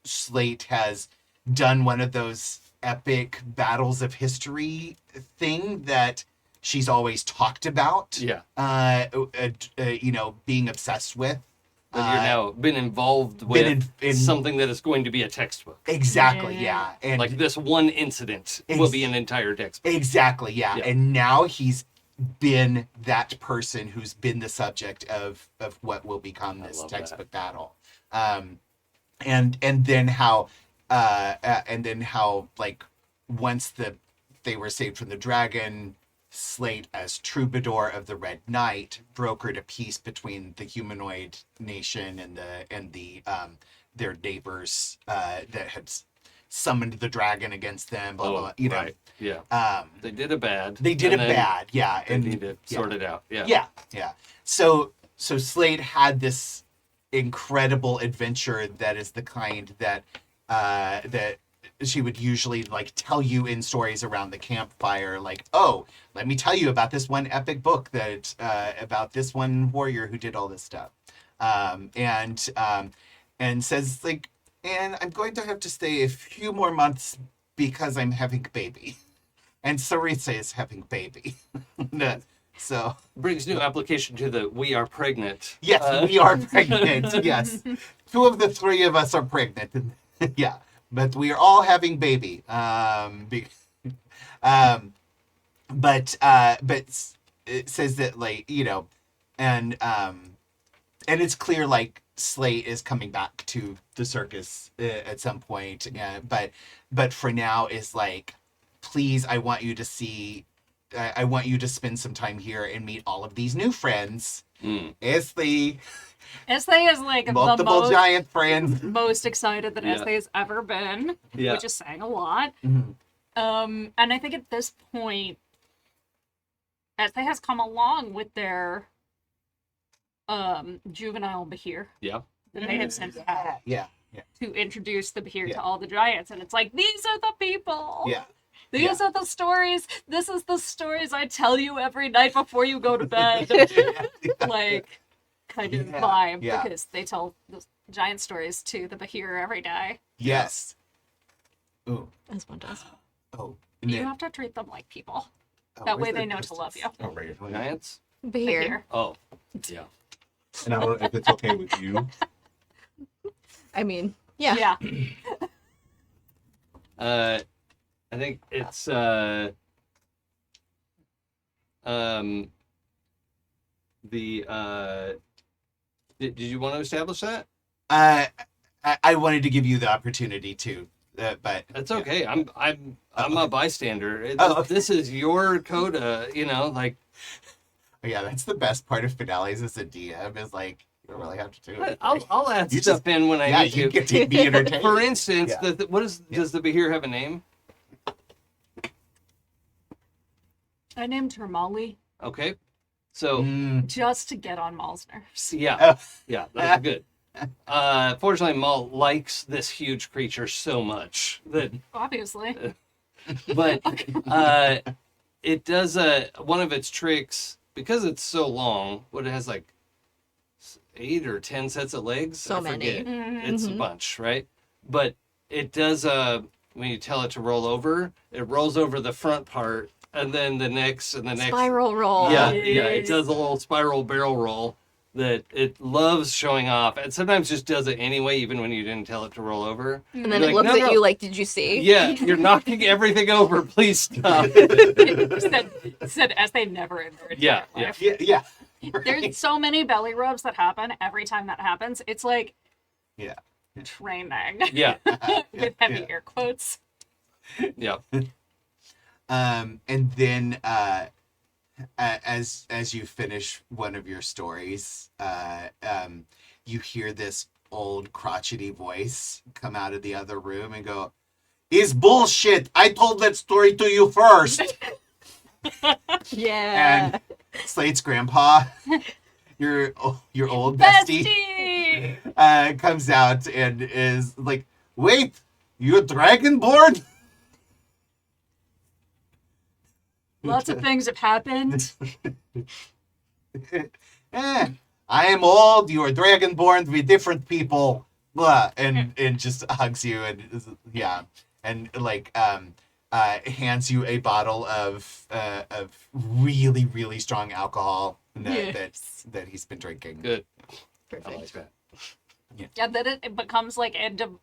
Slate has done one of those epic battles of history thing that she's always talked about. Yeah. Being obsessed with. But you're now been involved with in something that is going to be a textbook. Exactly, yeah. And this one incident will be an entire textbook. Exactly, yeah. And now he's been that person who's been the subject of what will become this textbook battle. And then how once they were saved from the dragon, Slate, as troubadour of the Red Knight, brokered a peace between the humanoid nation and their neighbors that had summoned the dragon against them. Blah blah. Blah, right. Yeah. They did a bad. Yeah. They need to sort it out. Yeah. Yeah. So Slate had this incredible adventure that is the kind that she would usually tell you in stories around the campfire, oh, let me tell you about this one epic book that about this one warrior who did all this stuff, and says and I'm going to have to stay a few more months because I'm having a baby, and Sarissa is having a baby. So Brings new application to the "we are pregnant." yes, we are pregnant. Yes, 2 of the 3 of us are pregnant. Yeah, but we are all having baby. But it says that, like, you know, and it's clear, like, Slate is coming back to the circus at some point. But for now is like, please, I want you to see. I want you to spend some time here and meet all of these new friends. Ezthe is like multiple the giant friends. most excited that Yeah. Ezthe has ever been, Yeah. which is saying a lot. Mhm. And I think at this point, Ezthe has come along with their juvenile Behir Yeah. that they have sent out Yeah. to introduce the Behir Yeah. to all the giants, and it's like, these are the people. Yeah. These are the stories. This is the stories I tell you every night before you go to bed. Like, kind of Yeah, vibe, yeah. because they tell the giant stories to the Behir every day. Yes. Ooh. As one does. Oh. And You then- have to treat them like people. oh, That where's way the they know to love you. Oh, right. Giants. Behir. Oh, yeah. And I don't know if it's okay with you. I mean, yeah. Yeah. I think it's did you want to establish that? I wanted to give you the opportunity to, but That's okay. I'm a bystander. Oh, okay. This is your coda, you know, like Yeah, that's the best part of finales as a DM is like you don't really have to do it. I'll add You stuff in when I need you to. get to be entertained. For instance, Yeah. does the Behir have a name? I named her Molly Okay. So Mm, just to get on Maul's nerves. yeah. oh, Yeah, that's good. Fortunately, Maul likes this huge creature so much that, Obviously. but it does one of its tricks because it's so long. What it has like 8 or 10 sets of legs. So I many. forget. Mhm. It's a bunch, right? But it does when you tell it to roll over, it rolls over the front part, and then the next and the next. Spiral roll. Yeah, it does a little spiral barrel roll that it loves showing off, and sometimes just does it anyway, even when you didn't tell it to roll over. And then You're it like, looks "No, at no." you like, did you see? Yeah, you're knocking everything over. Please stop. said as they never in their entire Yeah, yeah. life. yeah. There's so many belly rubs that happen every time that happens. It's like Yeah. training Yeah, with heavy yeah. air quotes. yeah. And then as you finish one of your stories, you hear this old crotchety voice come out of the other room and go, "Is bullshit. I told that story to you first." Yeah. And Slate's grandpa, your old bestie, comes out and is like, "Wait, you're dragonborn?" Lots of things have happened. I am old. You are dragonborn with different people. Blah, and just hugs you and yeah, and like hands you a bottle of really really strong alcohol Yes. that he's been drinking. Good. I Perfect. like that. Yeah, that it becomes like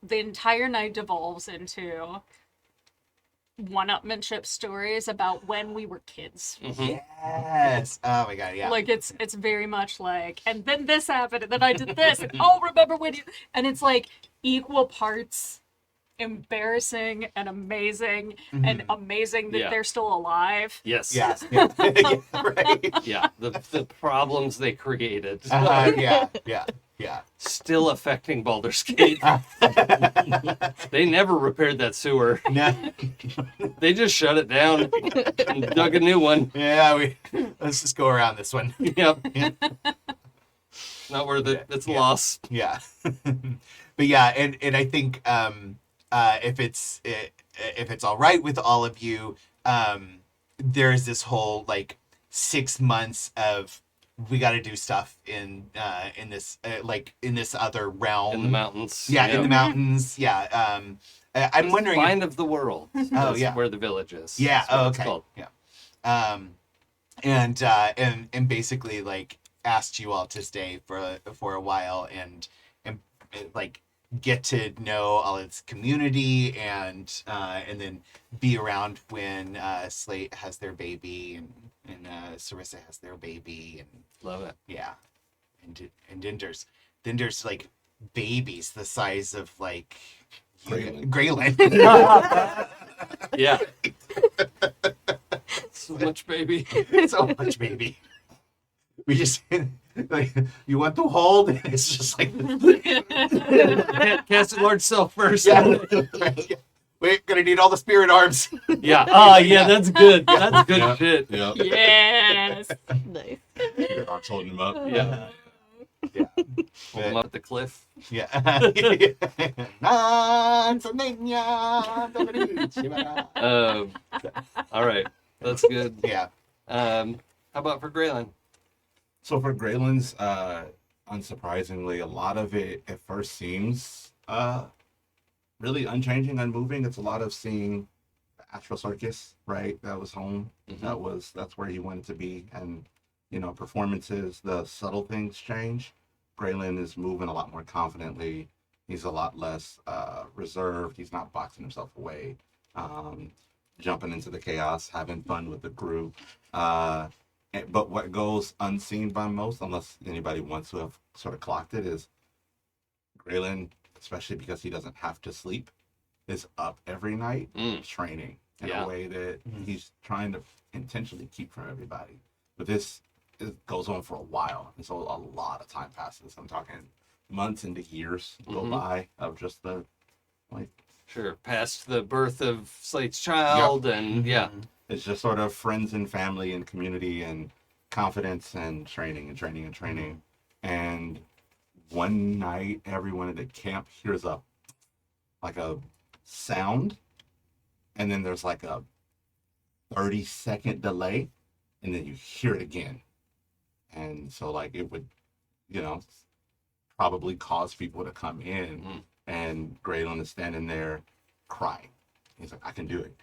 the entire night devolves into one-upmanship stories about when we were kids. Mhm. Yes. Oh my god. Yeah. Like it's very much like, and then this happened, and then I did this, and oh, remember when you? And it's like equal parts embarrassing and amazing, and amazing that Yeah. they're still alive. Yes. Yeah. Yeah. Yeah, right. Yeah. The problems they created Yeah. Yeah. Yeah. still affecting Baldur's Gate. They never repaired that sewer. No. They just shut it down and dug a new one. Yeah. Let's just go around this one. Yep. Not worth it. It's a loss. Yeah. But yeah, and I think if it's all right with all of you, there's this whole like 6 months of we got to do stuff in this in this other realm In the mountains. Yeah, Yep. in the mountains. Yeah. I'm wondering. Find of the world. Oh, That's yeah. where the village is. Yeah. That's what Oh, it's okay. called. Yeah. and basically like asked you all to stay for a while and like get to know all its community and then be around when Slate has their baby and Sarissa has their baby and Love it. yeah, and Dinder's like babies the size of like Gralen. Yeah. So much, baby. So much baby. We just like you want to hold, and it's just like Cast it large self first. yeah. Wait, gonna need all the spirit arms. Yeah. Oh, yeah. That's good. That's good Yeah. shit. Yeah. Yes. Nice. Your arms holding him up. Yeah. Yeah. Pull them up the cliff. Yeah. All right. That's good. Yeah. How about for Gralen? So for Gralen's, unsurprisingly, a lot of it at first seems really unchanging, unmoving. It's a lot of seeing Astral Circus, right? That was home. Mhm. That's where he wanted to be. And performances, the subtle things change. Gralen is moving a lot more confidently. He's a lot less reserved. He's not boxing himself away. Jumping into the chaos, having fun with the group. But what goes unseen by most, unless anybody wants to have sort of clocked it, is Gralen, especially because he doesn't have to sleep, is up every night training in Yeah. a way that he's trying to intentionally keep from everybody. But this goes on for a while, and so a lot of time passes. I'm talking months into years go by of just the like. Sure. Past the birth of Slate's child, and yeah. It's just sort of friends and family and community and confidence and training and training and training. And one night, everyone at the camp hears a sound, and then there's like a 30-second delay, and then you hear it again. And so like it would, probably cause people to come in, and Gralen is standing there crying. He's like, I can do it.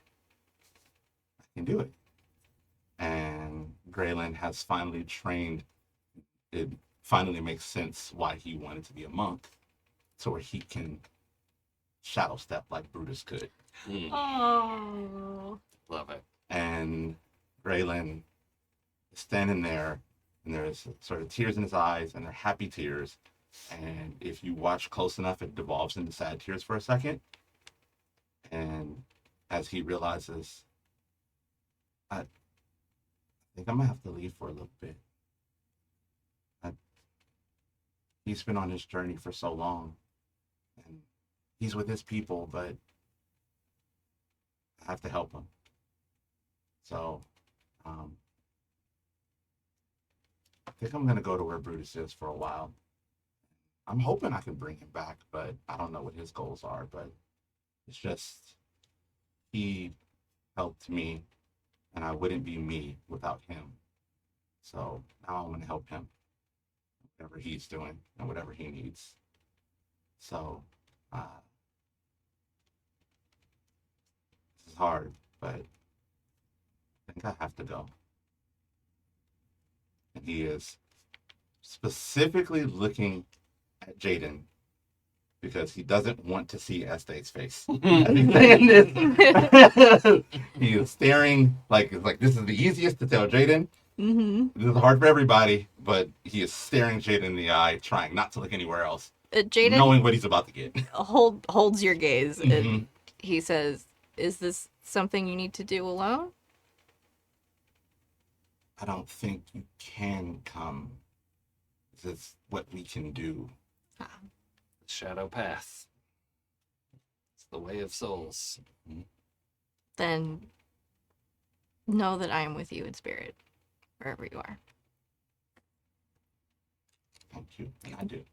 Do it. And Gralen has finally trained. It finally makes sense why he wanted to be a monk, so where he can shadow step like Brutus could. Oh. Love it. And Gralen is standing there, and there's sort of tears in his eyes, and they're happy tears. And if you watch close enough, it devolves into sad tears for a second. And as he realizes, I think I'm gonna have to leave for a little bit. He's been on his journey for so long, and he's with his people, but I have to help him. So, I think I'm gonna go to where Brutus is for a while. I'm hoping I can bring him back, but I don't know what his goals are. But it's just he helped me, and I wouldn't be me without him. So now I want to help him, whatever he's doing and whatever he needs. So this is hard, but I think I have to go. And he is specifically looking at Jaden because he doesn't want to see Esthe's face. As he's saying this, he is staring like this is the easiest to tell Jaden. This is hard for everybody, but he is staring Jaden in the eye, trying not to look anywhere else, Jaden knowing what he's about to get. holds your gaze, Mhm. and he says, "Is this something you need to do alone?" I don't think you can come. This is what we can do. Shadow path. It's the way of souls. Then know that I am with you in spirit, wherever you are. Thank you, and I do.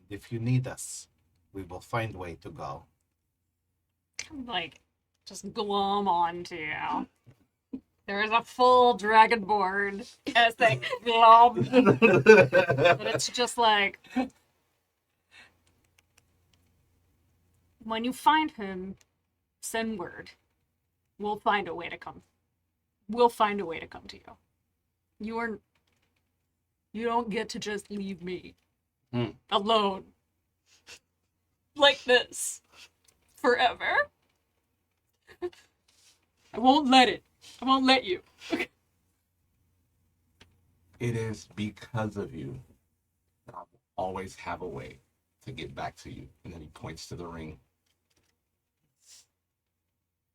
If you need us, we will find a way to go. Like, just glom onto you. There is a full dragon board as they glom. But it's just like, when you find him, send word. We'll find a way to come. we'll find a way to come to you. You don't get to just leave me alone like this forever. I won't let you. It is because of you that I will always have a way to get back to you. And then he points to the ring.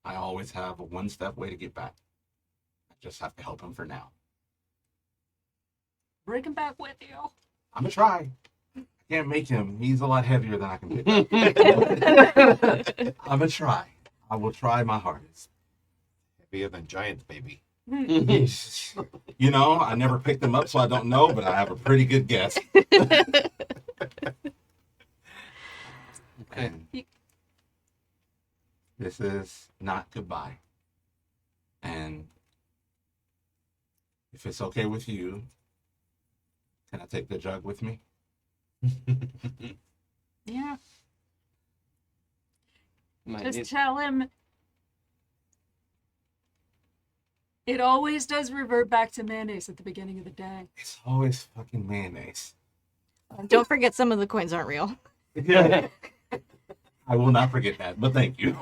I always have a one-step way to get back. I just have to help him for now. Bring him back with you. I'm gonna try. I can't make him. He's a lot heavier than I can pick up. I'm gonna try. I will try my hardest. Heavier than giants, baby. You know, I never picked them up, so I don't know, but I have a pretty good guess. Okay. This is not goodbye. And if it's okay with you, can I take the jug with me? Yeah. Might Just need- tell him it always does revert back to mayonnaise at the beginning of the day. It's always fucking mayonnaise. Don't forget some of the coins aren't real. I will not forget that, but thank you.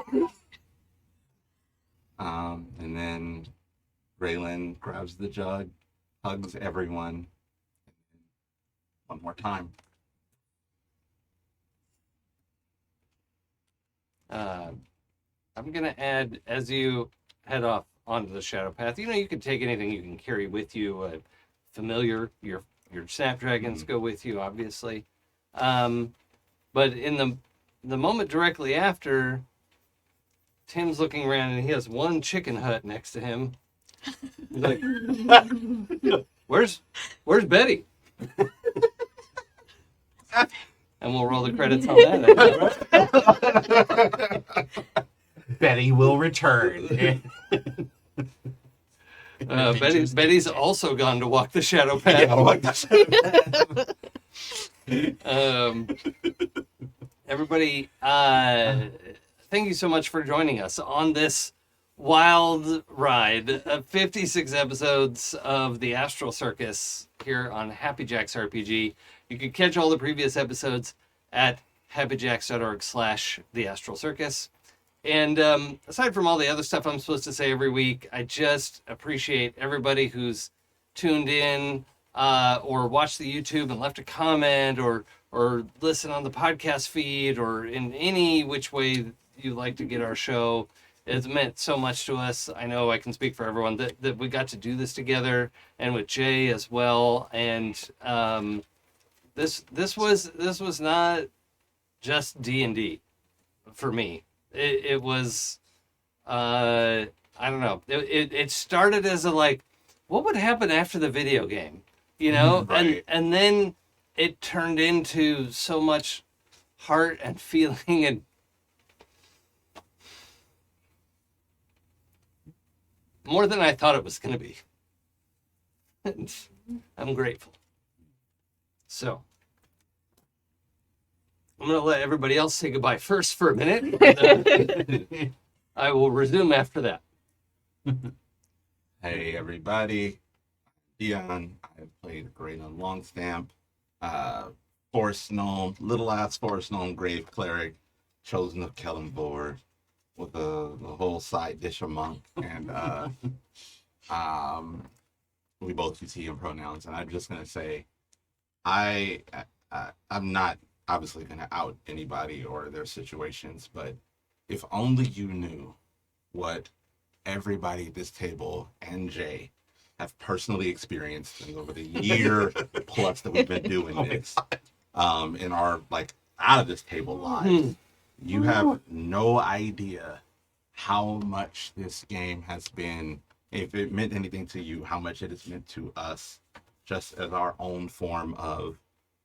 And then Gralen grabs the jug, hugs everyone. One more time. I'm gonna add, as you head off onto the shadow path, you can take anything you can carry with you. Familiar, your snapdragons go with you, obviously. But in the moment directly after, Tim's looking around and he has one chicken hut next to him. He's like, where's Betty? And we'll roll the credits on that. Betty will return. Betty's also gone to walk the shadow path. Everybody, thank you so much for joining us on this wild ride of 56 episodes of the Astral Circus here on Happy Jacks RPG. You can catch all the previous episodes at happyjacks.org/the Astral Circus. And aside from all the other stuff I'm supposed to say every week, I just appreciate everybody who's tuned in or watched the YouTube and left a comment or listen on the podcast feed or in any which way you like to get our show. It's meant so much to us. I know I can speak for everyone that we got to do this together, and with Jay as well. And this was not just D&D for me. It was I don't know. It started as a like, what would happen after the video game, Right. and then it turned into so much heart and feeling and more than I thought it was going to be. And I'm grateful. So I'm going to let everybody else say goodbye first for a minute. And, I will resume after that. Hey everybody, Dion. I have played Gralen Longstamp, Forest Gnome, little ass Forest Gnome Grave Cleric, chosen of Kellenborg, with the whole side dish of monk, and we both use he and pronouns. And I'm just gonna say, I'm not obviously gonna out anybody or their situations, but if only you knew what everybody at this table and Jay have personally experienced over the year plus that we've been doing this in our out of this table lives. You have no idea how much this game has been, if it meant anything to you, how much it has meant to us just as our own form of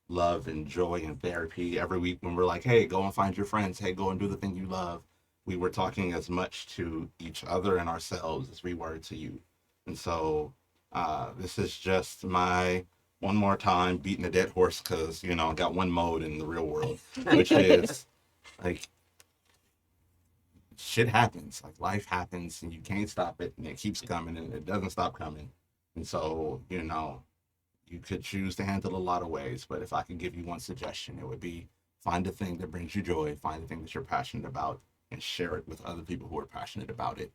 love and joy and therapy. Every week when we're like, hey, go and find your friends, hey, go and do the thing you love, we were talking as much to each other and ourselves as we were to you. And so this is just my one more time beating a dead horse, because I got one mode in the real world, which is shit happens. Like life happens, and you can't stop it, and it keeps coming, and it doesn't stop coming. And so, you could choose to handle it a lot of ways. But if I could give you one suggestion, it would be find the thing that brings you joy, find the thing that you're passionate about, and share it with other people who are passionate about it.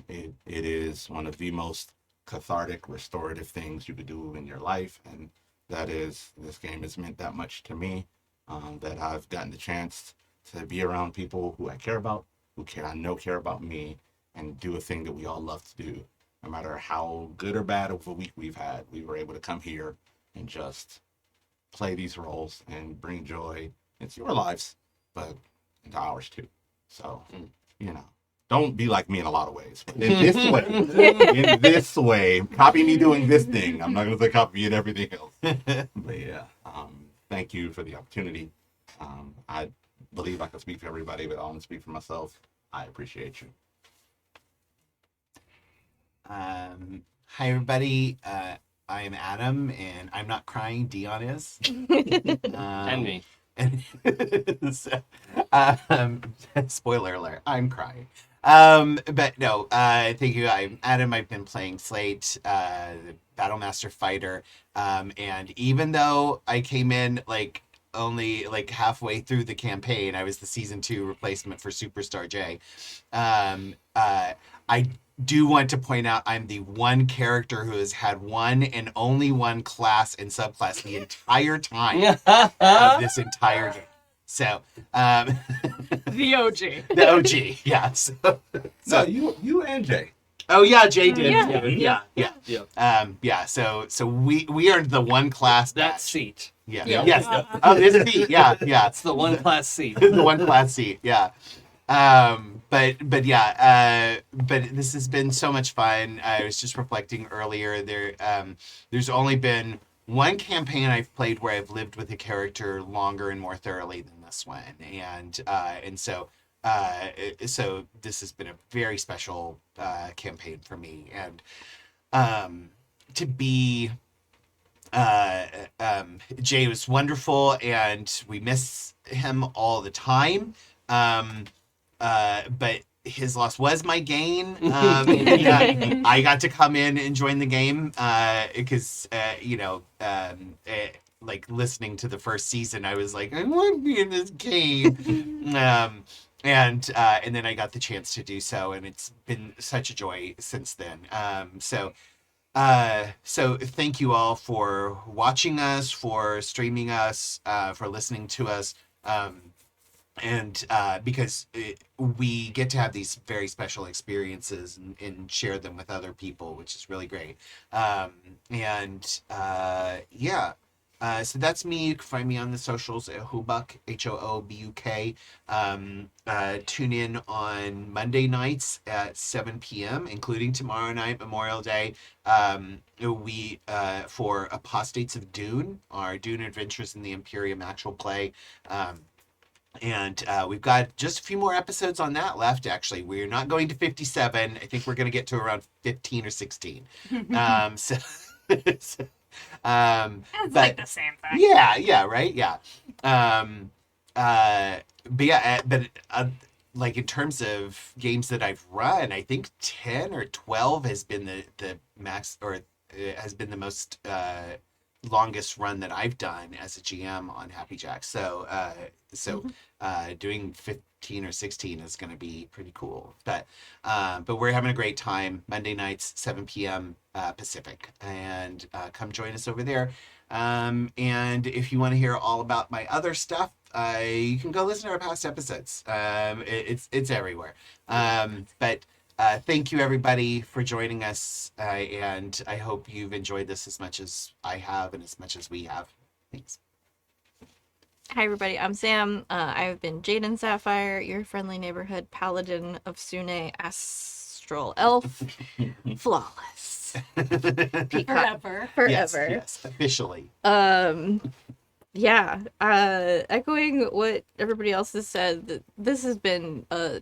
It is one of the most cathartic, restorative things you could do in your life, and that is, this game has meant that much to me, that I've gotten the chance to be around people who I care about, I know care about me, and do a thing that we all love to do. No matter how good or bad of a week we've had, we were able to come here and just play these roles and bring joy into your lives, but into ours too. So, don't be like me in a lot of ways. But in this way, copy me doing this thing. I'm not going to say copy me in everything else. But yeah, thank you for the opportunity. I believe I can speak for everybody, but I want to speak for myself. I appreciate you. Hi everybody. I am Adam, and I'm not crying. Dion is. And me. And so, spoiler alert, I'm crying. But no, thank you. I'm Adam. I've been playing Slate, the Battlemaster Fighter. And even though I came in only halfway through the campaign, I was the season 2 replacement for Superstar J. I do want to point out I'm the one character who has had one and only one class and subclass the entire time of this entire game. So, The OG. the OG, yeah. So No, you and Jay. oh yeah, Jay did. Yeah. Yeah. So we earned the one class That badge. seat. Yeah. Yeah. Yes. Oh, this seat. Yeah. That's the one class seat. The one class seat. Yeah. But this has been so much fun. I was just reflecting earlier. There's only been one campaign I've played where I've lived with a character longer and more thoroughly than this one, and so this has been a very special campaign for me, and to be Jay was wonderful, and we miss him all the time. But his loss was my gain. I got to come in and join the game because listening to the first season, I was like, I want to be in this game. And then I got the chance to do so, and it's been such a joy since then. So thank you all for watching us, for streaming us, for listening to us. And because we get to have these very special experiences and share them with other people, which is really great. So that's me. You can find me on the socials at Hoobuk, HOOBUK. Tune in on Monday nights at 7 p.m., including tomorrow night, Memorial Day. We for Apostates of Dune, our Dune Adventures in the Imperium actual play. And we've got just a few more episodes on that left, actually. We're not going to 57. I think we're going to get to around 15 or 16. It's like the same thing. Yeah, right? Yeah. Like in terms of games that I've run, I think 10 or 12 has been the max, or has been the most longest run that I've done as a GM on Happy Jack. So doing 15 or 16 is going to be pretty cool. But we're having a great time. Monday nights, 7 p.m. Pacific, and come join us over there. And if you want to hear all about my other stuff, you can go listen to our past episodes. It's everywhere. But thank you everybody for joining us, and I hope you've enjoyed this as much as I have and as much as we have. Thanks. Hi everybody, I'm Sam. I've been Jaden Sapphire, your friendly neighborhood paladin of Sune, Astral Elf, flawless. Peacock. Forever. Yes, officially. Echoing what everybody else has said, this has been a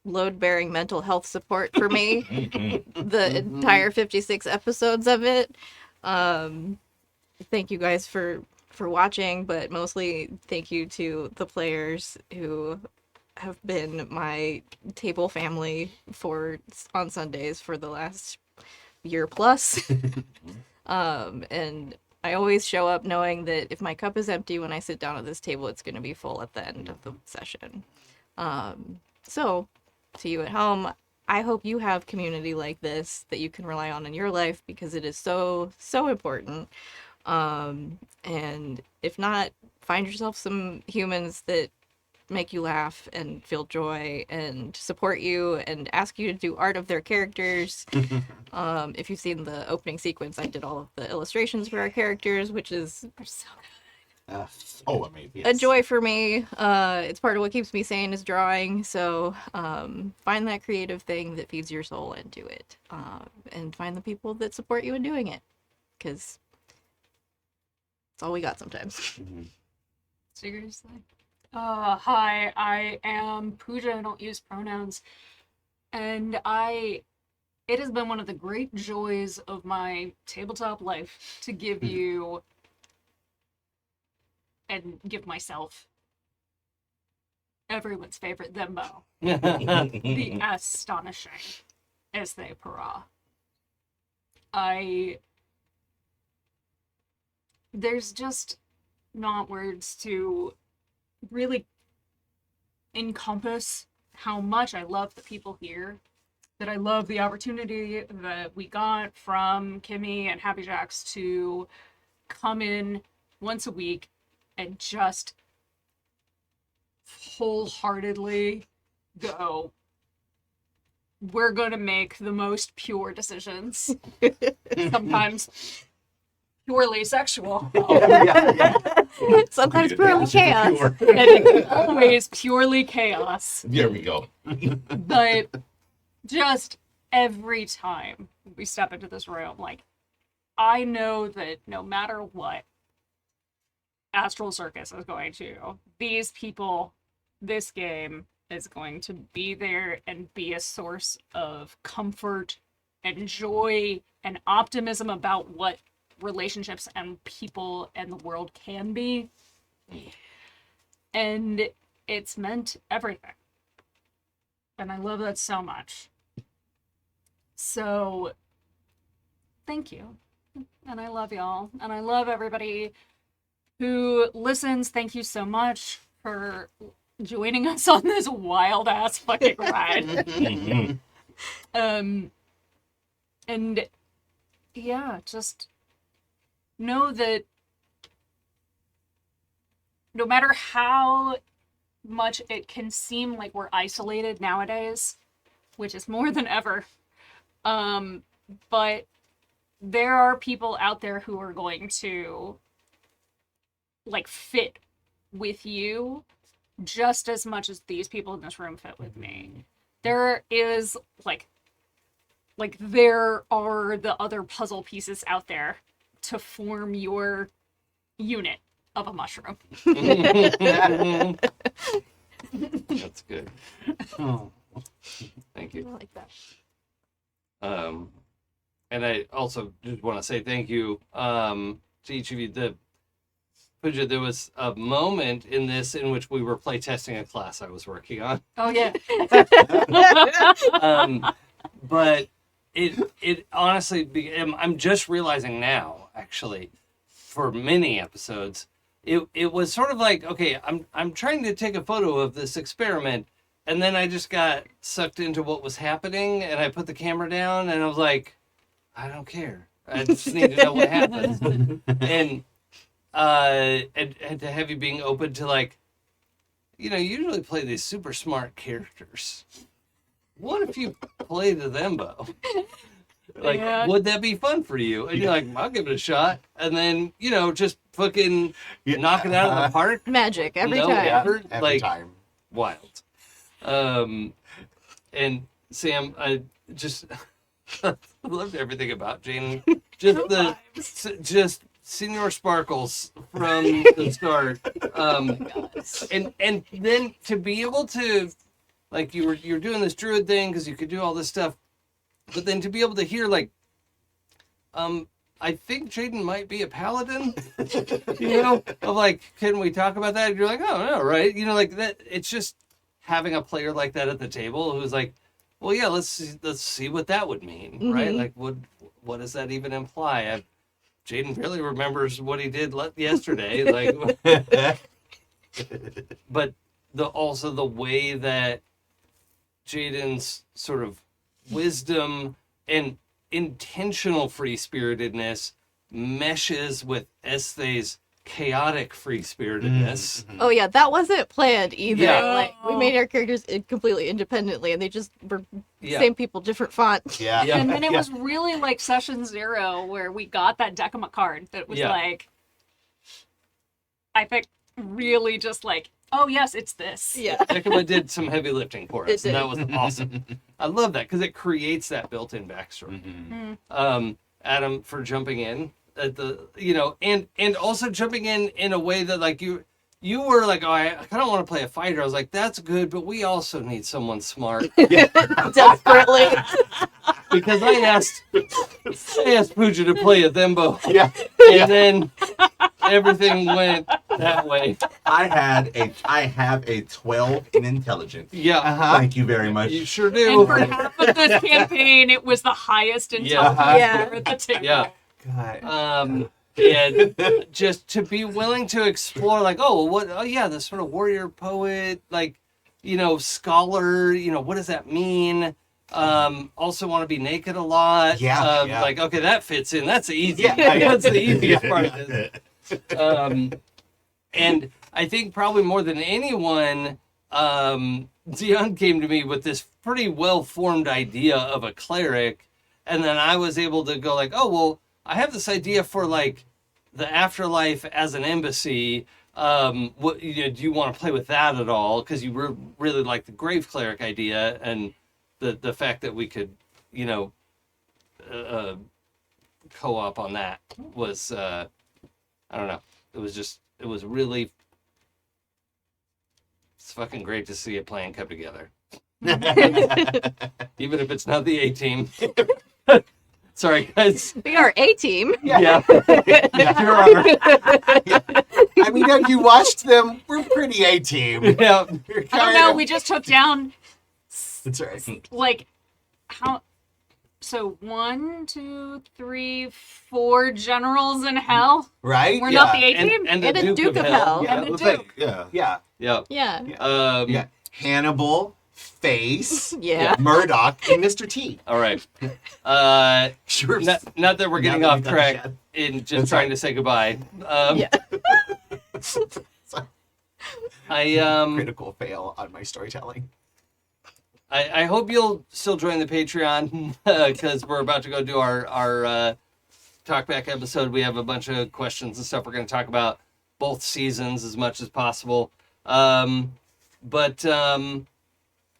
load-bearing mental health support for me. The entire 56 episodes of it. Thank you guys for watching, but mostly thank you to the players who have been my table family on Sundays for the last year plus. And I always show up knowing that if my cup is empty when I sit down at this table, it's going to be full at the end of the session. So, to you at home, I hope you have community like this that you can rely on in your life, because it is so, so important. And if not, find yourself some humans that make you laugh and feel joy and support you and ask you to do art of their characters. If you've seen the opening sequence, I did all of the illustrations for our characters, which is They're so Oh, amazing. a joy for me. It's part of what keeps me sane is drawing. So find that creative thing that feeds your soul and do it. And find the people that support you in doing it, because it's all we got sometimes. seriously. Hi, I am Pooja. I don't use pronouns. And it has been one of the great joys of my tabletop life to give you and give myself everyone's favorite Thembo, the astonishing Ezthe Perah. There's just not words to really encompass how much I love the people here, that I love the opportunity that we got from Kimmy and Happy Jacks to come in once a week and just wholeheartedly go, we're gonna make the most pure decisions. Sometimes purely sexual. Sometimes purely chaos. And always purely chaos. There we go. But just every time we step into this room, like, I know that no matter what, Astral Circus is going to, these people, this game is going to be there and be a source of comfort and joy and optimism about what relationships and people and the world can be. And it's meant everything. And I love that so much. So, thank you. And I love y'all. And I love everybody who listens. Thank you so much for joining us on this wild ass fucking ride. And yeah, just know that no matter how much it can seem like we're isolated nowadays, which is more than ever, but there are people out there who are going to like fit with you just as much as these people in this room fit with me. There is like there are the other puzzle pieces out there to form your unit of a mushroom. That's good. Oh. Thank I you. like that. And I also just want to say thank you to each of you. Pooja, there was a moment in this in which we were playtesting a class I was working on. Oh yeah. But it honestly, I'm just realizing now, actually, for many episodes, it was sort of like, okay, I'm trying to take a photo of this experiment, and then I just got sucked into what was happening, and I put the camera down, and I was like, I don't care. I just need to know what happens. And to have you being open to, like, you usually play these super smart characters. What if you play the Thembo? Like, Yeah. would that be fun for you? And you're like, I'll give it a shot. And then, just fucking knock it out of the park. Magic every No time. effort. Every Like, time. wild. And Sam, I just loved everything about Jaden. Just Senior Sparkles from the start. And then to be able to, like, you're doing this druid thing because you could do all this stuff, but then to be able to hear, like, I think Jaden might be a paladin, of like, can we talk about that? And you're like, oh no, right? Like that. It's just having a player like that at the table who's like, well, yeah, let's see what that would mean, right? Like, what does that even imply? Jaden really remembers what he did yesterday, like, but also the way that Jaden's sort of wisdom and intentional free-spiritedness meshes with Ezthe's chaotic free-spiritedness. Oh yeah, that wasn't planned either. Yeah. Like we made our characters completely independently, and they just were Yeah. same people, different font. Yeah. Yeah. And then it was really like session 0 where we got that Decima card that was Yeah. like, I think really just like, oh yes, it's this. Yeah. Decima did some heavy lifting for us, It and did. that was awesome. I love that because it creates that built-in backstory. Adam, for jumping in at the, and also jumping in a way that like you were like, oh, I kind of want to play a fighter. I was like, that's good, but we also need someone smart. Desperately. Because I asked Pooja to play a Thembo, Yeah. and then everything went that way. I have a 12 in intelligence. Yeah, Thank you very much. you sure And do. for half of this campaign, it was the highest Yeah. intelligence Yeah. at the table. Yeah. God. And just to be willing to explore, like, the sort of warrior poet, like, scholar, what does that mean? Also want to be naked a lot. Yeah, yeah. Like, okay, that fits in. That's easy. Yeah. That's the easiest part of this. And I think probably more than anyone, Dion came to me with this pretty well-formed idea of a cleric, and then I was able to go like, oh, well, I have this idea for like the afterlife as an embassy. Do you want to play with that at all? Because you really like the grave cleric idea, and the fact that we could, co-op on that was, I don't know. It was really, it's fucking great to see a plan come together. Even if it's not the A team. Sorry, guys. We are a team. Yeah. There are. I mean, have you watched them? We're pretty A-team. Yeah. I don't know. We just took down That's right. like how. So 1, 2, 3, 4 generals in hell. Right? We're yeah. not the A team. And And a Duke of Hell. Yeah, and the the thing. Duke. Yeah. Yeah. Yeah. Yeah. Yeah. Hannibal, Face, Yeah. Murdoch, and Mr. T. All right. Sure. Not that we're getting Now that off we've done track that. in just That's trying right. to say goodbye. Yeah. Critical fail on my storytelling. I hope you'll still join the Patreon because we're about to go do our talkback episode. We have a bunch of questions and stuff we're going to talk about both seasons as much as possible. But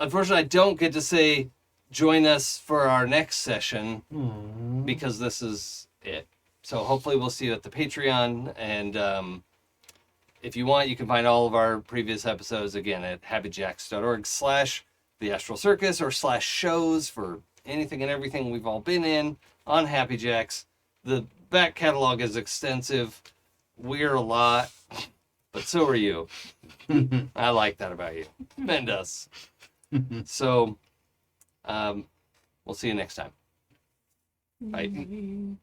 unfortunately, I don't get to say join us for our next session because this is it. So hopefully we'll see you at the Patreon. And if you want, you can find all of our previous episodes again at happyjacks.org/the Astral Circus or /shows for anything and everything we've all been in on Happy Jacks. The back catalog is extensive. We're a lot, but so are you. I like that about you. Ben does. So, we'll see you next time. Bye.